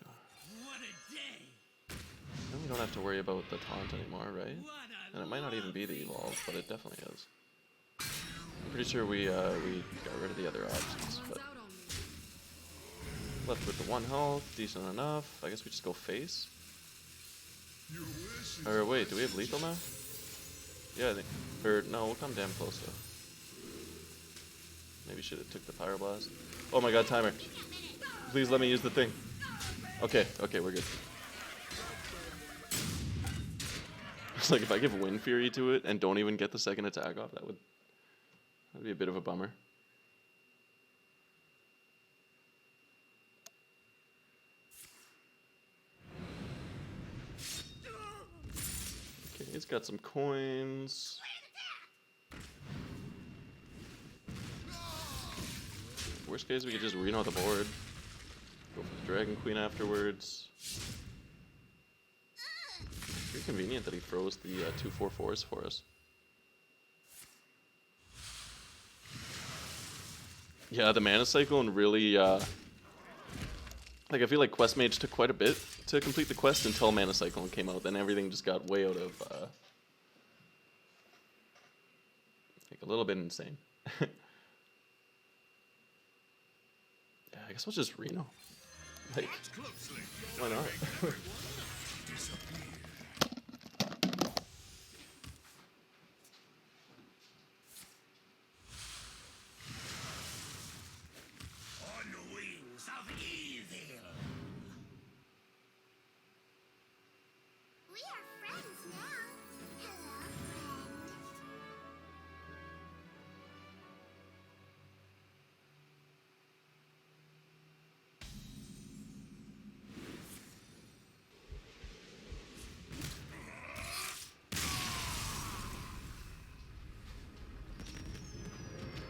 what a day. Then we don't have to worry about the taunt anymore, right? And it might not even be the evolve, but it definitely is. I'm pretty sure we got rid of the other options, but left with the 1 health, decent enough. I guess we just go face. Or wait, do we have lethal now? Yeah, I think. Or no, we'll come damn close though. Maybe should have took the Pyroblast. Oh my god, timer. Please let me use the thing. Okay, we're good. It's like if I give Wind Fury to it and don't even get the second attack off, that'd be a bit of a bummer. Okay, he's got some coins. Worst case, we could just Reno the board. Go for the Dragon Queen afterwards. Pretty convenient that he throws the 2/4/4s for us. Yeah, the mana cycle and really, like I feel like Quest Mage took quite a bit to complete the quest until Mana Cyclone came out. Then everything just got way out of, like a little bit insane. Yeah, I guess we'll just Reno. Like, Closely. why not? Disappear. On wings of evil. We are friends now. Hello, friend.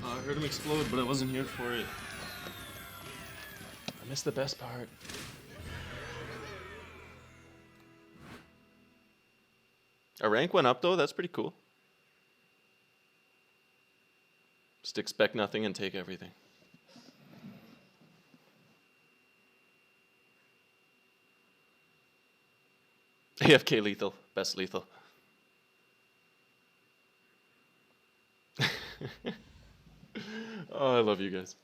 I heard him explode, but I wasn't here for it. I missed the best part. Our rank went up though, that's pretty cool. Just expect nothing and take everything. AFK lethal, best lethal. Oh, I love you guys.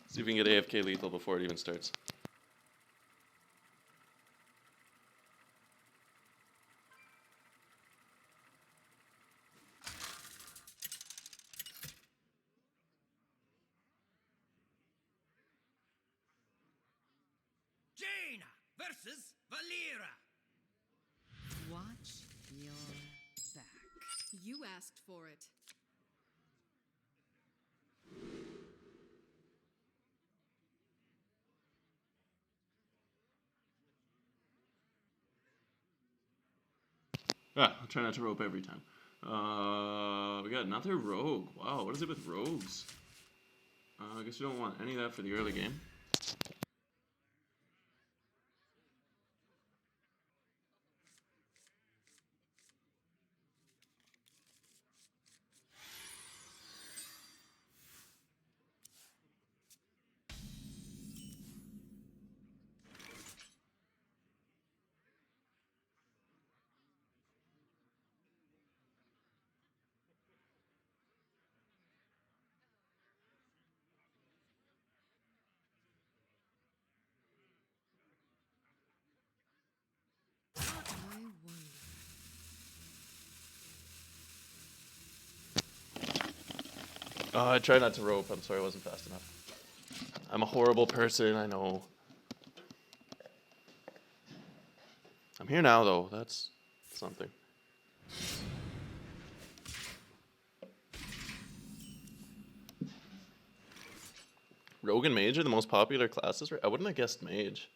See if we can get AFK lethal before it even starts. Jaina versus Valera. Watch your back. You asked for it. Ah, I'll try not to rope every time. We got another rogue. Wow, what is it with rogues? I guess you don't want any of that for the early game. I wonder. I try not to rope. I'm sorry I wasn't fast enough. I'm a horrible person, I know. I'm here now, though. That's something. Rogue and Mage are the most popular classes, right? I wouldn't have guessed Mage.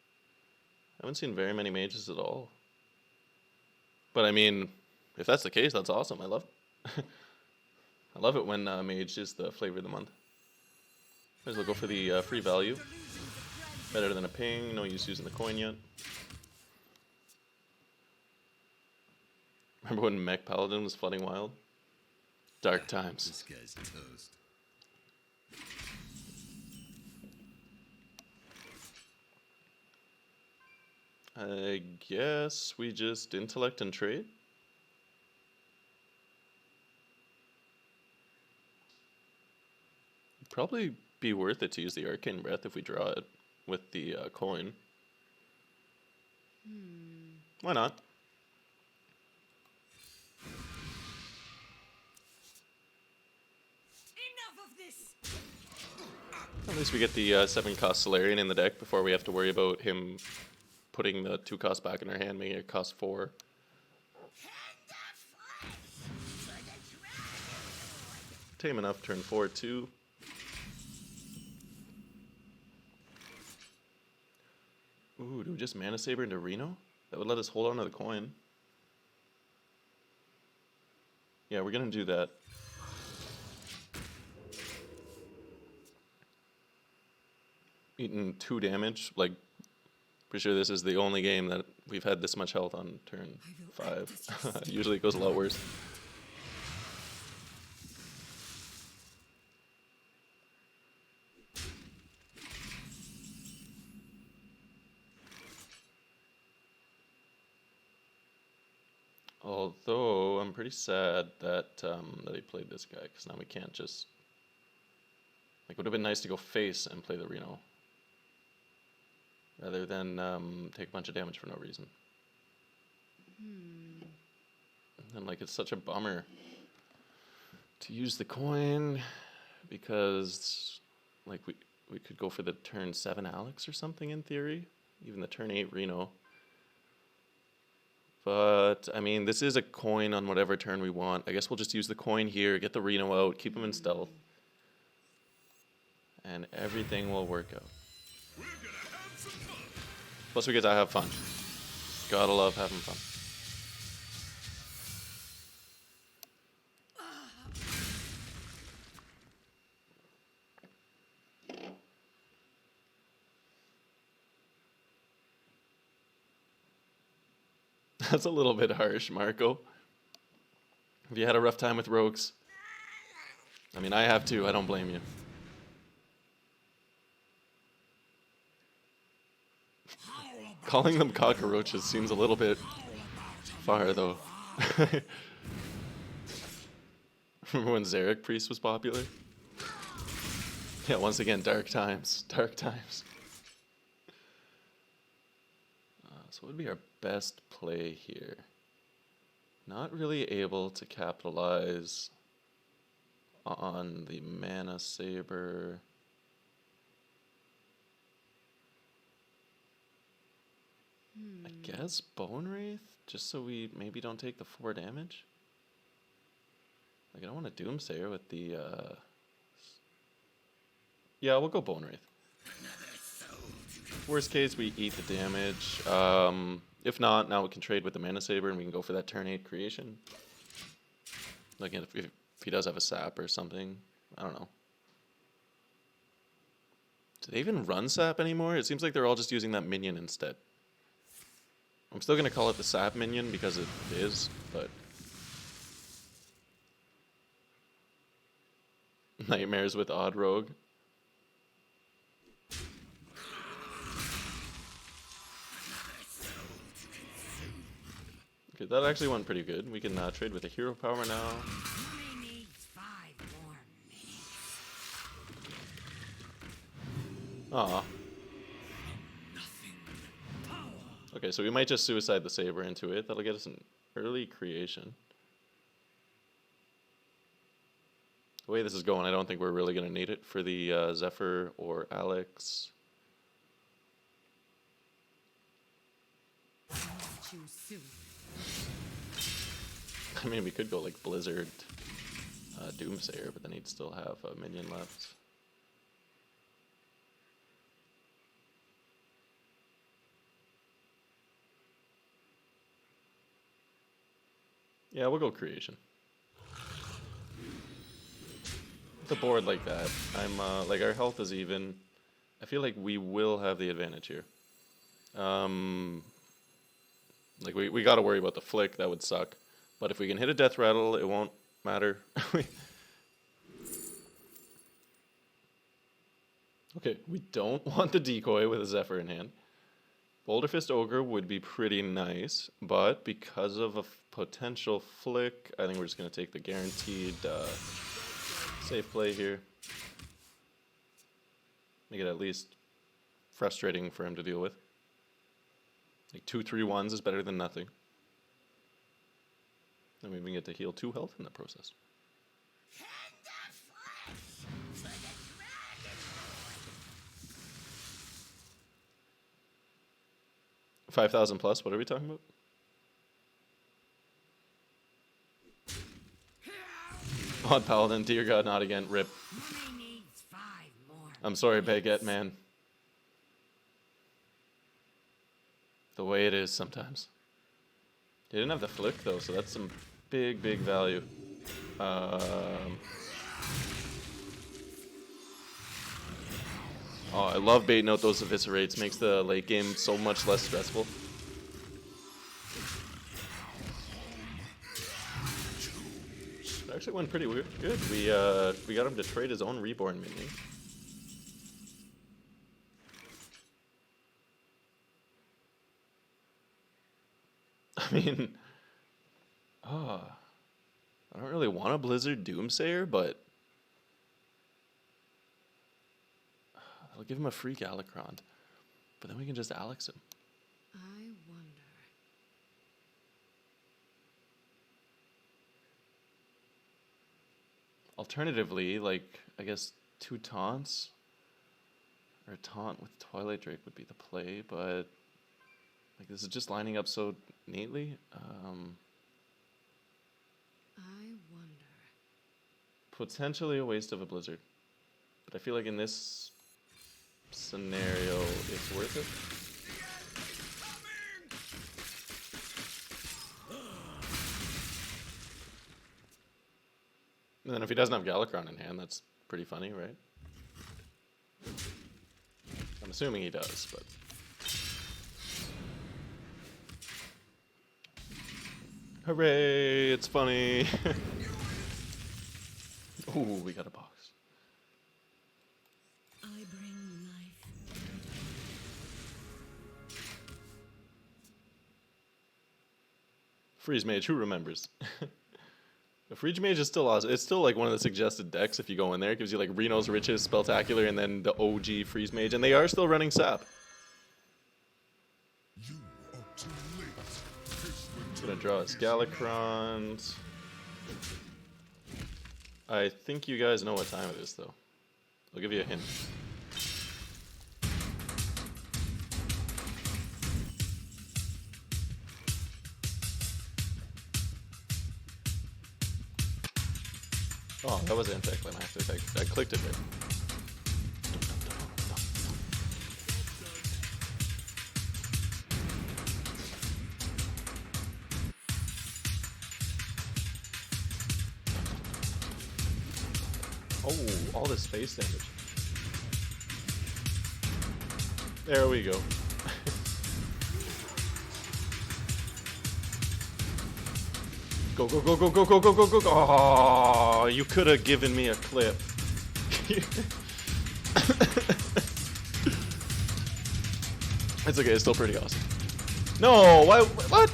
I haven't seen very many mages at all. But I mean, if that's the case, that's awesome. I love it. I love it when Mage is the flavor of the month. Might as well go for the free value. Better than a ping, no use using the coin yet. Remember when Mech Paladin was flooding wild? Dark times. This guy's toast. I guess we just intellect and trade. Probably be worth it to use the Arcane Breath if we draw it with the coin. Why not? Enough of this. At least we get the 7-cost Solarian in the deck before we have to worry about him putting the 2 cost back in our hand, making it cost 4. Tame enough, turn 4 too. Ooh, do we just Mana Saber into Reno? That would let us hold on to the coin. Yeah, we're gonna do that. Eating 2 damage, like Pretty sure this is the only game that we've had this much health on turn 5. Usually it goes a lot worse. Although I'm pretty sad that that he played this guy, because now we can't just, like, it would have been nice to go face and play the Reno rather than take a bunch of damage for no reason. And like, it's such a bummer to use the coin because like we could go for the turn 7 Alex or something in theory, even the turn 8 Reno. But I mean, this is a coin on whatever turn we want. I guess we'll just use the coin here, get the Reno out, keep him in stealth, and everything will work out. We're gonna have some fun. Plus we get to have fun. Gotta love having fun. That's a little bit harsh, Marco. Have you had a rough time with rogues? I mean, I have too. I don't blame you. Calling them cockroaches seems a little bit far, though. Remember when Zarek Priest was popular? Yeah, once again, dark times. Dark times. So what would be our best play here? Not really able to capitalize on the Mana Saber. I guess Bone Wraith, just so we maybe don't take the 4 damage. Like, I don't want to Doomsayer with the yeah, we'll go Bone Wraith. Worst case, we eat the damage. If not, now we can trade with the Mana Saber and we can go for that turn 8 creation. Like, if he does have a sap or something. I don't know. Do they even run sap anymore? It seems like they're all just using that minion instead. I'm still going to call it the sap minion because it is, but... Nightmares with Odd Rogue. Okay, that actually went pretty good. We can trade with a hero power now. Only needs 5 more minutes. Aw. Okay, so we might just suicide the Saber into it. That'll get us an early creation. The way this is going, I don't think we're really going to need it for the Zephyr or Alex. Choose soon. I mean, we could go like Blizzard, Doomsayer, but then he'd still have a minion left. Yeah, we'll go Creation. With a board like that, I'm like, our health is even. I feel like we will have the advantage here. Like, we got to worry about the flick. That would suck. But if we can hit a death rattle, it won't matter. Okay, we don't want the decoy with a Zephyr in hand. Boulder Fist Ogre would be pretty nice, but because of a potential flick, I think we're just going to take the guaranteed safe play here. Make it at least frustrating for him to deal with. Like 2/3/1s is better than nothing. And we even get to heal 2 health in the process. 5,000 plus, what are we talking about? Odd Paladin, dear God, not again, rip. Only needs 5 more. I'm sorry, Baguette Man. The way it is sometimes. He didn't have the flick though, so that's some big, big value. Oh, I love baiting out those eviscerates. Makes the late game so much less stressful. It actually went pretty good. We got him to trade his own reborn minion. I mean, I don't really want a Blizzard Doomsayer, but I'll give him a free Galakron. But then we can just Alex him. I wonder. Alternatively, like, I guess 2 taunts or a taunt with Twilight Drake would be the play, but like this is just lining up so neatly. I wonder. Potentially a waste of a Blizzard, but I feel like in this scenario it's worth it. And then if he doesn't have Galakron in hand, that's pretty funny, right? I'm assuming he does, but... Hooray, it's funny! Ooh, we got a box. I bring life. Freeze Mage, who remembers? The Freeze Mage is still awesome. It's still like one of the suggested decks if you go in there. It gives you like Reno's Riches, Spectacular, and then the OG Freeze Mage. And they are still running Sap. You are too late. Gonna draw us Galakron. I think you guys know what time it is, though. I'll give you a hint. Oh, that was anticlimactic. I clicked it there. Oh, all this space damage. There we go. Go, go, go, go, go, go, go, go, go, go. Oh, you could have given me a clip. It's okay, it's still pretty awesome. No, why, what?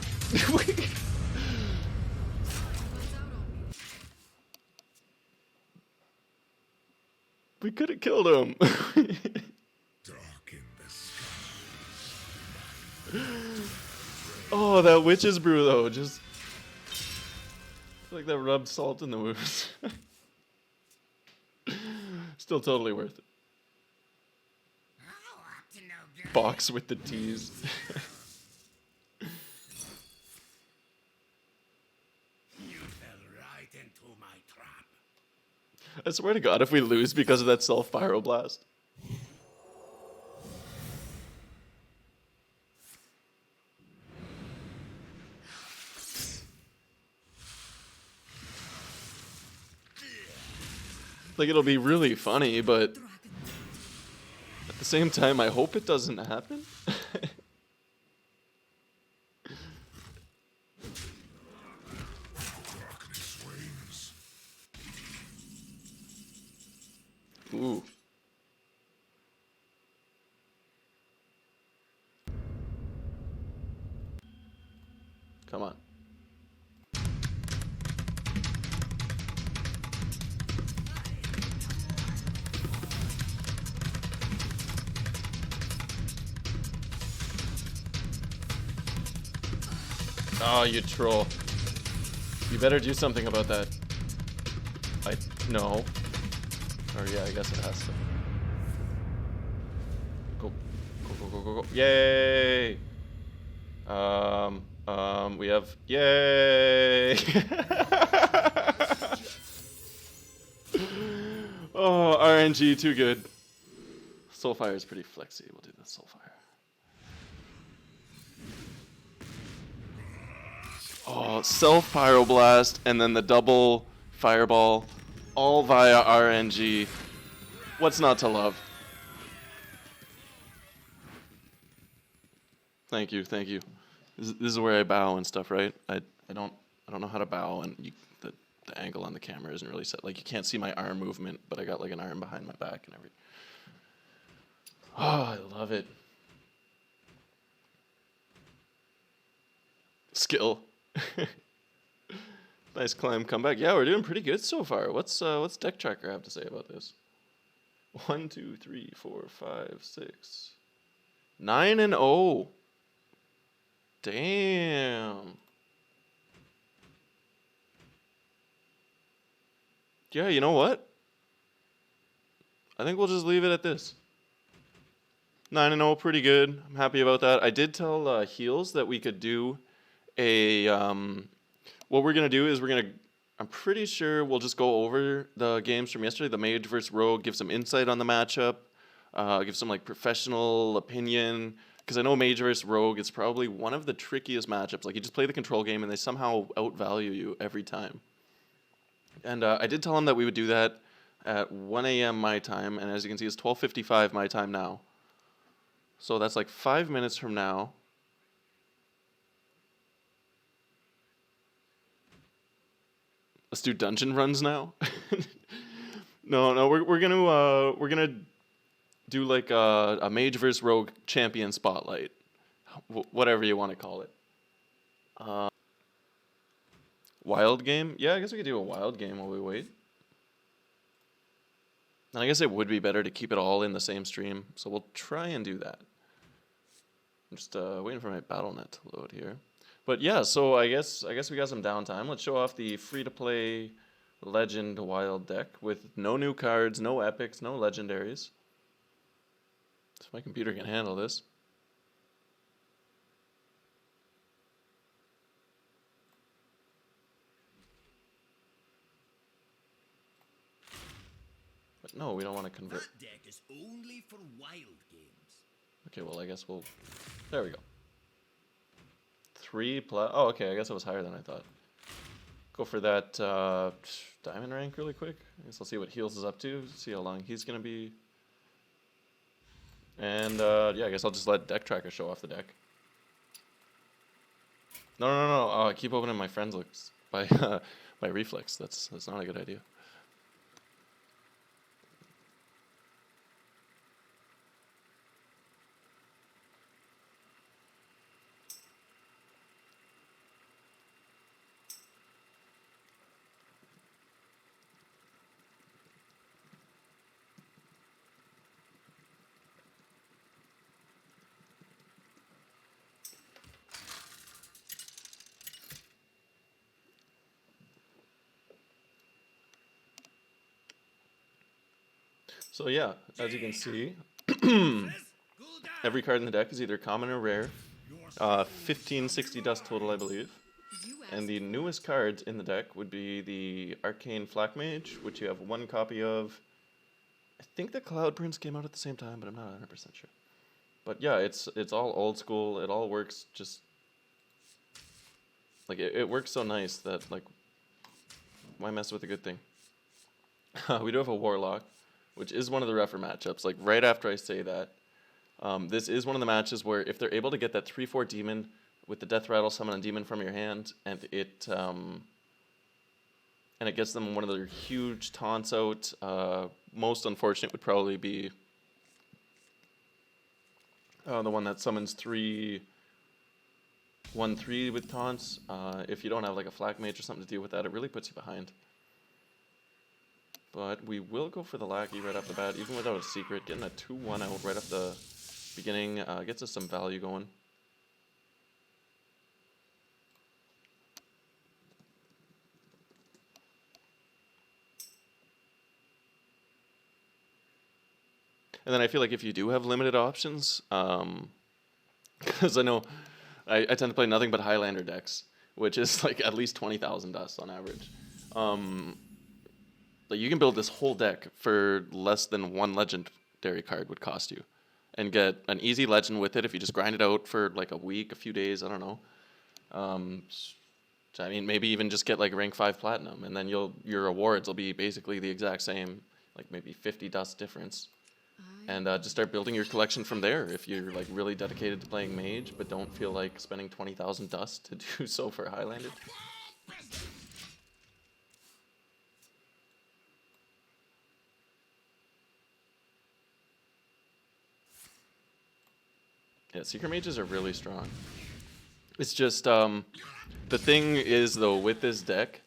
We could have killed him. Dark in the sky. Oh, that witch's brew though, just like that rubbed salt in the wounds. Still totally worth it. Oh, up to no good. Box with the T's. You fell right into my trap. I swear to God, if we lose because of that self pyroblast. Like, it'll be really funny, but at the same time, I hope it doesn't happen. Darkness reigns. Ooh. Come on. Oh, you troll. You better do something about that. No. Or yeah, I guess it has to. Go. Go, go, go, go, go. Yay! We have... Yay! Oh, RNG, too good. Soulfire is pretty flexy. We'll do the Soulfire. Oh, self pyroblast and then the double fireball, all via RNG. What's not to love? Thank you, thank you. This is where I bow and stuff, right? I don't know how to bow, and the angle on the camera isn't really set. Like you can't see my arm movement, but I got like an arm behind my back and everything. Oh, I love it. Skill. Nice climb comeback. Yeah, we're doing pretty good so far. What's Deck Tracker have to say about this? 1, 2, 3, 4, 5, 6, 9 and 0. Damn. Yeah, you know what? I think we'll just leave it at this. 9 and 0, pretty good. I'm happy about that. I did tell Heels that we could do a. What we're gonna do is I'm pretty sure we'll just go over the games from yesterday, the Mage versus Rogue, give some insight on the matchup, give some like professional opinion. Because I know Mage versus Rogue is probably one of the trickiest matchups. Like you just play the control game and they somehow outvalue you every time. And I did tell him that we would do that at 1 a.m. my time, and as you can see, it's 12:55 my time now. So that's like 5 minutes from now. Let's do dungeon runs now. No, we're gonna do like a Mage vs Rogue champion spotlight, whatever you want to call it. Wild game? Yeah, I guess we could do a wild game while we wait. And I guess it would be better to keep it all in the same stream, so we'll try and do that. I'm just waiting for my BattleNet to load here. But yeah, so I guess we got some downtime. Let's show off the free-to-play Legend Wild deck with no new cards, no epics, no legendaries. So my computer can handle this. But no, we don't want to convert. That deck is only for wild games. Okay, well, I guess we'll... There we go. 3 plus... Oh, okay, I guess it was higher than I thought. Go for that diamond rank really quick. I guess I'll see what Heels is up to, see how long he's going to be. And, yeah, I guess I'll just let Deck Tracker show off the deck. No. Keep opening my friends looks by by reflex. That's not a good idea. So yeah, as you can see, every card in the deck is either common or rare. 1560 dust total, I believe. And the newest cards in the deck would be the Arcane Flak Mage, which you have 1 copy of. I think the Cloud Prince came out at the same time, but I'm not 100% sure. But yeah, it's all old school. It all works just like it works so nice that like why mess with a good thing? We do have a Warlock, which is one of the rougher matchups. Like right after I say that, this is one of the matches where if they're able to get that 3/4 demon with the Death Rattle, summon a demon from your hand, and it gets them one of their huge taunts out. Most unfortunate would probably be the one that summons 1/3 with taunts. If you don't have like a Flak Mage or something to deal with that, it really puts you behind. But we will go for the Lackey right off the bat, even without a secret. Getting a 2/1 out right off the beginning gets us some value going. And then I feel like if you do have limited options, because I know I tend to play nothing but Highlander decks, which is like at least 20,000 dust on average. Like you can build this whole deck for less than 1 legendary card would cost you, and get an easy legend with it if you just grind it out for like a week, a few days, I don't know. I mean, maybe even just get like rank 5 platinum, and then your rewards will be basically the exact same, like maybe 50 dust difference. and just start building your collection from there. If you're like really dedicated to playing Mage, but don't feel like spending 20,000 dust to do so for Highlander. Yeah, Secret Mages are really strong. It's just, the thing is though, with this deck,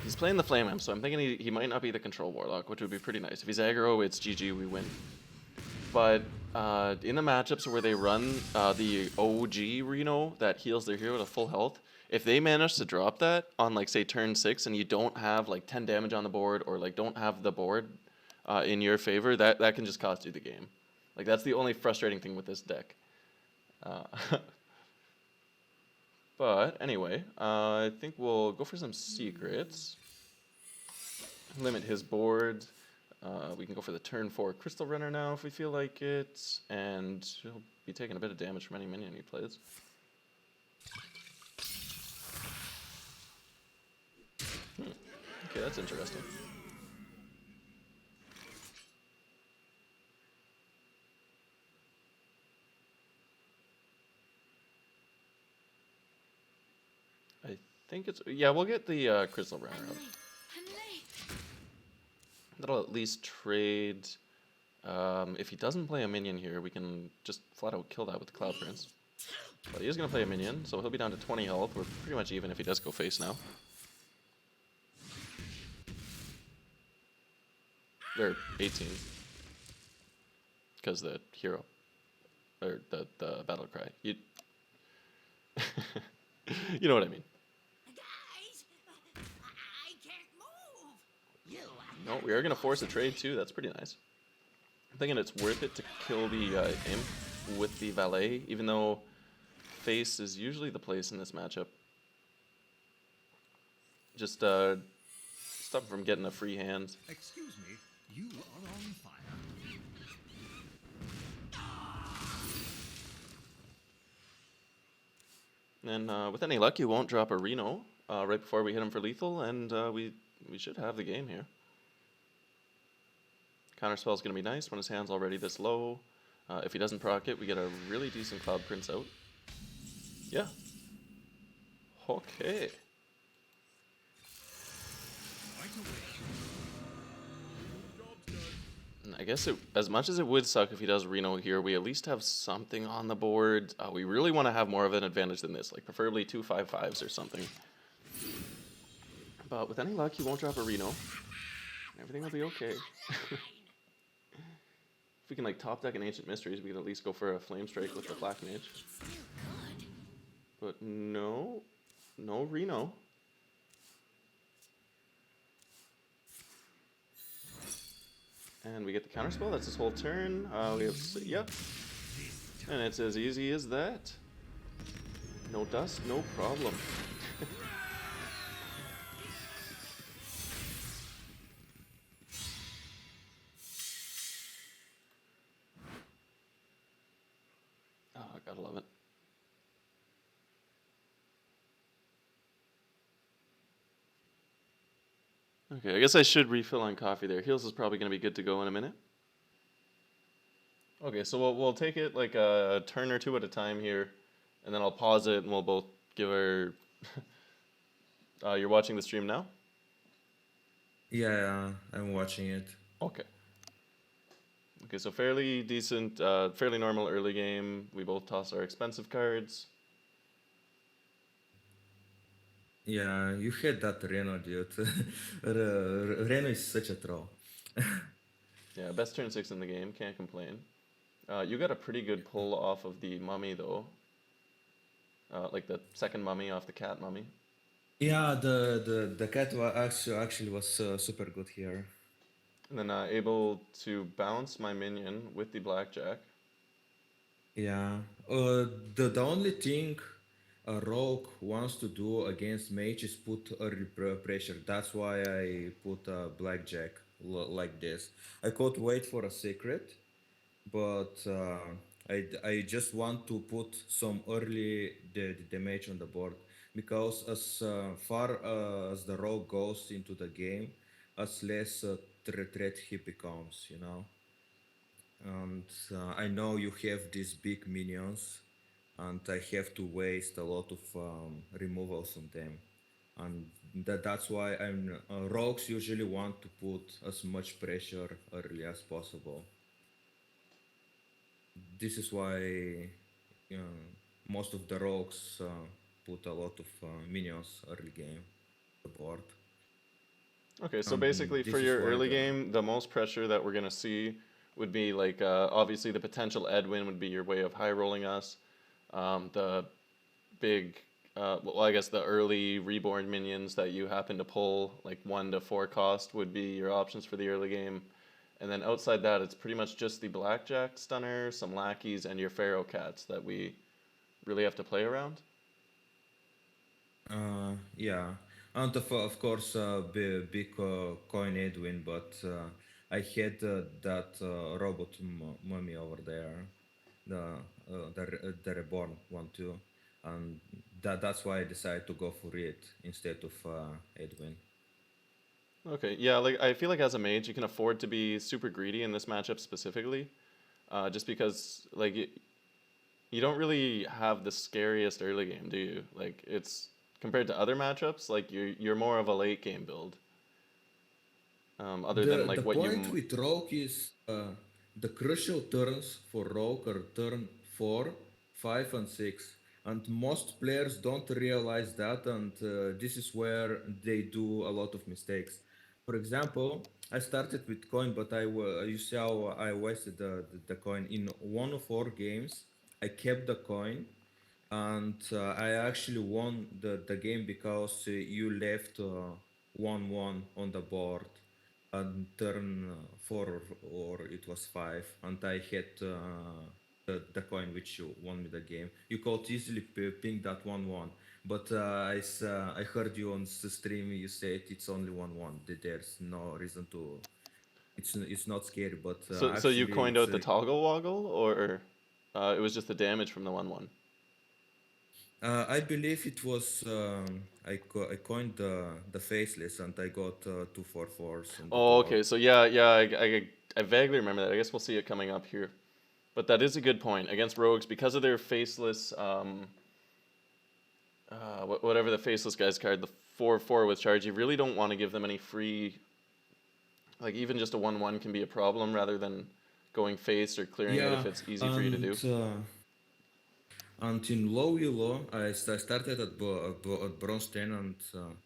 he's playing the Flame Imp, so I'm thinking he might not be the Control Warlock, which would be pretty nice. If he's aggro, it's GG, we win. But in the matchups where they run the OG Reno that heals their hero to full health, if they manage to drop that on like say turn 6 and you don't have like 10 damage on the board or like don't have the board in your favor, that can just cost you the game. Like that's the only frustrating thing with this deck. But anyway, I think we'll go for some secrets. Limit his board. We can go for the turn 4 Crystal Runner now if we feel like it. And he'll be taking a bit of damage from any minion he plays. Okay, that's interesting. I think it's... Yeah, we'll get the Crystal Runner up. That'll at least trade... if he doesn't play a minion here, we can just flat out kill that with the Cloud Prince. But he is going to play a minion, so he'll be down to 20 health. We're pretty much even if he does go face now. Or 18. Because the hero. Or the battle cry. You you know what I mean. Guys, I can't move. You No, we are going to force a trade too. That's pretty nice. I'm thinking it's worth it to kill the imp with the valet, even though face is usually the place in this matchup. Just stop him from getting a free hand. Excuse me, you are on fire. And with any luck, you won't drop a Reno right before we hit him for lethal, and we should have the game here. Counterspell is going to be nice when his hand's already this low. If he doesn't proc it, we get a really decent Cloud Prince out. Yeah. Okay. Right away. I guess as much as it would suck if he does Reno here, we at least have something on the board. We really want to have more of an advantage than this, like preferably 2 5/5s or something. But with any luck, he won't drop a Reno. Everything will be okay. If we can like top deck an Ancient Mysteries, we can at least go for a Flame Strike with the Black Mage. But no Reno. And we get the counterspell. That's his whole turn. We have yep, and it's as easy as that. No dust, no problem. Oh, I gotta love it. Okay, I guess I should refill on coffee there. Heals is probably going to be good to go in a minute. Okay, so we'll take it like a turn or two at a time here, and then I'll pause it and we'll both give our... you're watching the stream now? Yeah, I'm watching it. Okay. Okay, so fairly decent, fairly normal early game. We both toss our expensive cards. Yeah, you had that Reno, dude. Reno is such a troll. Yeah, best turn 6 in the game, can't complain. You got a pretty good pull off of the mummy though. Like the second mummy off the cat mummy. Yeah, the cat actually was super good here. And then able to bounce my minion with the blackjack. Yeah, the only thing a rogue wants to do against mage is put early pressure. That's why I put a blackjack like this. I could wait for a secret, but I just want to put some early the mage on the board. because as far as the rogue goes into the game, as less threat he becomes, you know. And I know you have these big minions, and I have to waste a lot of removals on them, and that's why rogues usually want to put as much pressure early as possible. This is why most of the rogues put a lot of minions early game on the board, Okay, so and basically for this is your why early the game, the most pressure that we're gonna see would be like obviously the potential Edwin would be your way of high rolling us. The big, well, I guess the early reborn minions that you happen to pull, like 1 to 4 cost, would be your options for the early game. And then outside that, it's pretty much just the blackjack stunner, some lackeys, and your pharaoh cats that we really have to play around. yeah, and of course, big coin Edwin, but I had that robot mummy over there, the reborn one too, and that's why I decided to go for it instead of Edwin. Okay, yeah, like I feel like as a mage, you can afford to be super greedy in this matchup specifically, just because like you don't really have the scariest early game, do you? Like it's compared to other matchups, like you're more of a late game build. Other than The like what you point with Rogue is the crucial turns for Rogue are turn 4, 5, and 6. And most players don't realize that, and this is where they do a lot of mistakes. For example, I started with coin, but you see how I wasted the coin. In 1 of 4 games, I kept the coin, and I actually won the game because you left 1-1 on the board and turn 4 or it was 5, and I had the coin which you won me the game. You could easily ping that 1-1, but I heard you on the stream, you said it's only 1-1. There's no reason to. It's not scary, but so you actually coined it's out the toggle woggle, or it was just the damage from the 1/1. I believe it was I coined the faceless and I got 2 4 4s on the Oh, board. okay. So yeah, I vaguely remember that. I guess we'll see it coming up here. But that is a good point against rogues because of their faceless, whatever the faceless guy's card, the 4/4 with charge. You really don't want to give them any free. Like even just a 1/1 can be a problem rather than going face or clearing it if Yeah, it's easy for you to and do. and in low elo, I started at bronze 10 and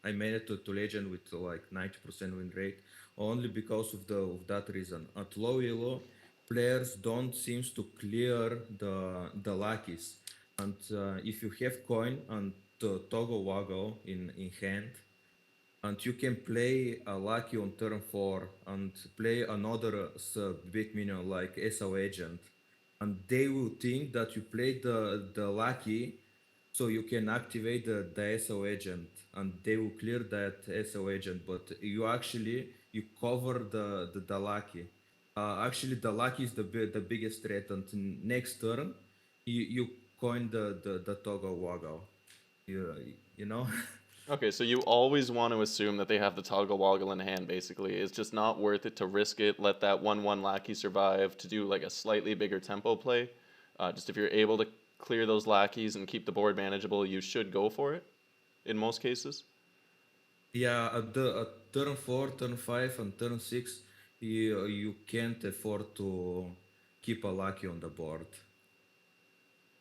I made it to legend with like 90% win rate only because of that reason. At low elo, players don't seems to clear the luckies, and if you have coin and toggle waggle in hand, and you can play a lucky on turn 4 and play another big minion like SO agent, and they will think that you played the lucky, so you can activate the SO agent and they will clear that SO agent, but you actually you cover the lucky. Actually the lucky is the biggest threat, and next turn you coin the toggle waggle, you, you know. Okay, so you always want to assume that they have the toggle woggle in hand, basically. It's just not worth it to risk it, let that 1/1 lackey survive to do like a slightly bigger tempo play. Just if you're able to clear those lackeys and keep the board manageable, you should go for it in most cases. Yeah, at turn 4, turn 5, and turn 6, you can't afford to keep a lucky on the board.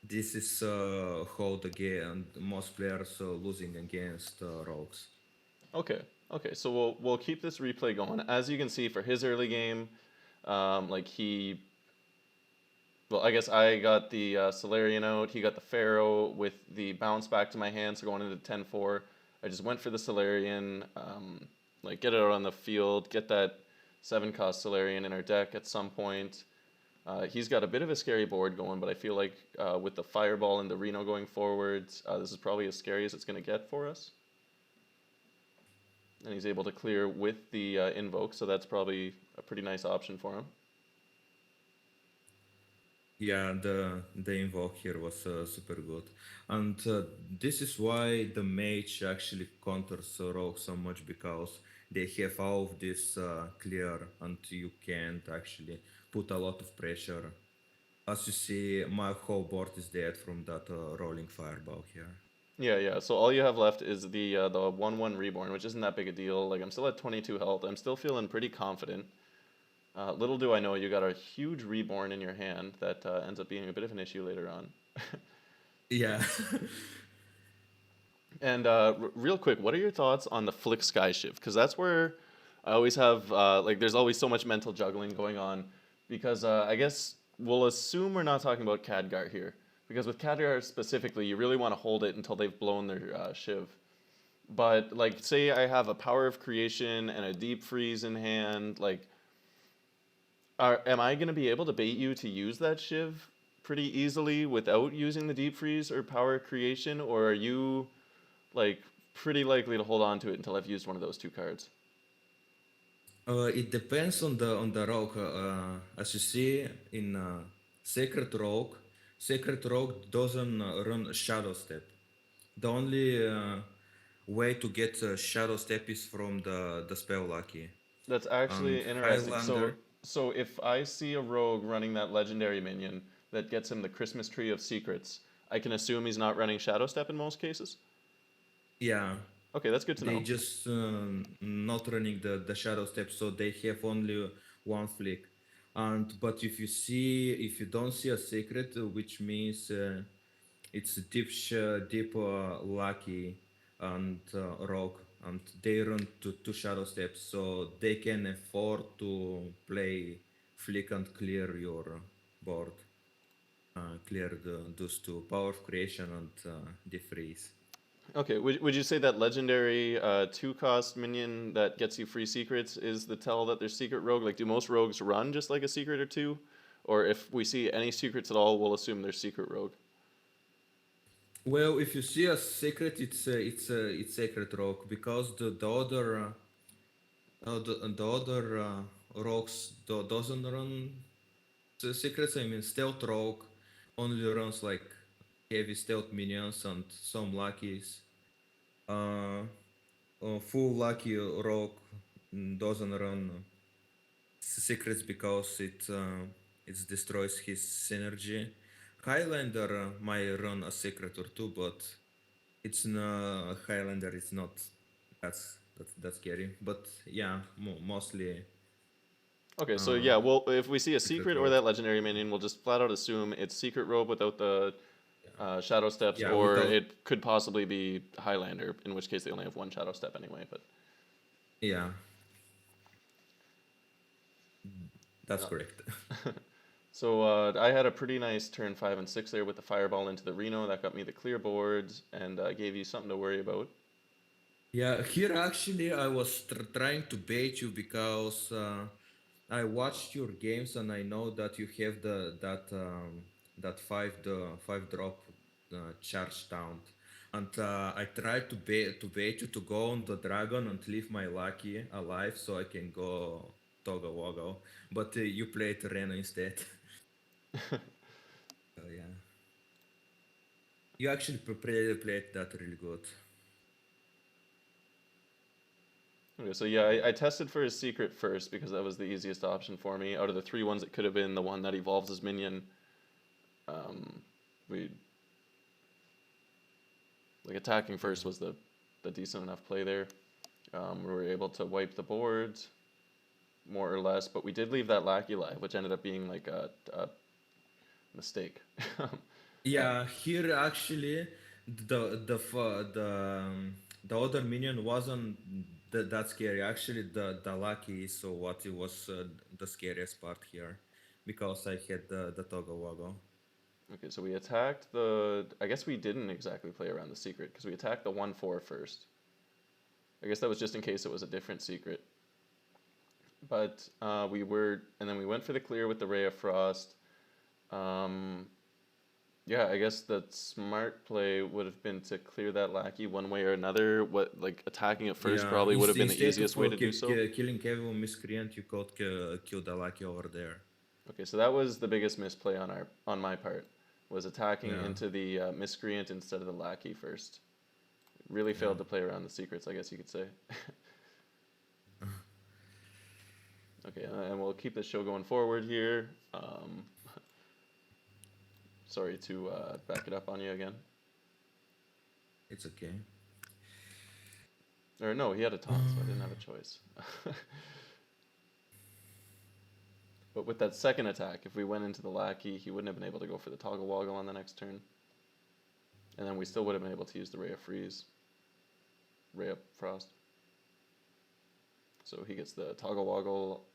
This is how the game and most players losing against rogues. Okay, okay, so we'll keep this replay going. As you can see, for his early game, like well, I guess I got the Solarian out. He got the Pharaoh with the bounce back to my hand, so going into 10-4. I just went for the Solarian, like get it out on the field, get that 7 cost Solarian in our deck at some point. He's got a bit of a scary board going, but I feel like with the Fireball and the Reno going forwards, this is probably as scary as it's going to get for us. And he's able to clear with the Invoke, so that's probably a pretty nice option for him. Yeah, the invoke here was super good, and this is why the mage actually counters rogue so much because they have all of this clear, and you can't actually put a lot of pressure. As you see, my whole board is dead from that rolling fireball here. Yeah, yeah. So all you have left is the 1/1 reborn, which isn't that big a deal. Like I'm still at 22 health. I'm still feeling pretty confident. Little do I know, you got a huge reborn in your hand that ends up being a bit of an issue later on. Yeah. And real quick, what are your thoughts on the Flick Sky Shift? Because that's where I always have like there's always so much mental juggling going on. Because I guess we'll assume we're not talking about Khadgar here. Because with Khadgar specifically, you really want to hold it until they've blown their Shiv. But like, say I have a Power of Creation and a Deep Freeze in hand, like, am I gonna be able to bait you to use that Shiv pretty easily without using the Deep Freeze or Power of Creation, or are you like pretty likely to hold on to it until I've used one of those two cards? It depends on the rogue. As you see in Sacred Rogue doesn't run Shadow Step. The only way to get Shadow Step is from the spell Lucky. That's And actually interesting. So Highlander, so if I see a rogue running that legendary minion that gets him the Christmas Tree of Secrets, I can assume he's not running Shadow Step in most cases? yeah, Okay, that's good to they know. just not running the Shadow Step, so they have only one flick. And but if you don't see a secret, which means it's deep lucky and rogue, and they run to shadow steps, so they can afford to play flick and clear your board, clear those two power of creation and defreeze. Okay, would you say that legendary 2 cost minion that gets you free secrets is the tell that there's secret rogue? Like, do most rogues run just like a secret or two? Or if we see any secrets at all, we'll assume there's secret rogue. Well, if you see a secret, it's sacred rogue because the other rogues doesn't run the secrets. I mean, stealth rogue only runs like heavy stealth minions and some luckies. Uh, Full lucky rogue doesn't run secrets because it destroys his synergy. Highlander might run a secret or two, but it's no Highlander. It's not that's scary. But yeah, mostly Okay, so uh, yeah, well, if we see a secret secret or rogue. that legendary minion, we'll just flat out assume it's secret rogue without the shadow steps, Yeah, or without it could possibly be Highlander, in which case they only have one shadow step anyway. But yeah, that's uh, correct. so I had a pretty nice turn 5 and 6 there with the fireball into the Reno. That got me the clear boards and gave you something to worry about. Yeah, here actually I was trying to bait you because I watched your games and I know that you have that five drop charge taunt, and I tried to bait you to go on the dragon and leave my lucky alive so I can go toggle woggle, but you played Reno instead. So yeah, you actually played that really good. Okay, so yeah, I tested for his secret first because that was the easiest option for me. Out of the 3 ones, it could have been the one that evolves his minion. Um, we like attacking first was the decent enough play there. We were able to wipe the board more or less, but we did leave that lackey live, which ended up being like a mistake. Uh, Yeah, here actually the other minion wasn't that scary. Actually, the lucky is what it was the scariest part here, because I had the toggle woggle. okay, so we attacked the. I guess we didn't exactly play around the secret because we attacked the 1/4 first. I guess that was just in case it was a different secret. But and then we went for the clear with the Ray of Frost. Um, yeah, I guess the smart play would have been to clear that lackey one way or another. What like attacking it first Yeah, probably would have been the instead of easiest way to do so. killing every miscreant, you could kill the lucky over there. Okay, so that was the biggest misplay on my part, was attacking Yeah, into the miscreant instead of the lackey first. Really yeah. failed to play around the secrets, I guess you could say. Okay, and we'll keep the show going forward here. Sorry to back it up on you again. It's okay. Or no, he had a taunt, so I didn't have a choice. But with that second attack, if we went into the lackey, he wouldn't have been able to go for the toggle woggle on the next turn. And then we still would have been able to use the Ray of Freeze. Ray of Frost. So he gets the toggle woggle,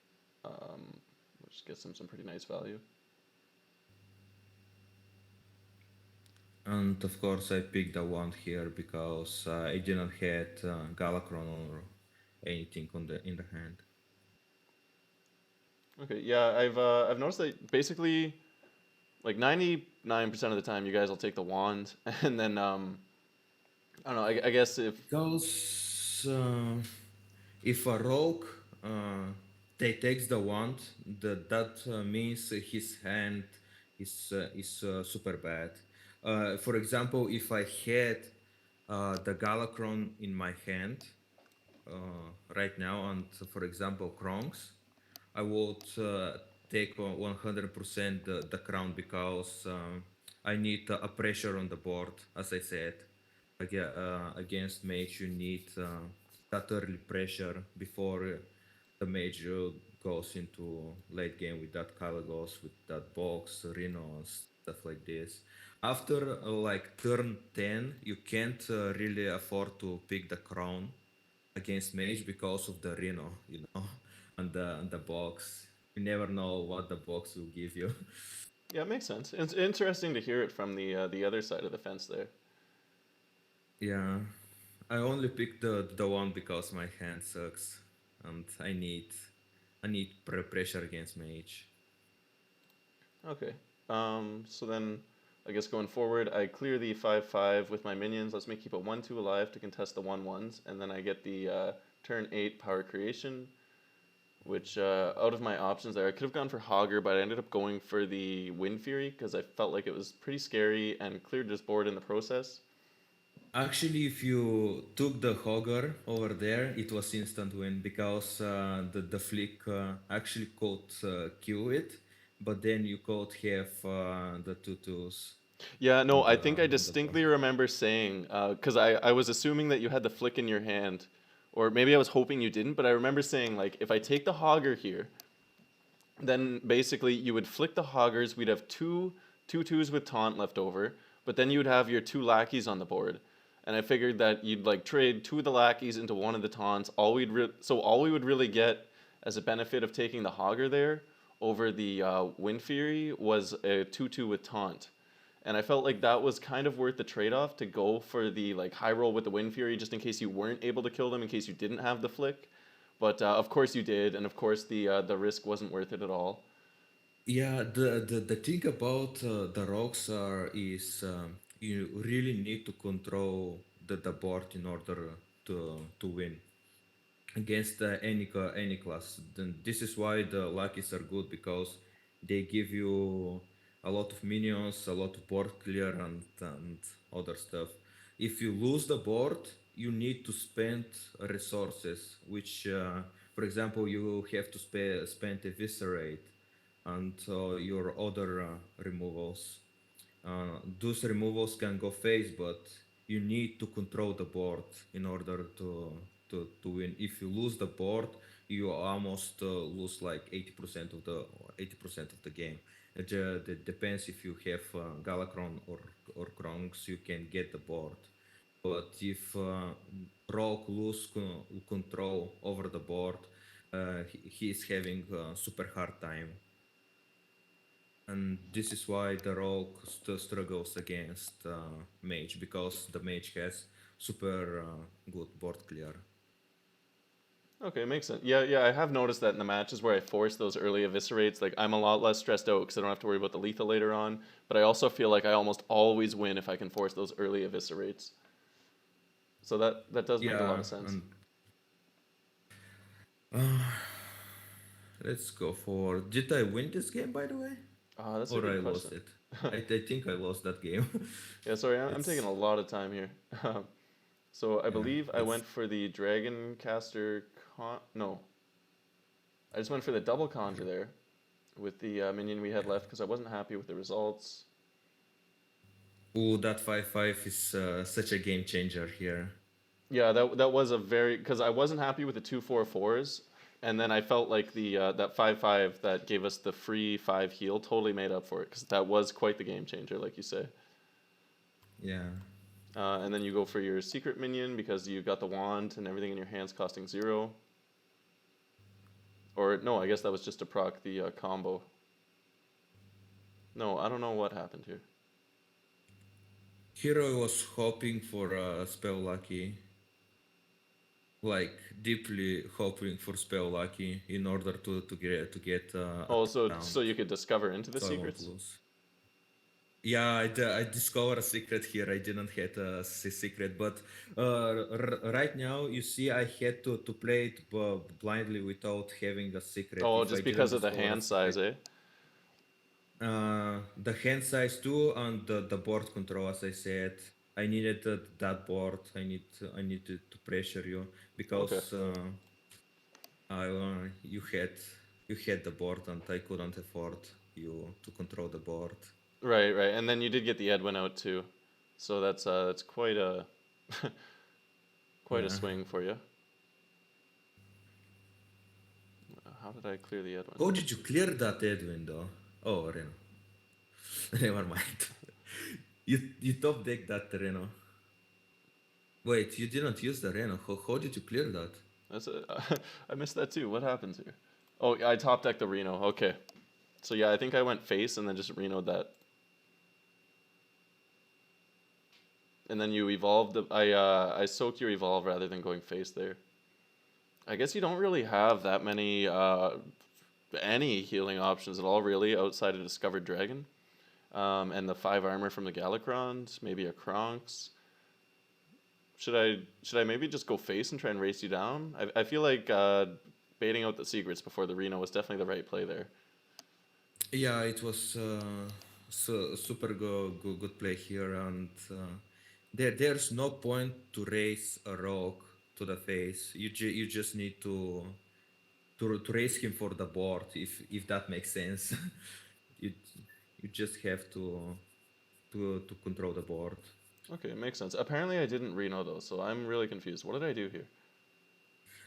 which gets him some pretty nice value. And of course, I picked the one here because I didn't had Galakron or anything on the in the hand. Okay, yeah, I've noticed that basically like 99% of the time you guys will take the wand, and then I don't know, I guess if Because if a rogue they takes the wand, that means his hand is super bad. For example, if I had the Galakron in my hand right now, and for example Krongs, I would take 100% the crown because I need a pressure on the board, as I said. Against mage, you need that early pressure before the mage goes into late game with that Kalagos, with that box, Reno, and stuff like this. After like turn 10, you can't really afford to pick the crown against mage because of the Reno, and the box. You never know what the box will give you. yeah, it makes sense. It's interesting to hear it from the other side of the fence there. Yeah, I only picked the one because my hand sucks, and I need pressure against mage. Okay. So then I guess going forward, I clear the 5/5 with my minions. Let's me keep a 1/2 alive to contest the 1/1s, and then I get the turn 8 power creation, which out of my options there, I could have gone for Hogger, but I ended up going for the Wind Fury because I felt like it was pretty scary and cleared this board in the process. Actually, if you took the Hogger over there, it was instant win because the flick actually could kill it, but then you could have the tutus Yeah, no, on I the think I on the board. distinctly remember saying, because I was assuming that you had the flick in your hand, or maybe I was hoping you didn't, but I remember saying, like, if I take the Hogger here, then basically you would flick the Hoggers, we'd have two twos with taunt left over, but then you'd have your two lackeys on the board. And I figured that you'd like trade two of the lackeys into one of the taunts. So all we would really get as a benefit of taking the Hogger there over the Wind Fury was a 2/2 with taunt. And I felt like that was kind of worth the trade-off to go for the like high roll with the Wind Fury just in case you weren't able to kill them, in case you didn't have the flick. But of course you did, and of course the risk wasn't worth it at all. Yeah, the thing about the rocks is you really need to control the board in order to win against any class. Then this is why the luckies are good because they give you a lot of minions, a lot of board clear, and other stuff. If you lose the board, you need to spend resources, which, for example, you have to spend eviscerate and your other removals. Those removals can go face, but you need to control the board in order to win. If you lose the board, you almost lose like 80% of the game. It depends if you have Galakron or Krongs, you can get the board. But if Rogue lose control over the board, he is having a super hard time, and this is why the rogue still struggles against mage because the mage has super good board clear. Okay, makes sense. Yeah, yeah, I have noticed that in the matches where I force those early eviscerates, like I'm a lot less stressed out because I don't have to worry about the lethal later on. But I also feel like I almost always win if I can force those early eviscerates. So that does make a lot Yeah, of sense. and uh, let's go for. Did I win this game, by the way? That's a Or I good lost question. it? I think I lost that game. Yeah, sorry, I'm taking It's a lot of time here. So I yeah, believe I it's went for the Dragon Caster con. No, I just went for the double conjure there with the minion we had yeah. left because I wasn't happy with the results. Oh, that 5/5 is such a game changer here. Yeah, that was a very because I wasn't happy with the 2/4/4s, and then I felt like the that 5/5 that gave us the free 5 heal totally made up for it because that was quite the game changer, like you say. Yeah. And then you go for your secret minion because you got the wand and everything in your hands costing 0. Or no, I guess that was just to proc the combo. No, I don't know what happened here. Here I was hoping for spell lucky, like deeply hoping for spell lucky in order to get a Oh, so taunt, you could discover into the so I won't secrets. lose. Yeah, I discovered a secret here. I didn't have a secret, but right now you see I had to play it blindly without having a secret. Oh, If I just didn't because of the discover a hand size, secret, eh? the hand size too, and the board control, as I said, I needed that board. I need to pressure you Okay. because you had the board, and I couldn't afford you to control the board. Right, right. And then you did get the Edwin out too. So that's quite a quite a Yeah. swing for you. How did I clear the Edwin? How did you clear that Edwin though? Oh, Reno. Never mind. You top deck that Reno. Wait, you didn't use the Reno. How did you clear that? I missed that too. What happens here? Oh, I top decked the Reno. Okay. So yeah, I think I went face and then just Reno'd that. And then you evolved I soaked your evolve rather than going face there. I guess you don't really have that many any healing options at all really outside of Discovered Dragon. And the 5 armor from the Galacrons, maybe a Kronks. Should I maybe just go face and try and race you down? I feel like baiting out the secrets before the Reno was definitely the right play there. Yeah, it was super good play here, and there's no point to raise a rogue to the face. You just need to raise him for the board, if that makes sense. you you just have to control the board. Okay, makes sense. Apparently I didn't Reno though, so I'm really confused. What did I do here?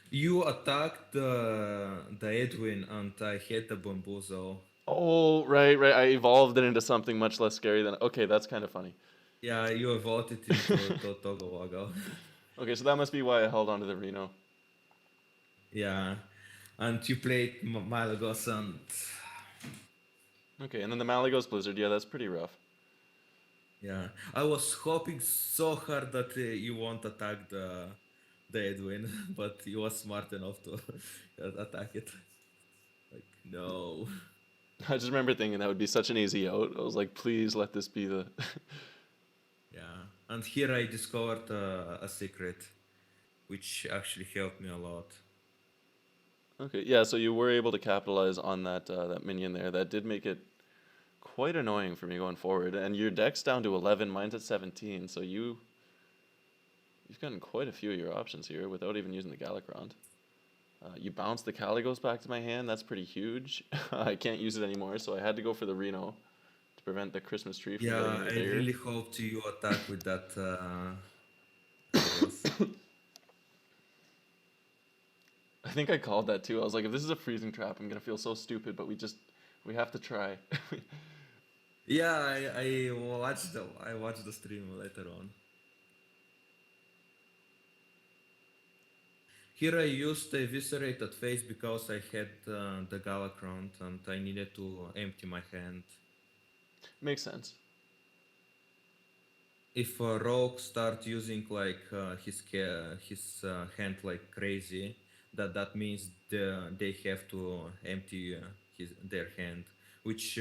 You attacked the Edwin, and I hit the bamboozle. Oh, right, right. I evolved it into something much less scary than. Okay, that's kind of funny. Yeah, you evolved it into Togowago. Okay, so that must be why I held on to the Reno. Yeah, and you played Malagos, and Okay, and then the Malagos Blizzard. Yeah, that's pretty rough. yeah, I was hoping so hard that you won't attack the Edwin, but you was smart enough to attack it. Like, no. I just remember thinking that would be such an easy out. I was like, please let this be the. Yeah, and here I discovered a secret, which actually helped me a lot. Okay, yeah. So you were able to capitalize on that minion there. That did make it quite annoying for me going forward. And your deck's down to 11, mine's at 17. So you've gotten quite a few of your options here without even using the Galacrond. You bounce the Caligos back to my hand. That's pretty huge. I can't use it anymore, so I had to go for the Reno to prevent the Christmas tree from Yeah, getting I bigger. really hoped you attack with that Caligos. I think I called that too. I was like, if this is a freezing trap, I'm gonna feel so stupid, but we have to try. Yeah, I watched the stream later on. Here I used Eviscerate at face because I had the Galacrond and I needed to empty my hand. Makes sense. If a rogue start using like his hand like crazy, that means they have to empty their hand, which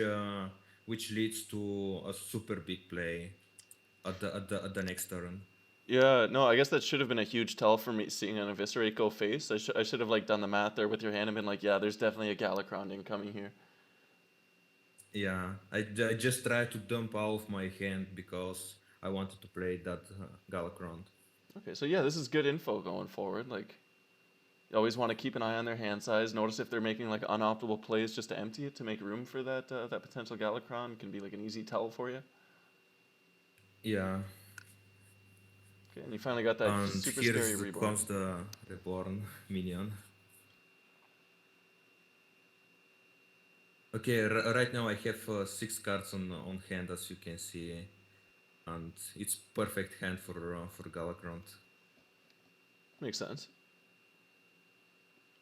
leads to a super big play at the next turn. Yeah, no, I guess that should have been a huge tell for me seeing an Eviscerate go face. I should have like done the math there with your hand and been like, yeah, there's definitely a Galakron incoming here. Yeah, I just tried to dump all of my hand because I wanted to play that Galakron. Okay, so yeah, this is good info going forward. Like, you always want to keep an eye on their hand size. Notice if they're making like unoptimal plays just to empty it to make room for that potential Galakron. Can be like an easy tell for you. Yeah, Okay, and you finally got that and super here scary reborn. comes the reborn minion. Okay, right now I have 6 cards on hand, as you can see, and it's perfect hand for Galakron. Makes sense.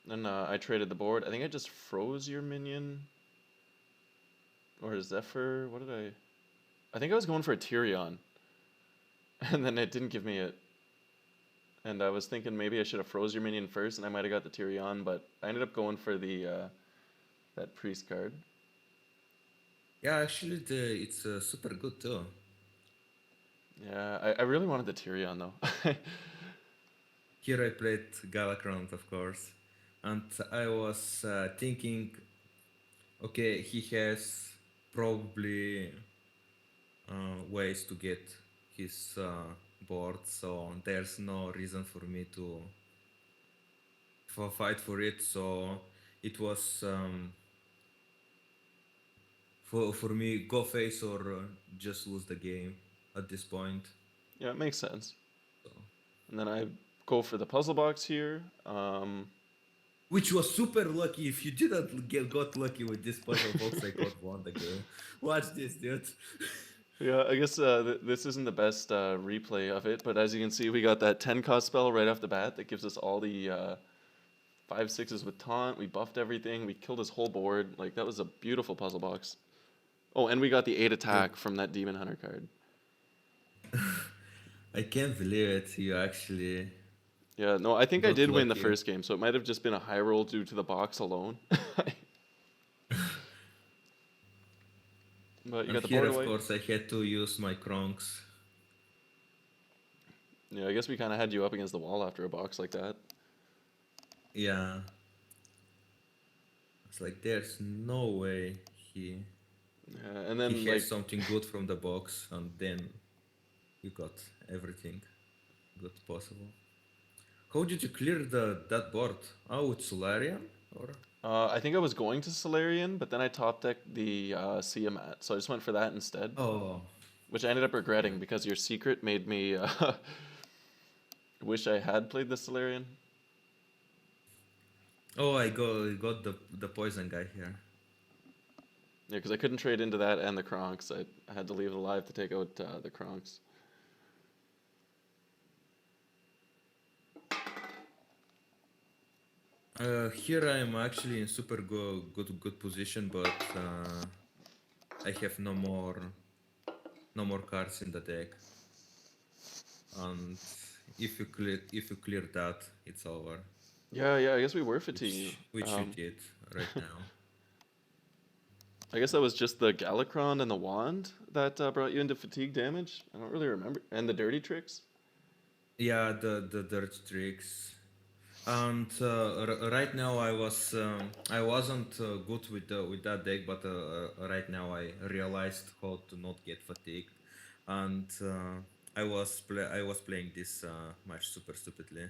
Then I traded the board. I think I just froze your minion. Or a Zephyr. What did I... I think I was going for a Tyrion. And then it didn't give me it. And I was thinking maybe I should have froze your minion first and I might have got the Tyrion, but I ended up going for the that priest card. Yeah, actually, it's super good too. Yeah, I really wanted the Tyrion though. Here I played Galakron, of course, and I was thinking, okay, he has probably ways to get his board, so there's no reason for me to fight for it. So it was for me, go face or just lose the game at this point. Yeah, it makes sense. So. And then I go for the puzzle box here. Which was super lucky. If you didn't got lucky with this puzzle box, I got won the game. Watch this, dude. Yeah, I guess this isn't the best replay of it, but as you can see, we got that 10 cost spell right off the bat that gives us all the 5/6s with taunt. We buffed everything. We killed his whole board. Like, that was a beautiful puzzle box. Oh, and we got the 8 attack from that Demon Hunter card. I can't believe it. You actually. Yeah, no, I think I Got did win the lucky. first game, so it might have just been a high roll due to the box alone. But you And got the here, board of away. course, I had to use my Kronks. Yeah, I guess we kind of had you up against the wall after a box like that. Yeah. It's like there's no way he Yeah, and then he like has something good from the box, and then you got everything good possible. How did you clear that board? Oh, with Solarian? Or I think I was going to Solarian, but then I top decked the Siamat, so I just went for that instead. oh, Which I ended up regretting because your secret made me wish I had played the Solarian. oh, I got the poison guy here. Yeah, because I couldn't trade into that and the Kronks. I had to leave it alive to take out the Kronks. Here I am actually in super good position, but I have no more cards in the deck. And if you clear that, it's over. Yeah, I guess we were fatigued. Which you did right now. I guess that was just the Galakron and the wand that brought you into fatigue damage. I don't really remember. And the dirty tricks. Yeah, the dirt tricks. And right now I wasn't good with that deck, but right now I realized how to not get fatigued, and I was playing this match super stupidly,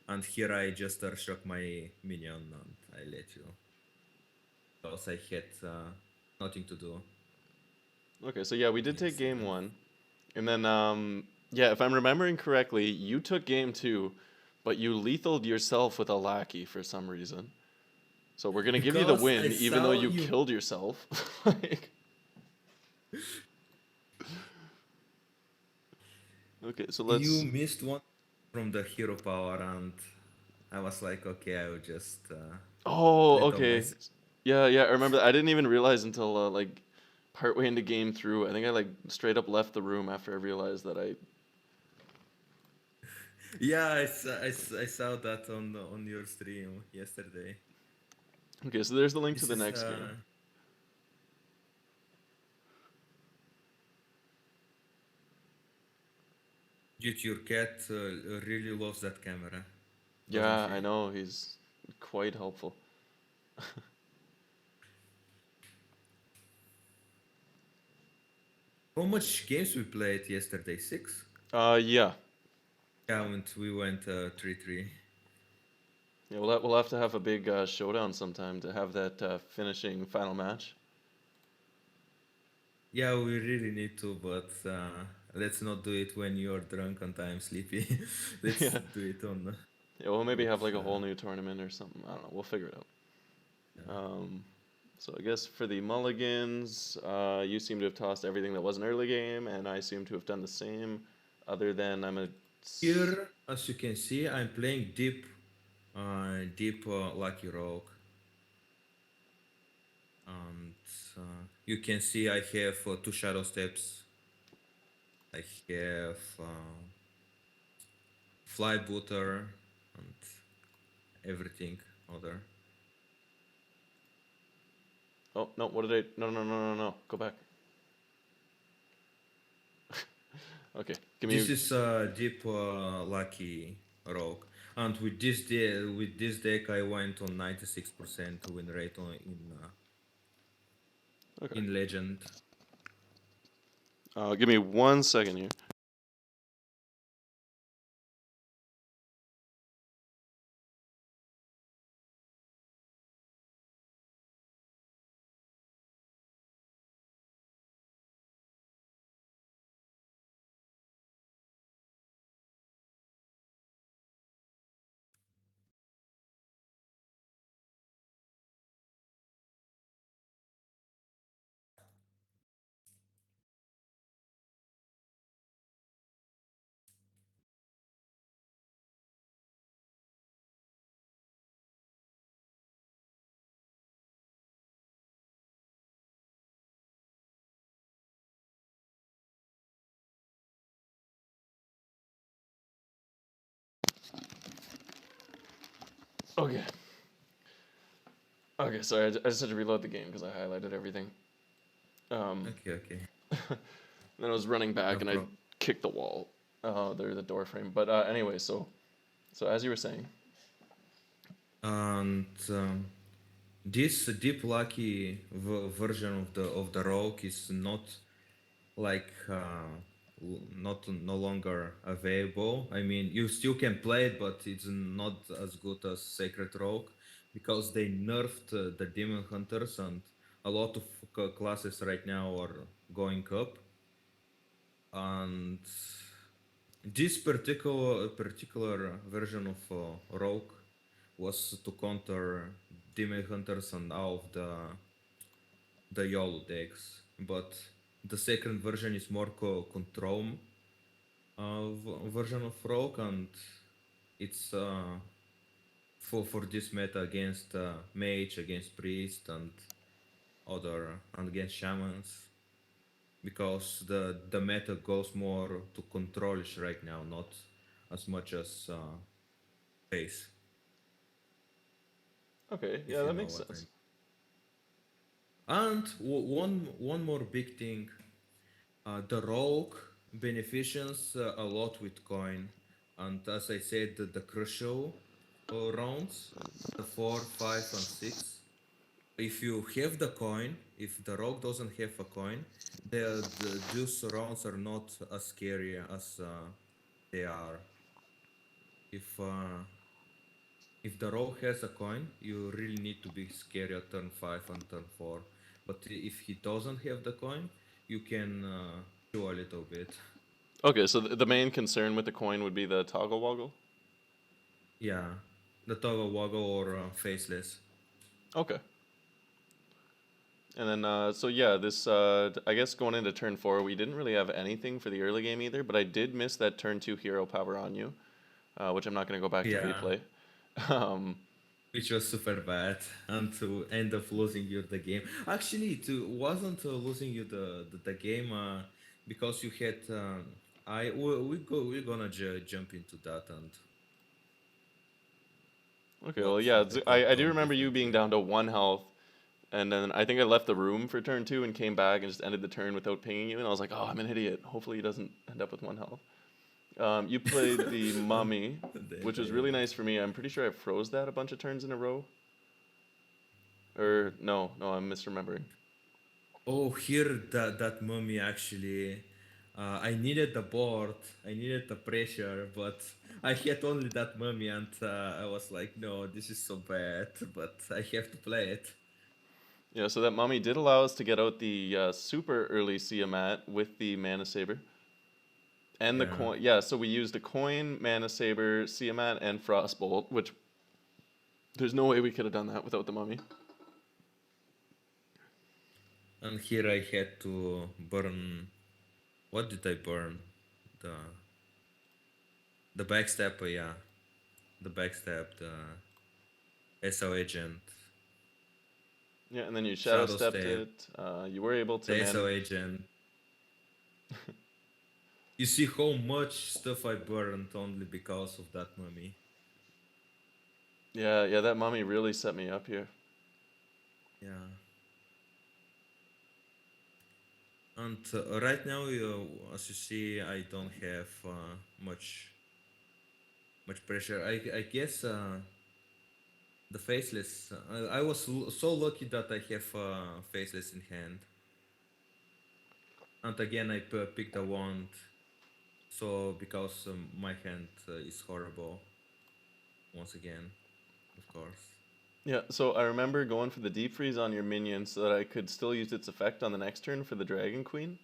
and here I just shock my minion and I let you, because I had nothing to do. Okay, so yeah, we did take game one. And then, yeah, if I'm remembering correctly, you took game two, but you lethaled yourself with a lackey for some reason. So we're going to give you the Because win, I even though saw you you- killed yourself. Like... Okay, so let's... You missed one from the hero power, and I was like, okay, I will just. Oh, let okay. them Yeah, I remember that. I didn't even realize until, like, partway into game through. I think I, like, straight up left the room after I realized that I... Yeah, I saw that on your stream yesterday. Okay, so there's the link to This the is, next game. Dude, your cat really loves that camera, doesn't Yeah, she? I know, he's quite helpful. How much games we played yesterday? 6? Yeah. Yeah, and we went 3-3. Yeah, we'll have to have a big showdown sometime to have that finishing final match. Yeah, we really need to, but let's not do it when you're drunk and I'm sleepy. Let's Yeah. do it on Yeah, we'll maybe have with like a whole new tournament or something. I don't know. We'll figure it out. Um, so I guess for the Mulligans, you seem to have tossed everything that was an early game, and I seem to have done the same. Other than I'm a here. As you can see, I'm playing deep Lucky Rogue, and you can see I have 2 Shadow Steps. I have Fly Booter and everything other. Oh no! What did I? No, no, no, no, no! Go back. Okay, give This me. is deep Lucky Rogue, and with this deck I went on 96% win rate Okay. in Legend. Give me 1 second here. Okay. Okay, sorry. I just had to reload the game because I highlighted everything. Okay, okay, Then I was running no back and I problem. kicked the wall. There, the door frame. But anyway, so as you were saying. And this deep Lucky version of the Rogue is not like not no longer available. I mean, you still can play it, but it's not as good as Sacred Rogue because they nerfed the Demon Hunters, and a lot of classes right now are going up. And this particular version of Rogue was to counter Demon Hunters and all of the YOLO decks, but the second version is more control version of Rogue, and it's for this meta against Mage, against Priest, and other and against Shamans, because the meta goes more to controlish right now, not as much as face, Okay, yeah, if you that know makes what I sense. mean. And one more big thing. The rogue beneficiates a lot with coin, and as I said, the crucial rounds, the 4, 5, and 6. If you have the coin, if the rogue doesn't have a coin, those rounds are not as scary as they are. If uh, if the rogue has a coin, you really need to be scary at turn 5 and turn 4. But if he doesn't have the coin, you can chew a little bit. Okay, so the main concern with the coin would be the toggle woggle. Yeah, the toggle woggle or faceless. Okay. And then, so yeah, I guess going into turn 4, we didn't really have anything for the early game either, but I did miss that turn 2 hero power on you, which I'm not going to go back to Yeah, replay. Um, which was super bad, and to end up losing you the game. Actually, it wasn't losing you the game because you had. We're gonna jump into that and okay, well, what yeah, the I do done remember you being differently. down to 1 health, and then I think I left the room for turn 2 and came back and just ended the turn without pinging you, and I was like, oh, I'm an idiot. Hopefully he doesn't end up with 1 health. You played the mummy, They- which was they- really nice for me. I'm pretty sure I froze that a bunch of turns in a row. Or no, I'm misremembering. Oh, here that mummy actually. I needed the board. I needed the pressure, but I had only that mummy, and I was like, no, this is so bad. But I have to play it. Yeah, so that mummy did allow us to get out the super early Siamat with the mana saber. And the Yeah. coin, yeah. So we used a coin, mana saber, Siamat, and frostbolt, which there's no way we could have done that without the mummy. And here I had to burn. What did I burn? The the backstab, yeah. The backstab, the SO agent, Yeah, and then you shadow shadow stepped step, it. You were able to the SO man. agent. You see how much stuff I burned only because of that mummy. Yeah, that mummy really set me up here. Yeah. And right now, as you see, I don't have much pressure. I guess the faceless. I was so lucky that I have faceless in hand. And again, I picked a wand. So because my hand is horrible. Once again, of course. Yeah, so I remember going for the deep freeze on your minion so that I could still use its effect on the next turn for the Dragon Queen,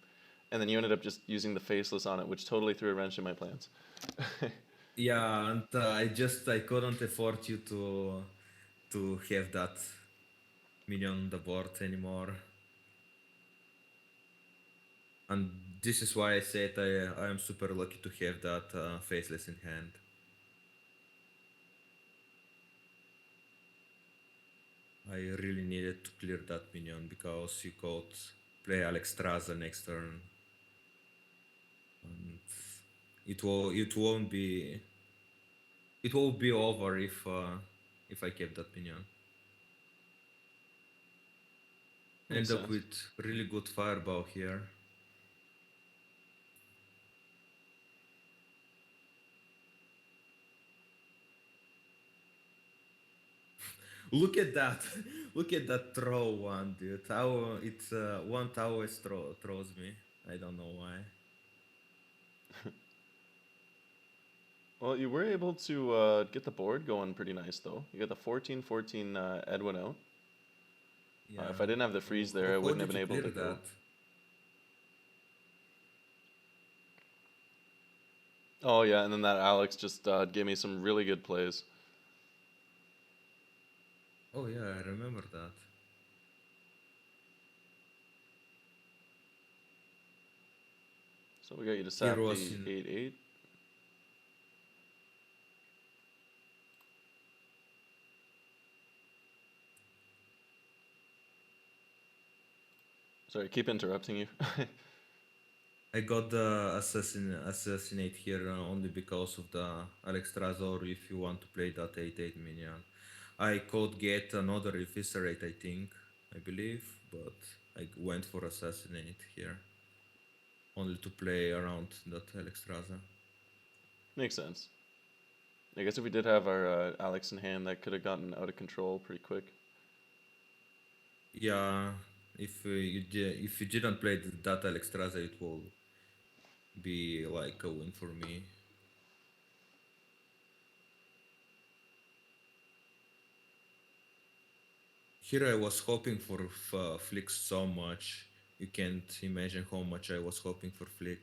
and then you ended up just using the faceless on it, which totally threw a wrench in my plans. Yeah, and I couldn't afford you to have that minion on the board anymore. And this is why I said I am super lucky to have that faceless in hand. I really needed to clear that minion because you could play Alexstrasza next turn. And it won't be over if I kept that minion. Makes End up sense. with really good fireball here. Look at that! Look at that throw one, dude. How it's one always throws me. I don't know why. Well, you were able to get the board going pretty nice, though. You got the 14-14 Edwin out. Yeah. If I didn't have the freeze there, I How wouldn't have did been you able clear to go. that? Oh, yeah, and then that Alex just gave me some really good plays. Oh yeah, I remember that. So we got you to Here sap was the in 8-8. Sorry, keep interrupting you. I got the assassinate here only because of the Alexstrasza, or if you want to play that 8/8 minion. I could get another eviscerate, I think, I believe, but I went for assassinate here only to play around that Alexstrasza. Makes sense. I guess if we did have our Alex in hand, that could have gotten out of control pretty quick. Yeah, if you didn't play that Alexstrasza, it will be like a win for me. Here I was hoping for Flick so much. You can't imagine how much I was hoping for Flick.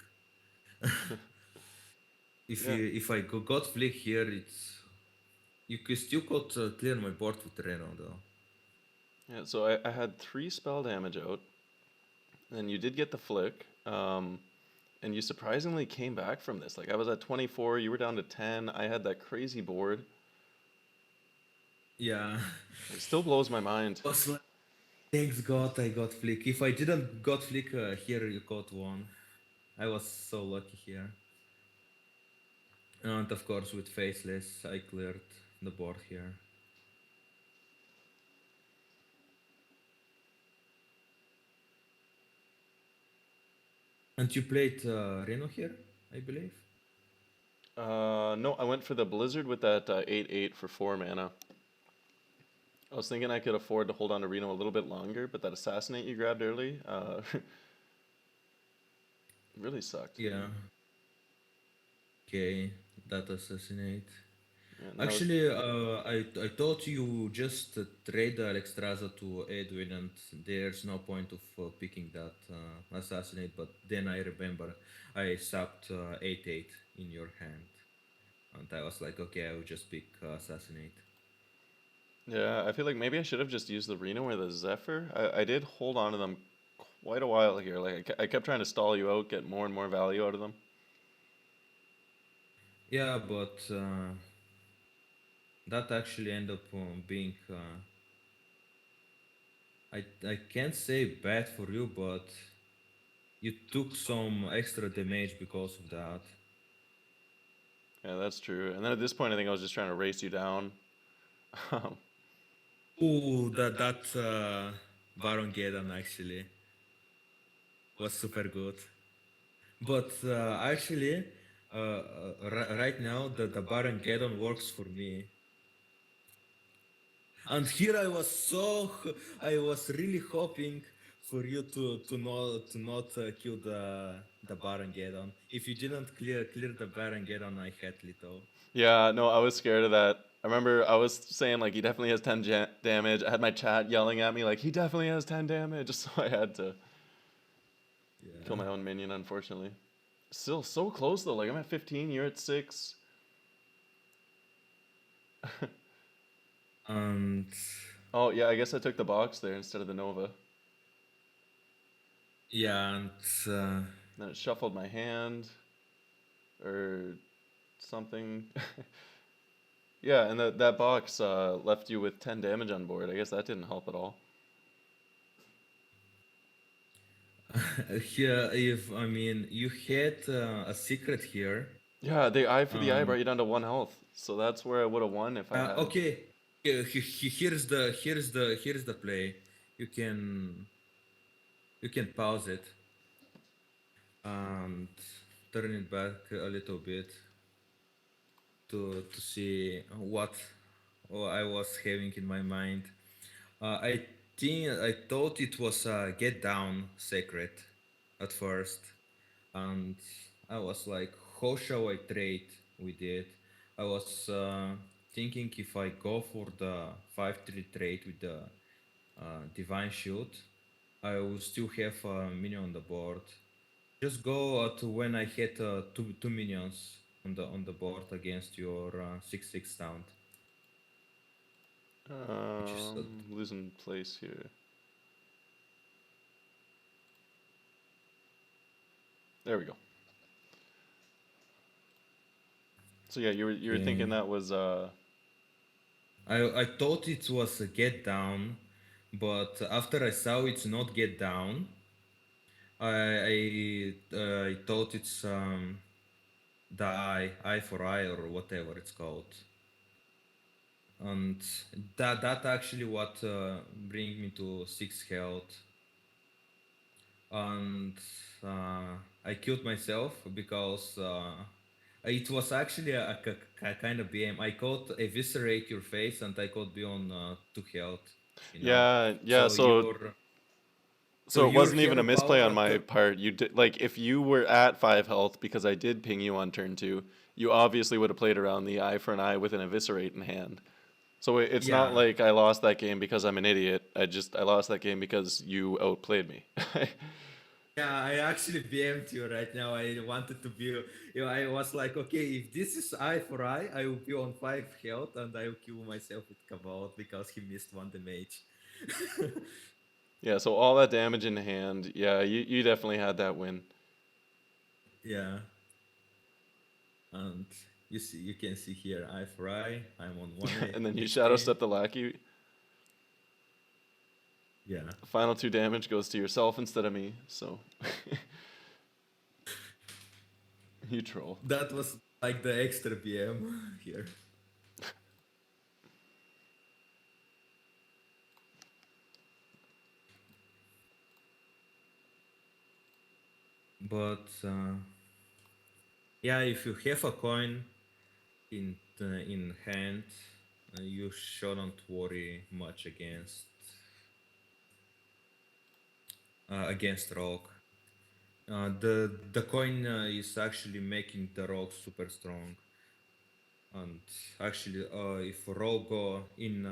Yeah. If I got Flick here, it's you could still could clear my board with Reno though. Yeah, so I had 3 spell damage out, and you did get the flick, and you surprisingly came back from this. Like, I was at 24, you were down to 10, I had that crazy board. Yeah, It still blows my mind. was like, thanks God I got Flick. If I didn't got Flick here, you got one. I was so lucky here. And of course, with Faceless, I cleared the board here. And you played Reno here, I believe? No, I went for the Blizzard with that 8/8 for 4 mana. I was thinking I could afford to hold on to Reno a little bit longer, but that Assassinate you grabbed early really sucked. Yeah. Okay, that assassinate. Yeah, and Actually, I thought you just trade Alexstrasza to Edwin, and there's no point of picking that assassinate. But then I remember I sucked 8/8 in your hand, and I was like, okay, I will just pick assassinate. yeah, I feel like maybe I should have just used the Reno or the Zephyr. I did hold on to them quite a while here. Like I kept trying to stall you out, get more and more value out of them. Yeah, but that actually ended up being I can't say bad for you, but you took some extra damage because of that. Yeah, that's true. And then at this point, I think I was just trying to race you down. Um, Ooh, that Baron Geddon actually was super good. But actually, right now the Baron Geddon works for me. And here I was really hoping for you to not kill the Baron Geddon. If you didn't clear the Baron Geddon, I had little. yeah, no, I was scared of that. I remember I was saying like he definitely has 10 damage. I had my chat yelling at me like he definitely has 10 damage, so I had to kill Yeah. my own minion. Unfortunately, still so close though. Like I'm at 15, you're at 6. And Oh yeah, I guess I took the box there instead of the Nova. yeah, and Then it shuffled my hand or something. Yeah, and that box left you with 10 damage on board. I guess that didn't help at all. here, if I mean you had a secret here. Yeah, the eye for the eye Um, brought you down to 1 health. So that's where I would have won if I had. okay. Here's the play. You can you can pause it and turn it back a little bit to see what I was having in my mind. I thought it was a get down secret at first, and I was like, how shall I trade with it? I was thinking if I go for the 5/3 trade with the Divine Shield, I will still have a minion on the board. Just go to when I hit two minions on the board against your 6/6 sound, which is Losing place here. There we go. So yeah, you were thinking yeah. that was I thought it was a get down, but after I saw it's not get down, I thought it's the eye for eye or whatever it's called, and that actually what bring me to 6 health, and I killed myself because it was actually kind of BM. I caught eviscerate your face and I could be on 2 health, you know. yeah. So So you're so so it you're wasn't even hero a misplay power on at my part. You did like if you were at 5 health because I did ping you on turn 2, you obviously would have played around the eye for an eye with an eviscerate in hand. So it's not yeah. like I lost that game because I'm an idiot. I lost that game because you outplayed me. Yeah, I actually BM'd you right now. I wanted to be, I was like, okay, if this is eye for eye, I will be on 5 health and I will kill myself with Cabal because he missed one damage. Yeah, so all that damage in hand. Yeah, you definitely had that win. Yeah, and you can see here eye for eye. I'm on one And then you shadow HP. step the lackey. Yeah, Final 2 damage goes to yourself instead of me. So you troll. that was like the extra BM here. But Yeah, if you have a coin in hand, you shouldn't worry much against rogue. The coin is actually making the rogue super strong. And actually, if rogue go in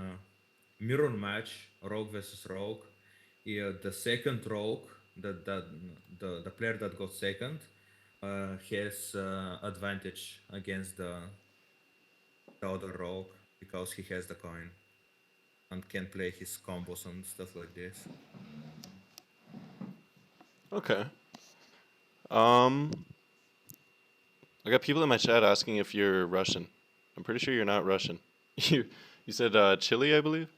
mirror match, rogue versus rogue, yeah, the second rogue, the player that got second, has advantage against the other rogue because he has the coin and can play his combos and stuff like this. Okay. Um, I got people in my chat asking if you're Russian. I'm pretty sure you're not Russian. You said Chile, I believe.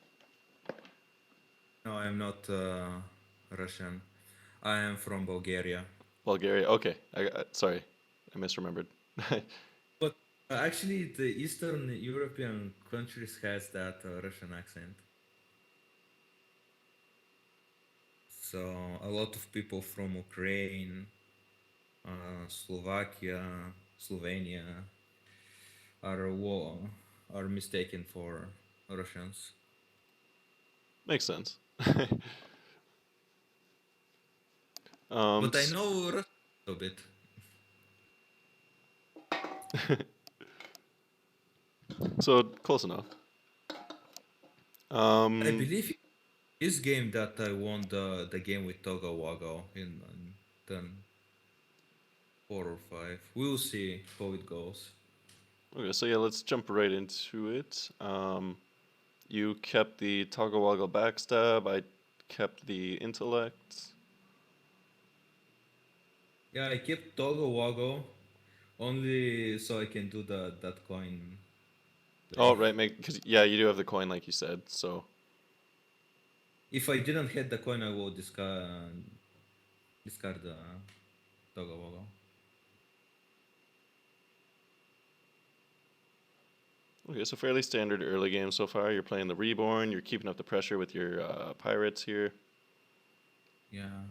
No, I'm not Russian. I am from Bulgaria. Bulgaria. Okay. Sorry, I misremembered. But actually, the Eastern European countries has that Russian accent. So a lot of people from Ukraine, Slovakia, Slovenia are are mistaken for Russians. Makes sense. But I S- know Russian a bit. so close enough. I Um, believe this game that I won the game with Togo Wago in turn 4 or 5. We'll see how it goes. okay, so yeah, let's jump right into it. You kept the toggle woggle backstab. I kept the intellect. Yeah, I kept Togo Wago only so I can do that coin Oh play. right, make because yeah, you do have the coin like you said. So If I didn't hit the coin, I will discard the Togo Wago. okay, so fairly standard early game so far. You're playing the reborn. You're keeping up the pressure with your pirates here, Yeah.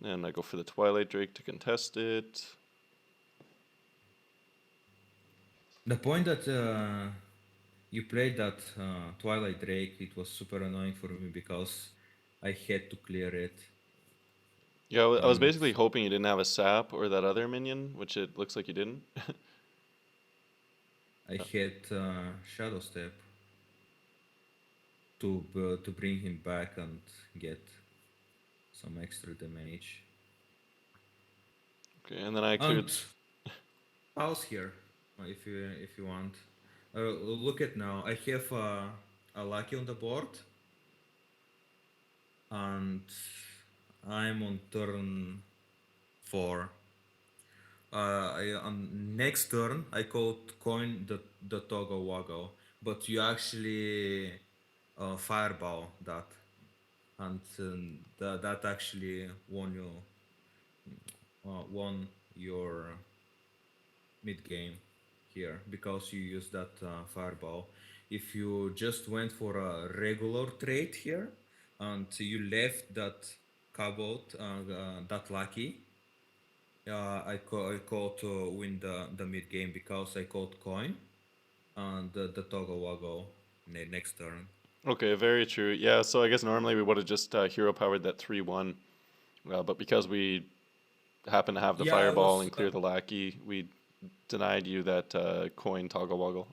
and I go for the Twilight Drake to contest it. The point that you played that Twilight Drake, it was super annoying for me because I had to clear it. Yeah, I was And basically hoping you didn't have a sap or that other minion, which it looks like you didn't. I had Shadow Step to bring him back and get some extra damage. Okay, and then I And cleared. pause here if you want. Look at now. I have a lucky on the board, and I'm on turn 4. On next turn, I could coin the Togo Wago, but you actually fireball that, and that actually won your mid game here because you used that fireball. If you just went for a regular trade here and you left that cobalt, that lucky, I called to win the mid game because I called coin and the Togo Wago next turn. Okay, very true. Yeah, so I guess normally we would have just hero powered that 3-1, but because we happen to have the Yeah, fireball and clear the lackey, we denied you that coin toggle woggle.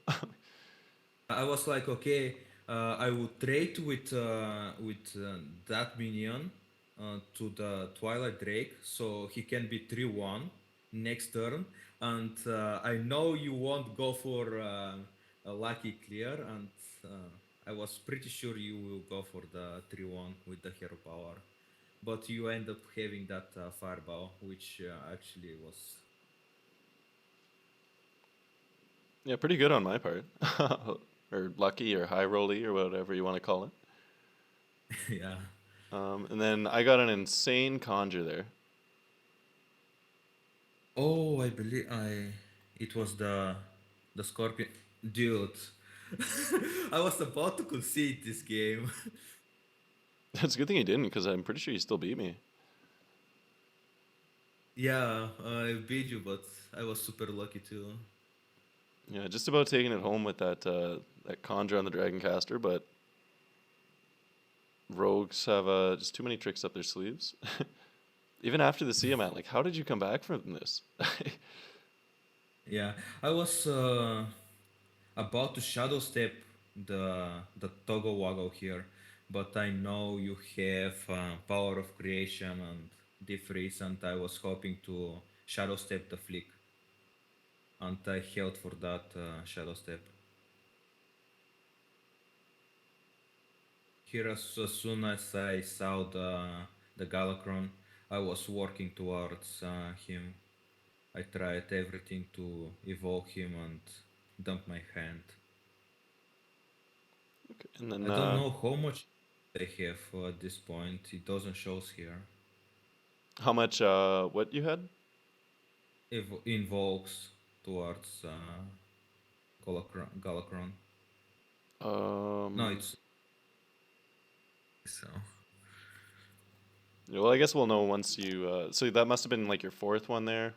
I was like, okay, I would trade with that minion to the Twilight Drake, so he can be 3-1 next turn. And I know you won't go for a lucky clear, and I was pretty sure you will go for the 3-1 with the hero power. But you end up having that fireball, which actually was Yeah, pretty good on my part. Or lucky or high rolly or whatever you want to call it. yeah. And then I got an insane conjure there. Oh, I believe it was the Scorpion. Dude, I was about to concede this game. It's a good thing you didn't, because I'm pretty sure you still beat me. Yeah, I beat you, but I was super lucky too. Yeah, just about taking it home with that conjure on the Dragoncaster, but rogues have just too many tricks up their sleeves. Even after the Siamat, like, how did you come back from this? Yeah, I was about to shadow step the toggle woggle here, but I know you have power of creation and defreeze, and I was hoping to shadow step the flick, and I held for that shadow step. Here, as soon as I saw the Galacron, I was working towards him. I tried everything to evoke him and dump my hand. And then I don't know how much they have at this point. It doesn't show here. how much what you had? Invokes towards Galacron. No, Um, it's so. yeah, well, I guess we'll know once you. So that must have been like your fourth one there.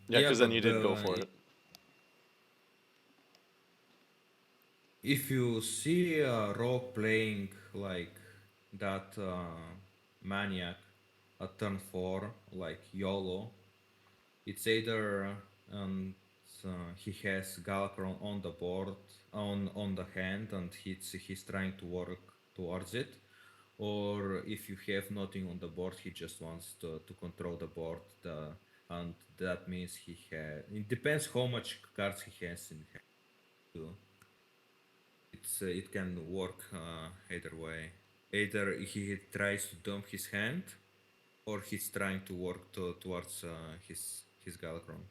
Yeah, Yeah, because then you but did go for it. if you see a rogue playing like that maniac at turn 4, like YOLO, it's either he has Galacron on the board, on the hand, and he's trying to work towards it, or if you have nothing on the board, he just wants to control the board. And that means he has. It depends how much cards he has in hand too. It can work either way. Either he tries to dump his hand, or he's trying to work towards his Galacron.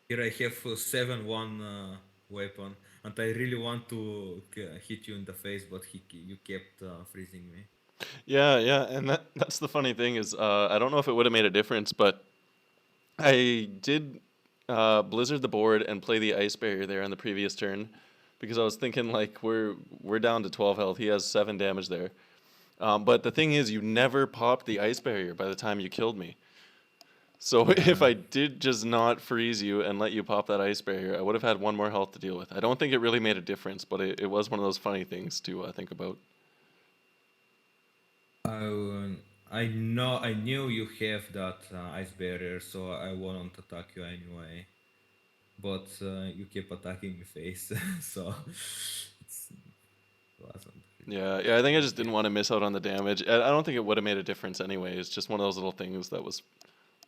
Here I have 7-1 weapon, and I really want to hit you in the face, but you kept freezing me. Yeah, yeah, and that's the funny thing is I don't know if it would have made a difference, but I did blizzard the board and play the ice barrier there on the previous turn because I was thinking like we're down to 12 health. He has 7 damage there. But the thing is, you never popped the ice barrier by the time you killed me. So if Yeah. I did just not freeze you and let you pop that ice barrier, I would have had 1 more health to deal with. I don't think it really made a difference, but it was one of those funny things to think about. I knew you have that ice barrier, so I wouldn't attack you anyway. But you keep attacking me face, so it wasn't Yeah, yeah, I think I just really. didn't want to miss out on the damage. I don't think it would have made a difference anyway. It's just one of those little things that was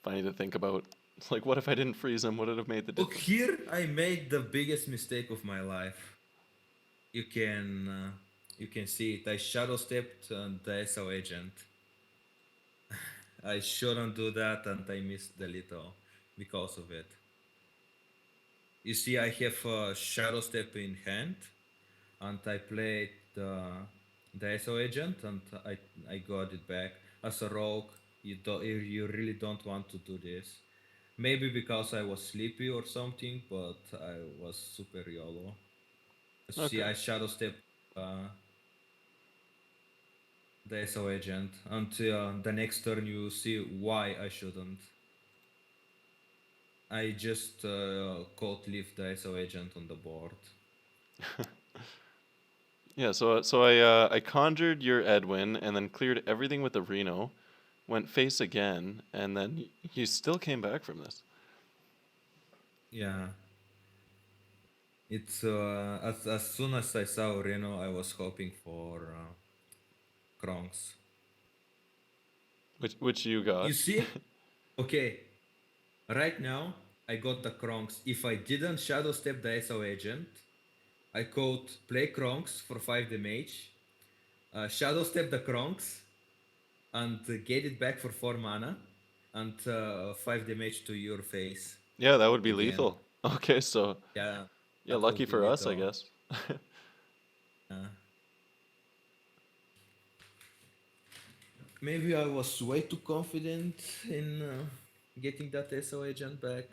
funny to think about. It's like, what if I didn't freeze him? Would it have made the Look, difference? here I made the biggest mistake of my life. You can uh, you can see it. I shadow stepped the SO agent. I shouldn't do that, and I missed the little because of it. You see, I have a shadow step in hand, and I played the SO agent, and I got it back. As a rogue, you really don't want to do this. Maybe because I was sleepy or something, but I was super YOLO. See, Okay. I shadow step uh, the SO agent until the next turn you see why I shouldn't. I just caught leave the SO agent on the board. Yeah, so I conjured your Edwin and then cleared everything with the Reno, went face again, and then you still came back from this. Yeah, it's as soon as I saw Reno, I was hoping for Kronks. Which you You got. see? Okay, right now I got the Kronks. If I didn't shadow step the SO agent, I could play Kronks for 5 damage, shadow step the Kronks, and get it back for 4 mana, and 5 damage to your face Yeah, that would be again. lethal. Okay, so Yeah, yeah, that lucky would be for us, I lethal. guess. Uh, Maybe I was way too confident in getting that SO agent back.